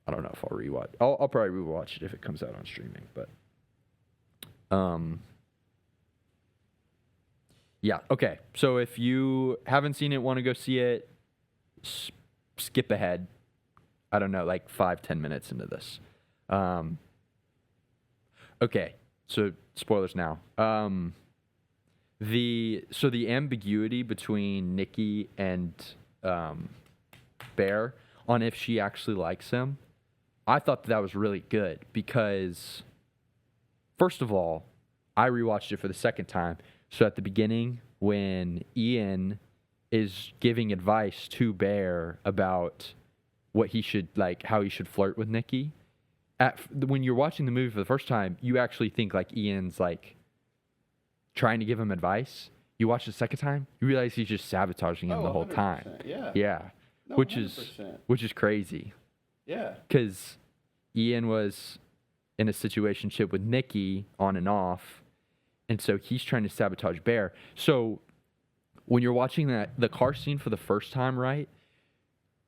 I don't know if I'll rewatch. I'll probably rewatch it if it comes out on streaming, but yeah, okay. So if you haven't seen it, want to go see it, skip ahead. I don't know, like 5-10 minutes into this. Okay, so spoilers now. The ambiguity between Nikki and Bear on if she actually likes him, I thought that was really good because, first of all, I rewatched it for the second time. So at the beginning, when Ian is giving advice to Bear about what he should like, how he should flirt with Nikki. When you're watching the movie for the first time, you actually think like Ian's like trying to give him advice. You watch it the second time, you realize he's just sabotaging him the whole time. Yeah, no, which 100%. is crazy. Yeah, because Ian was in a situationship with Nikki on and off, and so he's trying to sabotage Bear. So when you're watching the car scene for the first time, right?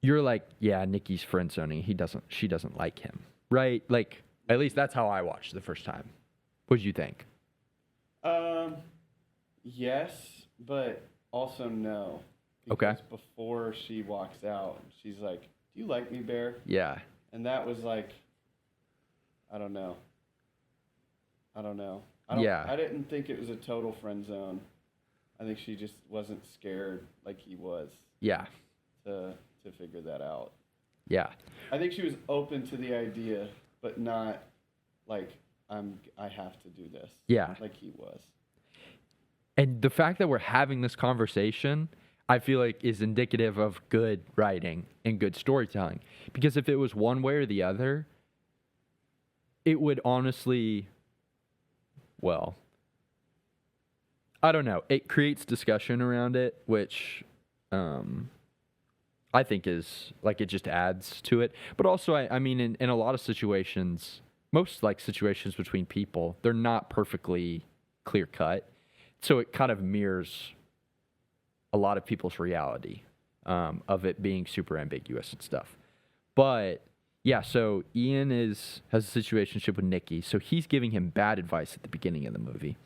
You're like, yeah, Nikki's friend zoning. She doesn't like him, right? Like At least that's how I watched it the first time. What did you think? Yes, but also no. Okay. Because before she walks out, she's like, "Do you like me, Bear?" Yeah. And that was like, I don't know. Yeah. I didn't think it was a total friend zone. I think she just wasn't scared like he was Yeah. to figure that out. Yeah. I think she was open to the idea, but not like I have to do this. Yeah. Like he was. And the fact that we're having this conversation, I feel like is indicative of good writing and good storytelling. Because if it was one way or the other, it would honestly, well, I don't know. It creates discussion around it, which I think is like it just adds to it. But also, I mean, in a lot of situations, most like situations between people, they're not perfectly clear cut. So it kind of mirrors a lot of people's reality of it being super ambiguous and stuff. But yeah, so Ian has a situationship with Nikki, so he's giving him bad advice at the beginning of the movie.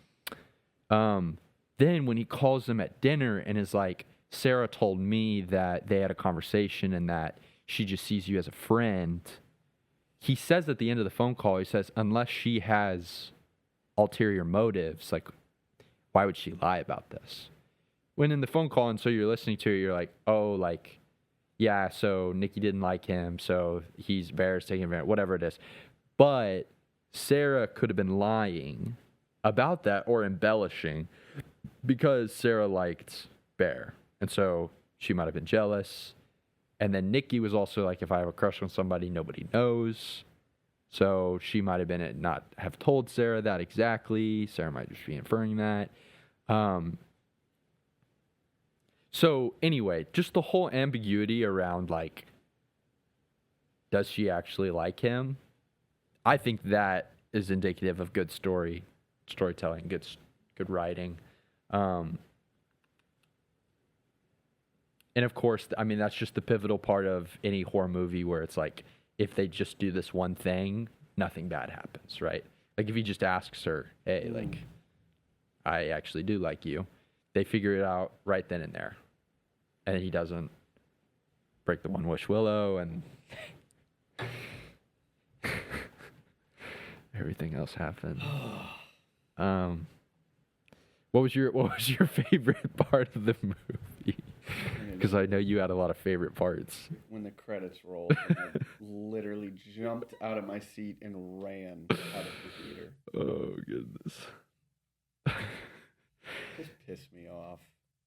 Then when he calls him at dinner and is like, Sarah told me that they had a conversation and that she just sees you as a friend, he says at the end of the phone call, he says, unless she has ulterior motives, like, why would she lie about this? When in the phone call, and so you're listening to it, you're like, oh, like, yeah, so Nikki didn't like him, so Bear's taking advantage, whatever it is. But Sarah could have been lying about that or embellishing because Sarah liked Bear. And so she might have been jealous. And then Nikki was also like, if I have a crush on somebody, nobody knows. So she might have been not have told Sarah that exactly. Sarah might just be inferring that. So anyway, just the whole ambiguity around like, does she actually like him? I think that is indicative of good storytelling, good writing. And of course, I mean, that's just the pivotal part of any horror movie where it's like, if they just do this one thing, nothing bad happens, right? Like if he just asks her, hey, like, I actually do like you, they figure it out right then and there. And he doesn't break the one wish willow and everything else happened. What was your favorite part of the movie? Because I know you had a lot of favorite parts. When the credits rolled, and I literally jumped out of my seat and ran out of the theater. Oh, goodness. Just pissed me off.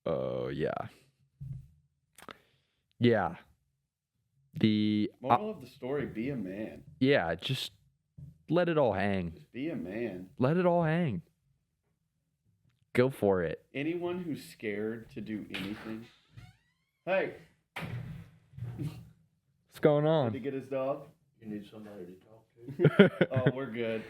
Oh, yeah. Yeah. The moral of the story, be a man. Yeah, just let it all hang. Just be a man. Let it all hang. Go for it. Anyone who's scared to do anything. Hey. What's going on? Did he get his dog? You need somebody to talk to? Oh, we're good.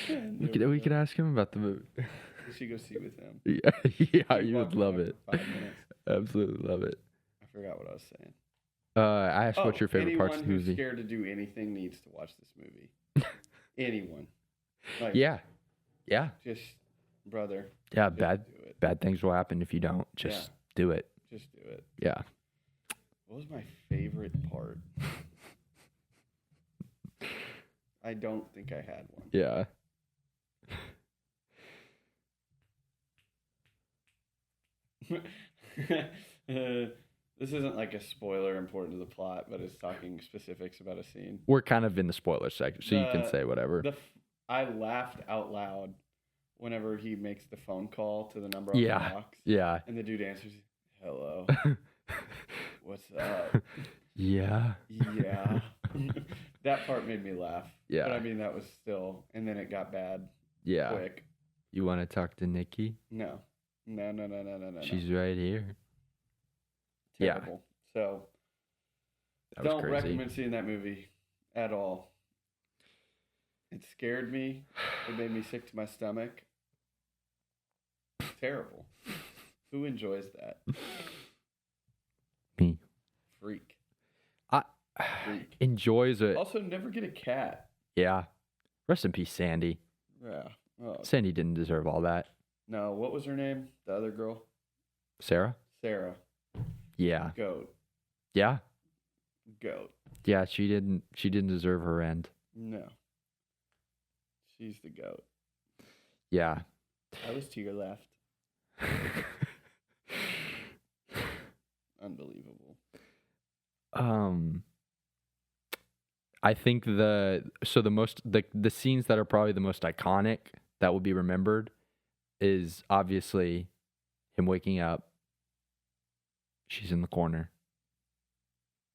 We could ask him about the movie. We should go see with him. Yeah, you would love it. 5 minutes. Absolutely love it. I forgot what I was saying. I asked what's your favorite parts of the Anyone who's movie. scared to do anything needs to watch this movie. Anyone. Like, Yeah. just, brother. Yeah, just do it. bad things will happen if you don't. Just do it. Just do it. Yeah. What was my favorite part? I don't think I had one. Yeah. This isn't like a spoiler important to the plot, but it's talking specifics about a scene. We're kind of in the spoiler section, so you can say whatever. I laughed out loud whenever he makes the phone call to the number on the box. Yeah. And the dude answers, hello. What's up? Yeah. Yeah. That part made me laugh. Yeah. But I mean, that was still, and then it got bad Yeah. quick. You want to talk to Nikki? No. She's right here. Terrible. So, That was don't crazy. recommend seeing that movie at all. It scared me. It made me sick to my stomach. Terrible. Who enjoys that? Me. Freak. Freak. enjoys it. Also, never get a cat. Yeah. Rest in peace, Sandy. Yeah. Oh, Sandy didn't deserve all that. no, what was her name? The other girl? Sarah? Sarah. Yeah. Goat. Yeah. Goat. Yeah, she didn't deserve her end. No. She's the goat. Yeah. I was to your left. Unbelievable. I think the scenes that are probably the most iconic that will be remembered is obviously him waking up. She's in the corner.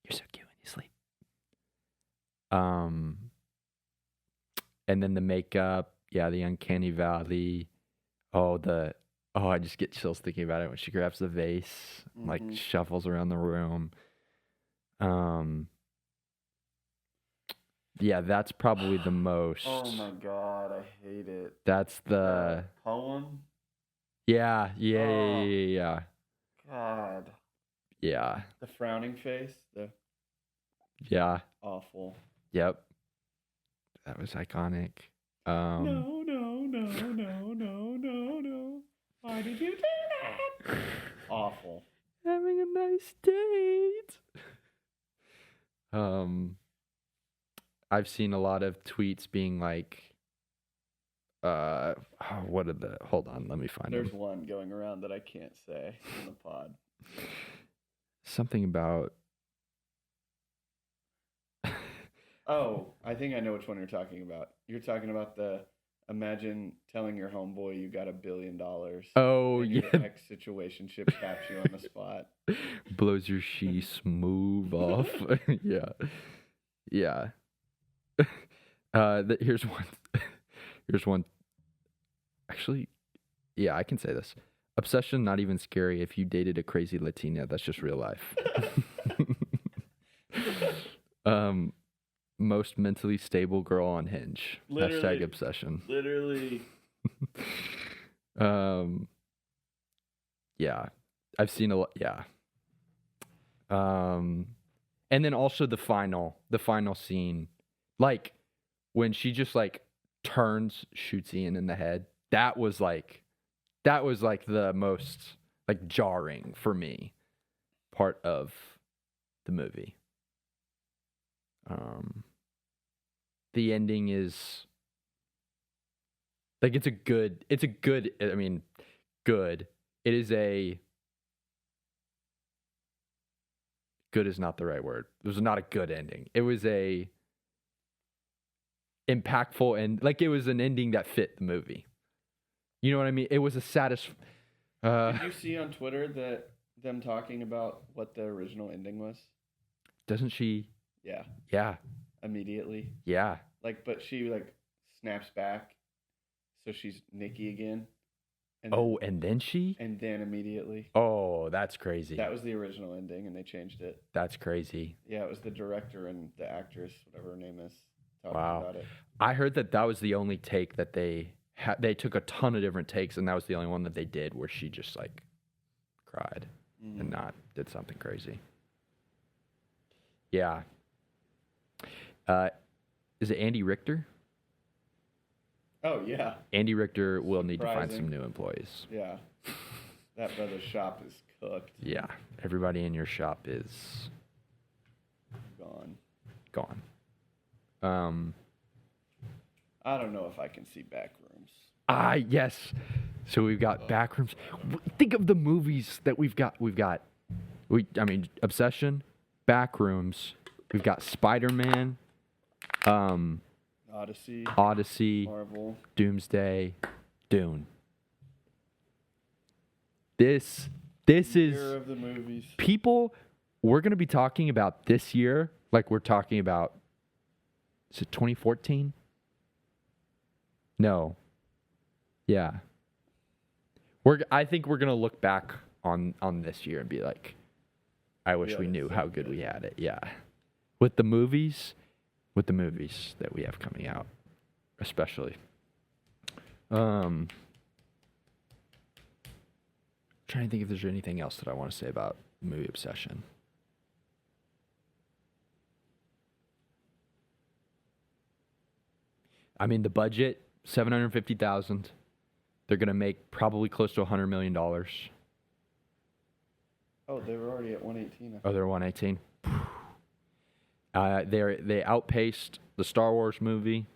You're so cute when you sleep. And then the makeup, yeah, the uncanny valley. I just get chills thinking about it when she grabs the vase, like shuffles around the room. Yeah, that's probably the most. Oh my god, I hate it. That's the poem? yeah. God. Yeah. The frowning face? Yeah. Awful. Yep. That was iconic. No. Why did you do that? Awful. Having a nice date. I've seen a lot of tweets being like, hold on, let me find There's them. one going around that I can't say in the pod. Something about. Oh, I think I know which one you're talking about. You're talking about imagine telling your homeboy you got $1 billion. Oh, and yeah. Your ex situationship taps you on the spot. Blows your she smooth off. Yeah. Yeah. Here's one. Here's one. Actually, yeah, I can say this. Obsession, not even scary if you dated a crazy Latina. That's just real life. Most mentally stable girl on Hinge. Literally. Hashtag obsession. Literally. Yeah. I've seen a lot. Yeah. And then also the final scene, like when she just like turns, shoots Ian in the head. That was like the most like jarring for me part of the movie. The ending is like it's a good. I mean, good. It is a. Good is not the right word. It was not a good ending. It was a impactful and like it was an ending that fit the movie. You know what I mean? It was a Did you see on Twitter that them talking about what the original ending was? Doesn't she? Yeah. Yeah. Immediately. Yeah. Like, but she like snaps back, so she's Nikki again. And And then she? And then immediately. Oh, that's crazy. That was the original ending, and they changed it. That's crazy. Yeah, it was the director and the actress, whatever her name is, talking Wow. about it. I heard that was the only take that they had. They took a ton of different takes, and that was the only one that they did where she just like cried and not did something crazy. Yeah. Is it Andy Richter? Oh, yeah. Andy Richter will need to find Surprising. some new employees. Yeah. That brother's shop is cooked. Yeah. Everybody in your shop is Gone. I don't know if I can see Backrooms. Yes. So we've got Backrooms. Think of the movies that we've got. Obsession, Backrooms. We've got Spider-Man, Odyssey, Marvel, Doomsday, Dune. This is year of the movies. people. We're gonna be talking about this year, like we're talking about. Is it 2014? No. Yeah. I think we're gonna look back on this year and be like, I wish we knew how good we had it. Yeah. With the movies that we have coming out, especially. Trying to think if there's anything else that I want to say about movie Obsession. I mean, the budget, $750,000. They're going to make probably close to $100 million. Oh, they were already at 118. they're 118. They outpaced the Star Wars movie,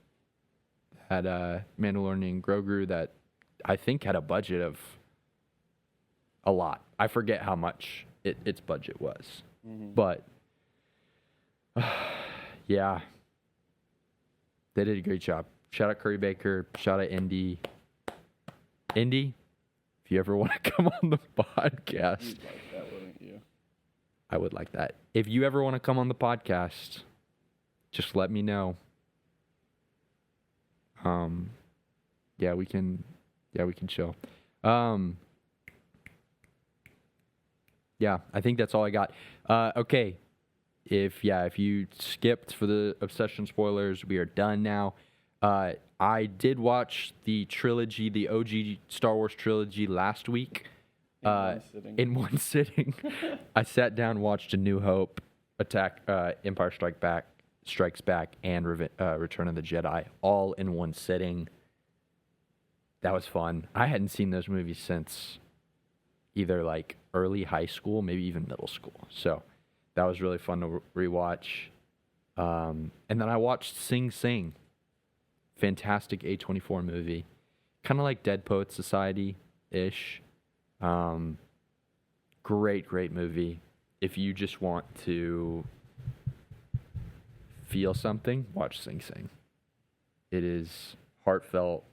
had Mandalorian Grogu, that I think had a budget of a lot. I forget how much its budget was. Mm-hmm. But, yeah, they did a great job. Shout out Curry Baker. Shout out Indy. Indy, if you ever want to come on the podcast. You'd like that, wouldn't you? I would like that. If you ever want to come on the podcast, just let me know. Yeah, we can chill. Yeah, I think that's all I got. Okay. If you skipped for the Obsession spoilers, we are done now. I did watch the trilogy, the OG Star Wars trilogy last week. In one sitting. I sat down, watched A New Hope, Empire Strikes Back, and Return of the Jedi, all in one sitting. That was fun. I hadn't seen those movies since either like early high school, maybe even middle school. So that was really fun to rewatch. And then I watched Sing Sing. Fantastic A24 movie. Kind of like Dead Poets Society-ish. Great movie. If you just want to feel something, watch Sing Sing. It is heartfelt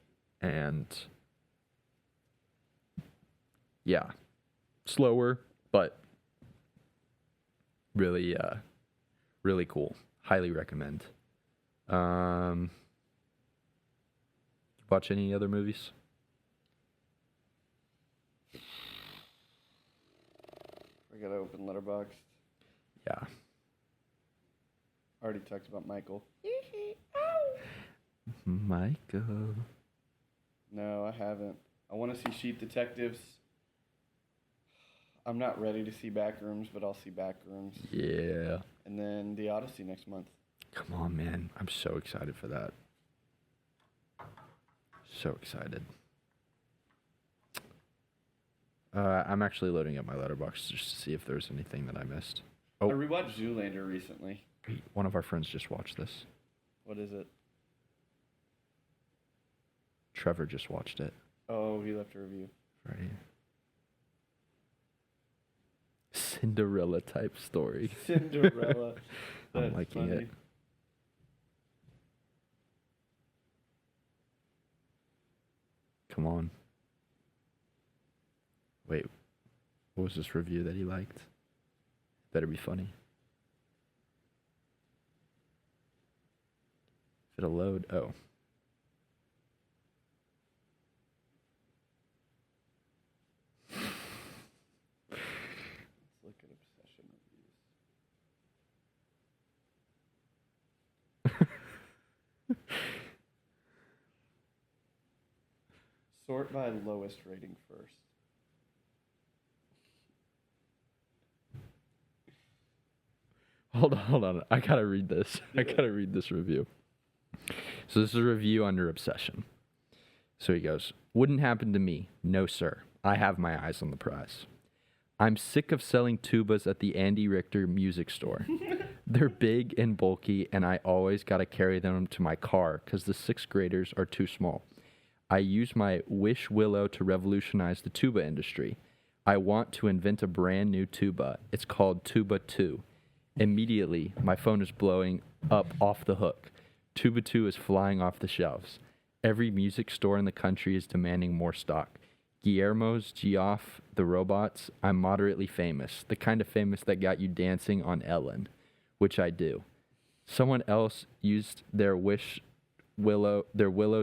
and yeah, slower, but really cool. Highly recommend. Watch any other movies? I gotta open Letterboxd. Yeah. Already talked about Michael. Michael. No, I haven't. I want to see Sheep Detectives. I'm not ready to see Backrooms, but I'll see Backrooms. Yeah. And then The Odyssey next month. Come on, man. I'm so excited for that. So excited. I'm actually loading up my Letterboxd just to see if there's anything that I missed. Oh. I rewatched Zoolander recently. One of our friends just watched this. What is it? Trevor just watched it. Oh, he left a review. Right here. Cinderella type story. Cinderella. I'm liking funny. it. Come on. Wait, what was this review that he liked? Better be funny. It'll load. Oh. Let's look at Obsession reviews. Sort by lowest rating first. Hold on. I gotta read this. I gotta read this review. So this is a review under Obsession. So he goes, "Wouldn't happen to me. No, sir. I have my eyes on the prize. I'm sick of selling tubas at the Andy Richter music store. They're big and bulky, and I always gotta carry them to my car because the 6th graders are too small. I use my Wish Willow to revolutionize the tuba industry. I want to invent a brand new tuba. It's called Tuba 2. Immediately, my phone is blowing up off the hook. Tuba 2 is flying off the shelves. Every music store in the country is demanding more stock. Guillermo's, Geoff, the robots, I'm moderately famous. The kind of famous that got you dancing on Ellen, which I do. Someone else used their Willow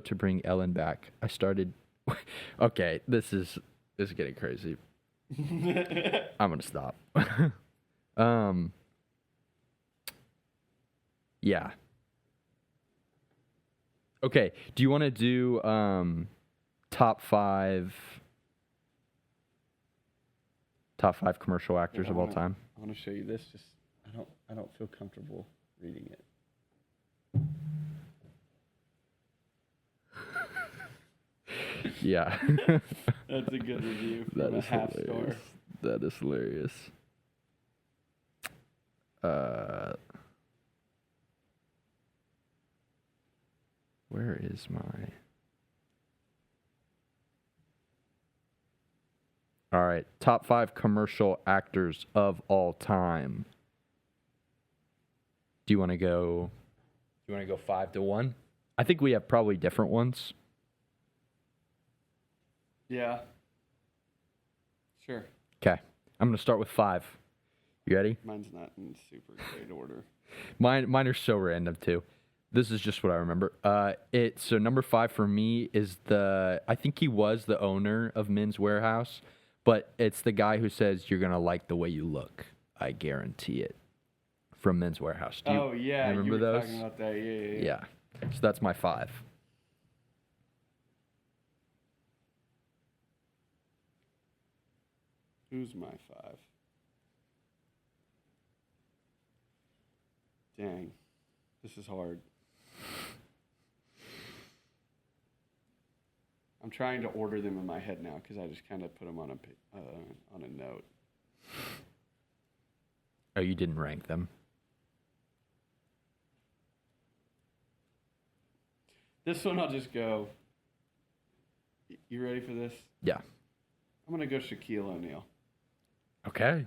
to bring Ellen back. I started... Okay, this is getting crazy. I'm gonna stop. Yeah. Okay, do you want to do top five commercial actors of all time? I want to show you this. Just I don't feel comfortable reading it. Yeah. That's a good review from That a is half hilarious. star. That is hilarious. Where is my... All right, top 5 commercial actors of all time. Do you want to go 5 to 1? I think we have probably different ones. Yeah. Sure. Okay. I'm going to start with 5. You ready? Mine's not in super great order. Mine are so random too. This is just what I remember. So number 5 for me is I think he was the owner of Men's Warehouse, but it's the guy who says you're gonna like the way you look. I guarantee it. From Men's Warehouse. Yeah, remember you were those? talking about that. Yeah. Yeah. So that's my 5. Who's my 5? Dang, this is hard. I'm trying to order them in my head now because I just kind of put them on a note. Oh, you didn't rank them. This one I'll just go. You ready for this? Yeah. I'm gonna go Shaquille O'Neal. Okay.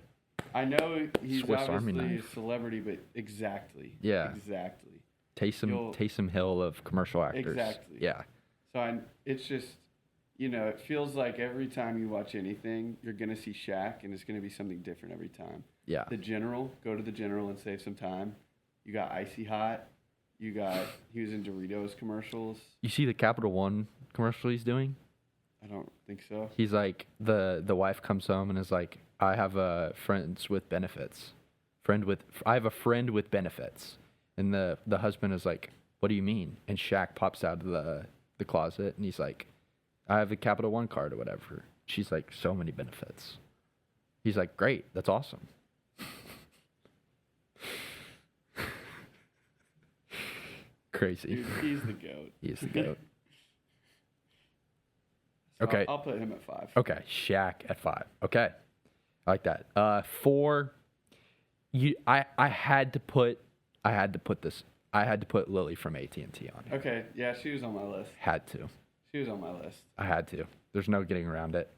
I know he's Swiss Army obviously a knife. celebrity, but exactly. Yeah. Exactly. Taysom Hill of commercial actors. Exactly. Yeah. So it's just, it feels like every time you watch anything, you're going to see Shaq, and it's going to be something different every time. Yeah. The General, go to the General and save some time. You got Icy Hot. He was in Doritos commercials. You see the Capital One commercial he's doing? I don't think so. He's like, the wife comes home and is like, I have a friends with benefits. I have a friend with benefits. And the husband is like, what do you mean? And Shaq pops out of the closet and he's like, I have a Capital One card or whatever. She's like, so many benefits. He's like, great, that's awesome. Crazy. Dude, he's the GOAT. He's the GOAT. So Okay. I'll put him at 5. Okay, Shaq at 5. Okay, I like that. 4. I had to put Lily from AT&T on here. Okay, yeah, she was on my list. Had to. She was on my list. I had to. There's no getting around it.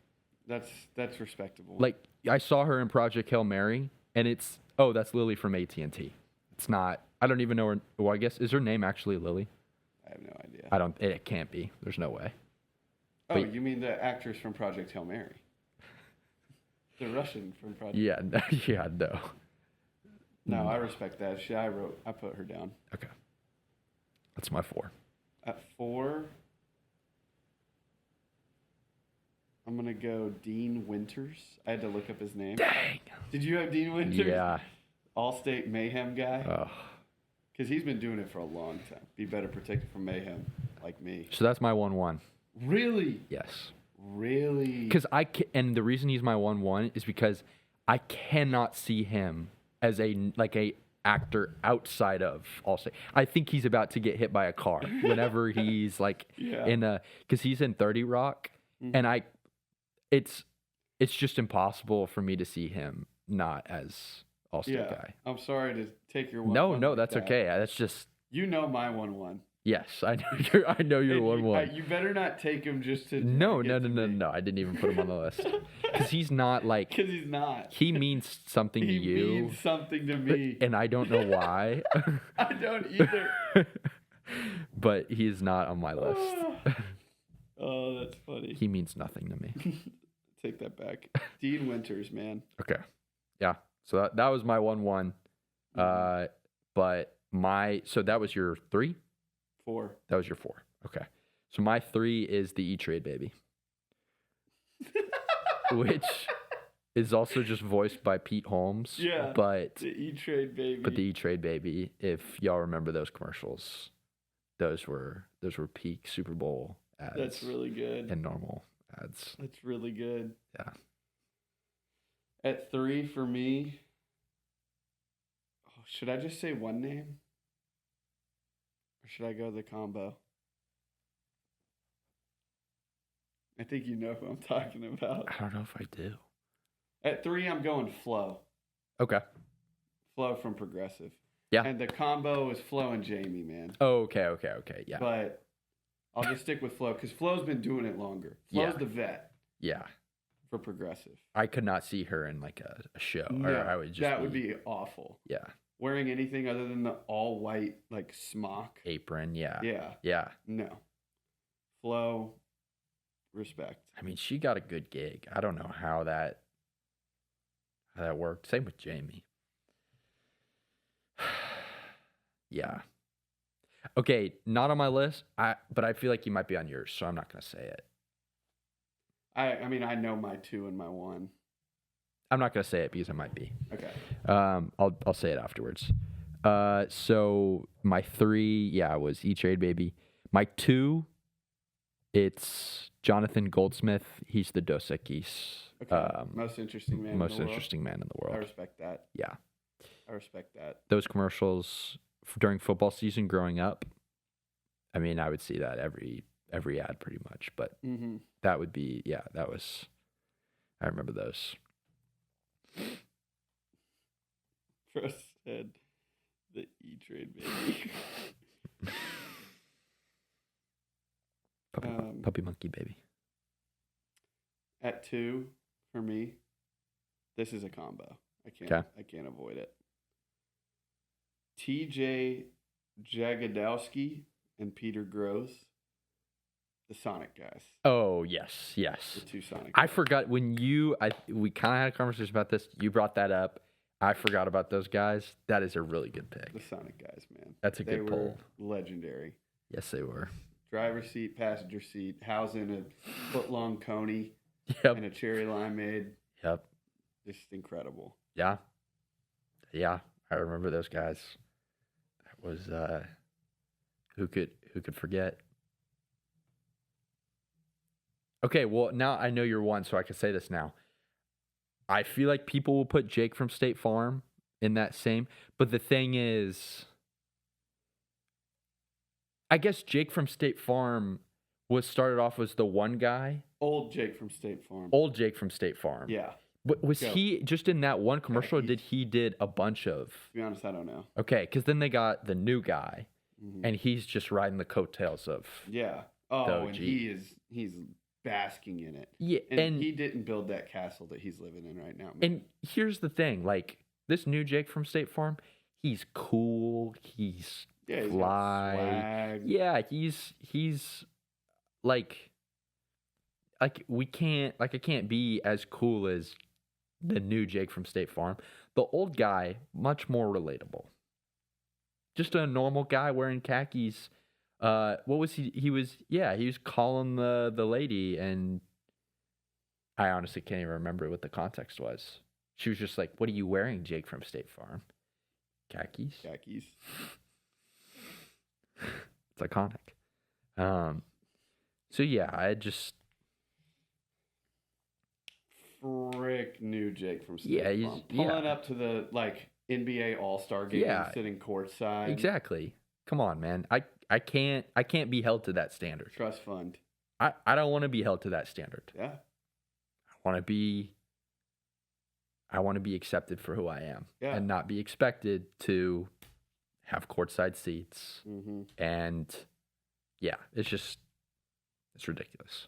That's respectable. Like I saw her in Project Hail Mary, and that's Lily from AT&T. It's not. I don't even know her. Well, I guess is her name actually Lily? I have no idea. It can't be. There's no way. Oh, But- you mean the actress from Project Hail Mary? The Russian from Project. Yeah. No. No, I respect that. I put her down. Okay. That's my 4. At 4, I'm gonna go Dean Winters. I had to look up his name. Dang. Did you have Dean Winters? Yeah. Allstate Mayhem guy. Oh. Because he's been doing it for a long time. Be better protected from mayhem, like me. So that's my 1-1. Really? Yes. Really? Because and the reason he's my 1-1 is because I cannot see him as a actor outside of Allstate. I think he's about to get hit by a car whenever he's like Yeah. because he's in 30 Rock, and it's just impossible for me to see him not as Allstate guy. I'm sorry to take your 1-1. No, like that's that. okay. That's just You know my 1-1. yes. I know you're And 1-1. You better not take him just to. No. get to me. I didn't even put him on the list because he's not like. Because he's not. He means something to He you, means something to me. and I don't know why. I don't either. But he's not on my list. Oh, that's funny. He means nothing to me. Take that back. Dean Winters, man. Okay. Yeah. So that was my 1-1. But so that was your 3? 4. That was your 4. Okay. So my 3 is the E-Trade Baby. Which is also just voiced by Pete Holmes. Yeah. But The E-Trade baby. the E-Trade Baby, if y'all remember those commercials, those were peak Super Bowl ads. That's really good. And normal ads. That's really good. Yeah. At 3 for me. Oh, should I just say one name? Or should I go the combo? I think you know who I'm talking about. I don't know if I do. At 3, I'm going Flo. Okay. Flo from Progressive. Yeah. And the combo is Flo and Jamie, man. Oh, okay. Yeah. But I'll just stick with Flo because Flo's been doing it longer. Flo's Yeah. the vet Yeah. for Progressive. I could not see her in like a show. No, Or I would just that would be awful. Yeah. Wearing anything other than the all white like smock. Apron. Yeah. Yeah. Yeah. No. Flo, respect. I mean, she got a good gig. I don't know how that worked. Same with Jamie. Yeah. Okay, not on my list. But I feel like you might be on yours, so I'm not gonna say it. I mean, I know my 2 and my 1. I'm not gonna say it because it might be. Okay. I'll say it afterwards. So my 3, was E-Trade Baby. My 2, it's Jonathan Goldsmith. He's the Dos Equis. Okay. Most interesting man. Most in the interesting man in the world. I world. respect that. Yeah. I respect that. Those commercials during football season growing up. I mean, I would see that every ad pretty much, but that would be I remember those. Chris said the E-Trade Baby. Puppy monkey baby. At 2, for me, this is a combo. I can't avoid it. TJ Jagodowski and Peter Gross, the Sonic guys. Oh, yes. The 2 Sonic I guys. forgot when we kind of had a conversation about this. You brought that up. I forgot about those guys. That is a really good pick. The Sonic guys, man. That's a good were poll. legendary. Yes, they were. Driver's seat, passenger seat, housing a foot-long coney Yep. and a cherry limeade. Yep. Just incredible. Yeah. I remember those guys. That was who could forget? Okay, well now I know you're 1, so I can say this now. I feel like people will put Jake from State Farm in that same, but the thing is, I guess Jake from State Farm was started off as the one guy. Old Jake from State Farm. Old Jake from State Farm. Yeah. But was he just in that one commercial? Or did a bunch of? To be honest, I don't know. Okay, because then they got the new guy, and he's just riding the coattails of. Yeah. the Oh, OG. and he's basking in it. Yeah, And he didn't build that castle that he's living in right now. Man. and here's the thing: like this new Jake from State Farm, he's cool. He's he's got fly. swag. Yeah, he's like I can't be as cool as the new Jake from State Farm. The old guy, much more relatable. Just a normal guy wearing khakis. What was he? He was calling the lady, and I honestly can't even remember what the context was. She was just like, "What are you wearing, Jake from State Farm?" Khakis. Khakis. It's iconic. So yeah, I just Frick new Jake from State Yeah, Farm. Pulling up to the NBA All-Star game and sitting courtside. exactly. Come on, man. I can't be held to that standard. Trust fund. I don't want to be held to that standard. Yeah. I want to be accepted for who I am, Yeah. and not be expected to have courtside seats. Mm-hmm. And yeah, it's ridiculous.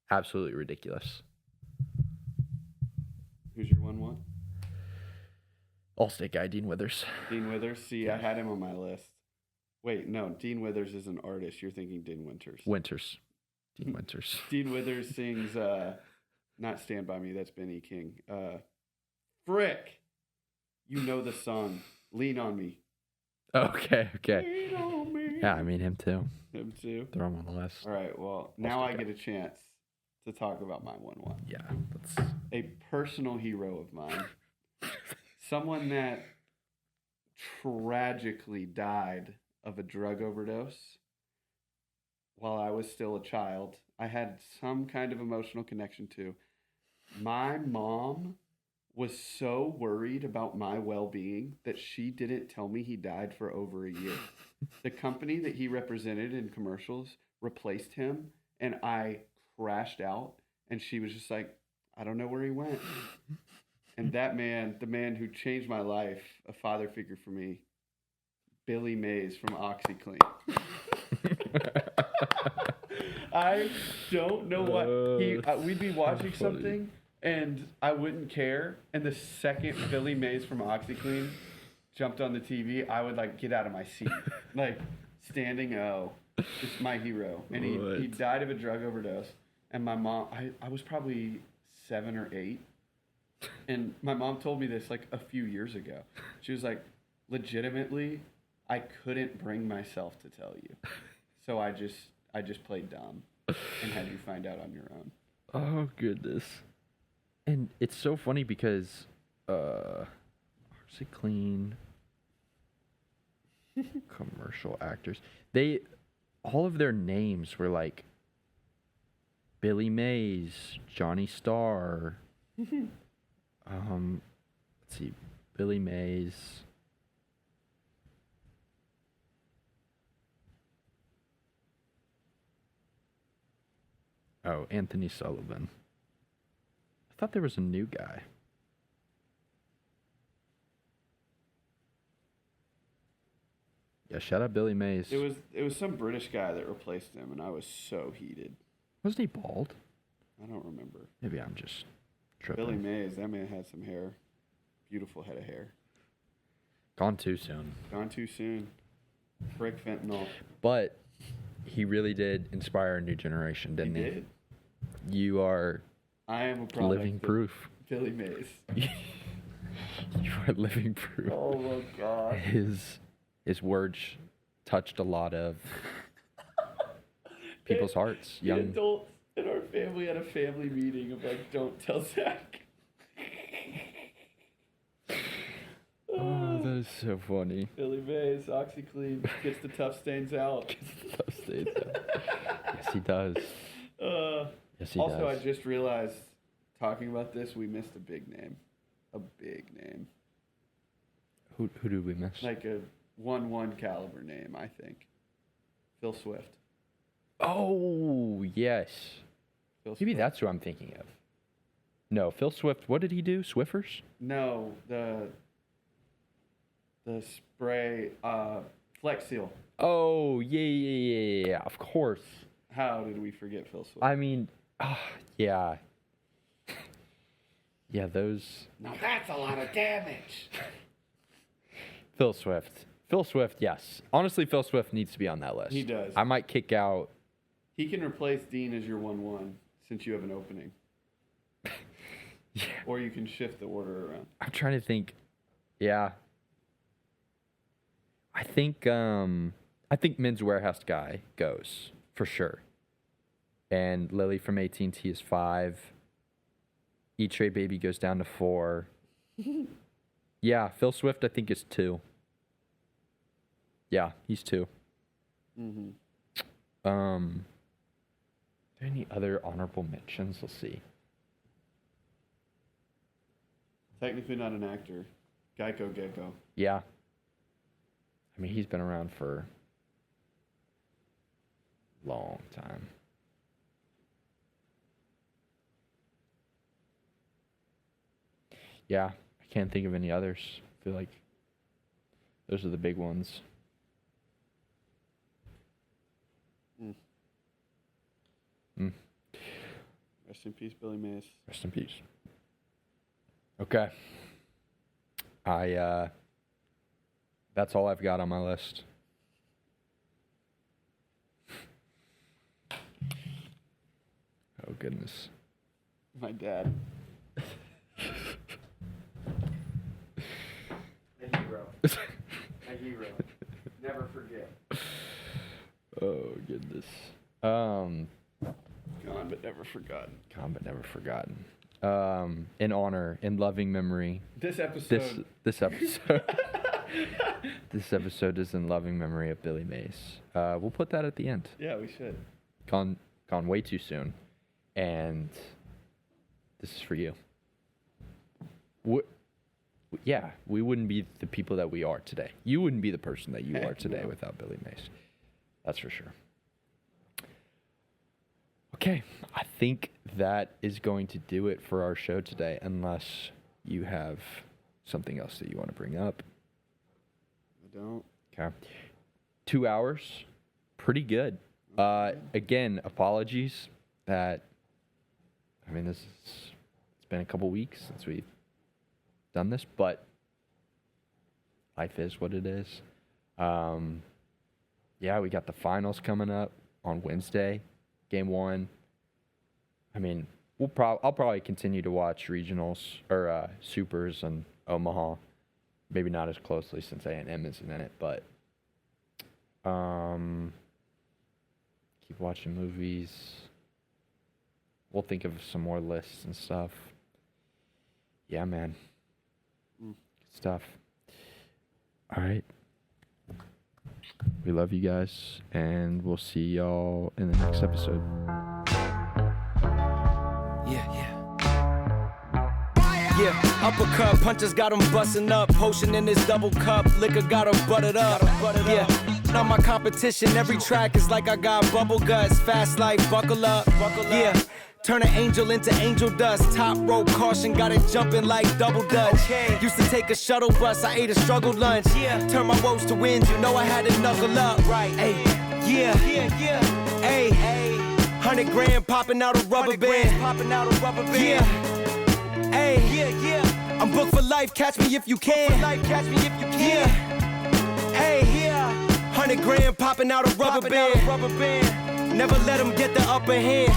Absolutely ridiculous. Who's your 1-1? All-State guy, Dean Withers. Dean Withers. See, I had him on my list. Wait, no. Dean Withers is an artist. You're thinking Dean Winters. Dean Winters. Dean Withers sings not Stand By Me. That's Benny King. Frick. You know the song. Lean on Me. Okay. Lean on me. Yeah, I mean him too. Him too. Throw him on the list. All right. Well, now I All-State get a chance to talk about my 1-1. Yeah, let's. A personal hero of mine. Someone that tragically died of a drug overdose while I was still a child. I had some kind of emotional connection to. My mom was so worried about my well-being that she didn't tell me he died for over a year. The company that he represented in commercials replaced him, and I crashed out, and she was just like, I don't know where he went. And that man, the man who changed my life, a father figure for me, Billy Mays from OxyClean. I don't know what we'd be watching something and I wouldn't care, and the second Billy Mays from OxyClean jumped on the TV, I would like get out of my seat, like standing just my hero. And he died of a drug overdose. And my mom, I was probably 7 or 8, and my mom told me this like a few years ago. She was like, legitimately, I couldn't bring myself to tell you, so I just played dumb and had you find out on your own. Oh goodness. And it's so funny because OxyClean commercial actors, all of their names were like Billy Mays, Johnny Starr. Let's see, Billy Mays. Oh, Anthony Sullivan. I thought there was a new guy. Yeah, shout out Billy Mays. It was some British guy that replaced him, and I was so heated. Wasn't he bald? I don't remember. Maybe I'm just tripping. Billy Mays, that man had some hair. Beautiful head of hair. Gone too soon. Gone too soon. Frick fentanyl. But he really did inspire a new generation, didn't he? He did. You are I am a product living of proof. Billy Mays. You are living proof. Oh my God. His words touched a lot of people's hearts. The adults in our family had a family meeting of like, don't tell Zach. Oh, that is so funny. Billy Mays, OxyClean, gets the tough stains out. Yes, he does. Yes, he also, does. I just realized, talking about this, we missed a big name. A big name. Who did we miss? Like a 1-1 caliber name, I think. Phil Swift. Oh, yes. Phil Maybe Swift. that's who I'm thinking of. No, Phil Swift. What did he do? Swiffers? No, the spray, Flex Seal. Oh, yeah. Of course. How did we forget Phil Swift? I mean, yeah. Yeah, those. Now that's a lot of damage. Phil Swift. Phil Swift, yes. Honestly, Phil Swift needs to be on that list. He does. I might kick out. He can replace Dean as your 1-1 since you have an opening. Yeah. Or you can shift the order around. I'm trying to think. Yeah. I think Men's Warehouse guy goes for sure. And Lily from AT&T is 5. E-Tray Baby goes down to 4. Yeah, Phil Swift I think is 2. Yeah, he's 2. Mm-hmm. Are there any other honorable mentions? Let's see. Technically not an actor. Geico Gecko. Yeah. I mean, he's been around for a long time. Yeah, I can't think of any others. I feel like those are the big ones. Rest in peace, Billy Mays. Rest in peace. Okay. That's all I've got on my list. Oh, goodness. My dad. A hero. A hero. Never forget. Oh, goodness. Gone but never forgotten. Gone but never forgotten. In honor, in loving memory. This episode. This episode. This episode is in loving memory of Billy Mays. We'll put that at the end. Yeah, we should. Gone way too soon. And this is for you. Yeah, we wouldn't be the people that we are today. You wouldn't be the person that you are today without Billy Mays. That's for sure. Okay. Okay, I think that is going to do it for our show today, unless you have something else that you want to bring up. I don't. Okay. 2 hours, pretty good. Again, apologies that, it's been a couple weeks since we've done this, but life is what it is. Yeah, we got the finals coming up on Wednesday, game 1. I'll probably continue to watch regionals or supers and Omaha. Maybe not as closely since A&M isn't in it, but keep watching movies. We'll think of some more lists and stuff. Yeah, man. Good stuff. All right. We love you guys, and we'll see y'all in the next episode. Yeah, uppercut, punches got him busting up. Potion in his double cup, liquor got him buttered up. Yeah, not my competition. Every track is like I got bubble guts. Fast life, buckle up. Yeah, turn an angel into angel dust. Top rope caution, got it jumping like double dutch. Used to take a shuttle bus, I ate a struggle lunch. Turn my woes to wins, you know I had to knuckle up. Right, ayy, yeah, ayy, 100 grand popping out a rubber band. Yeah. Hey, I'm booked for life, catch me if you can. Yeah, hey, 100 grand popping out a rubber band. Never let them get the upper hand.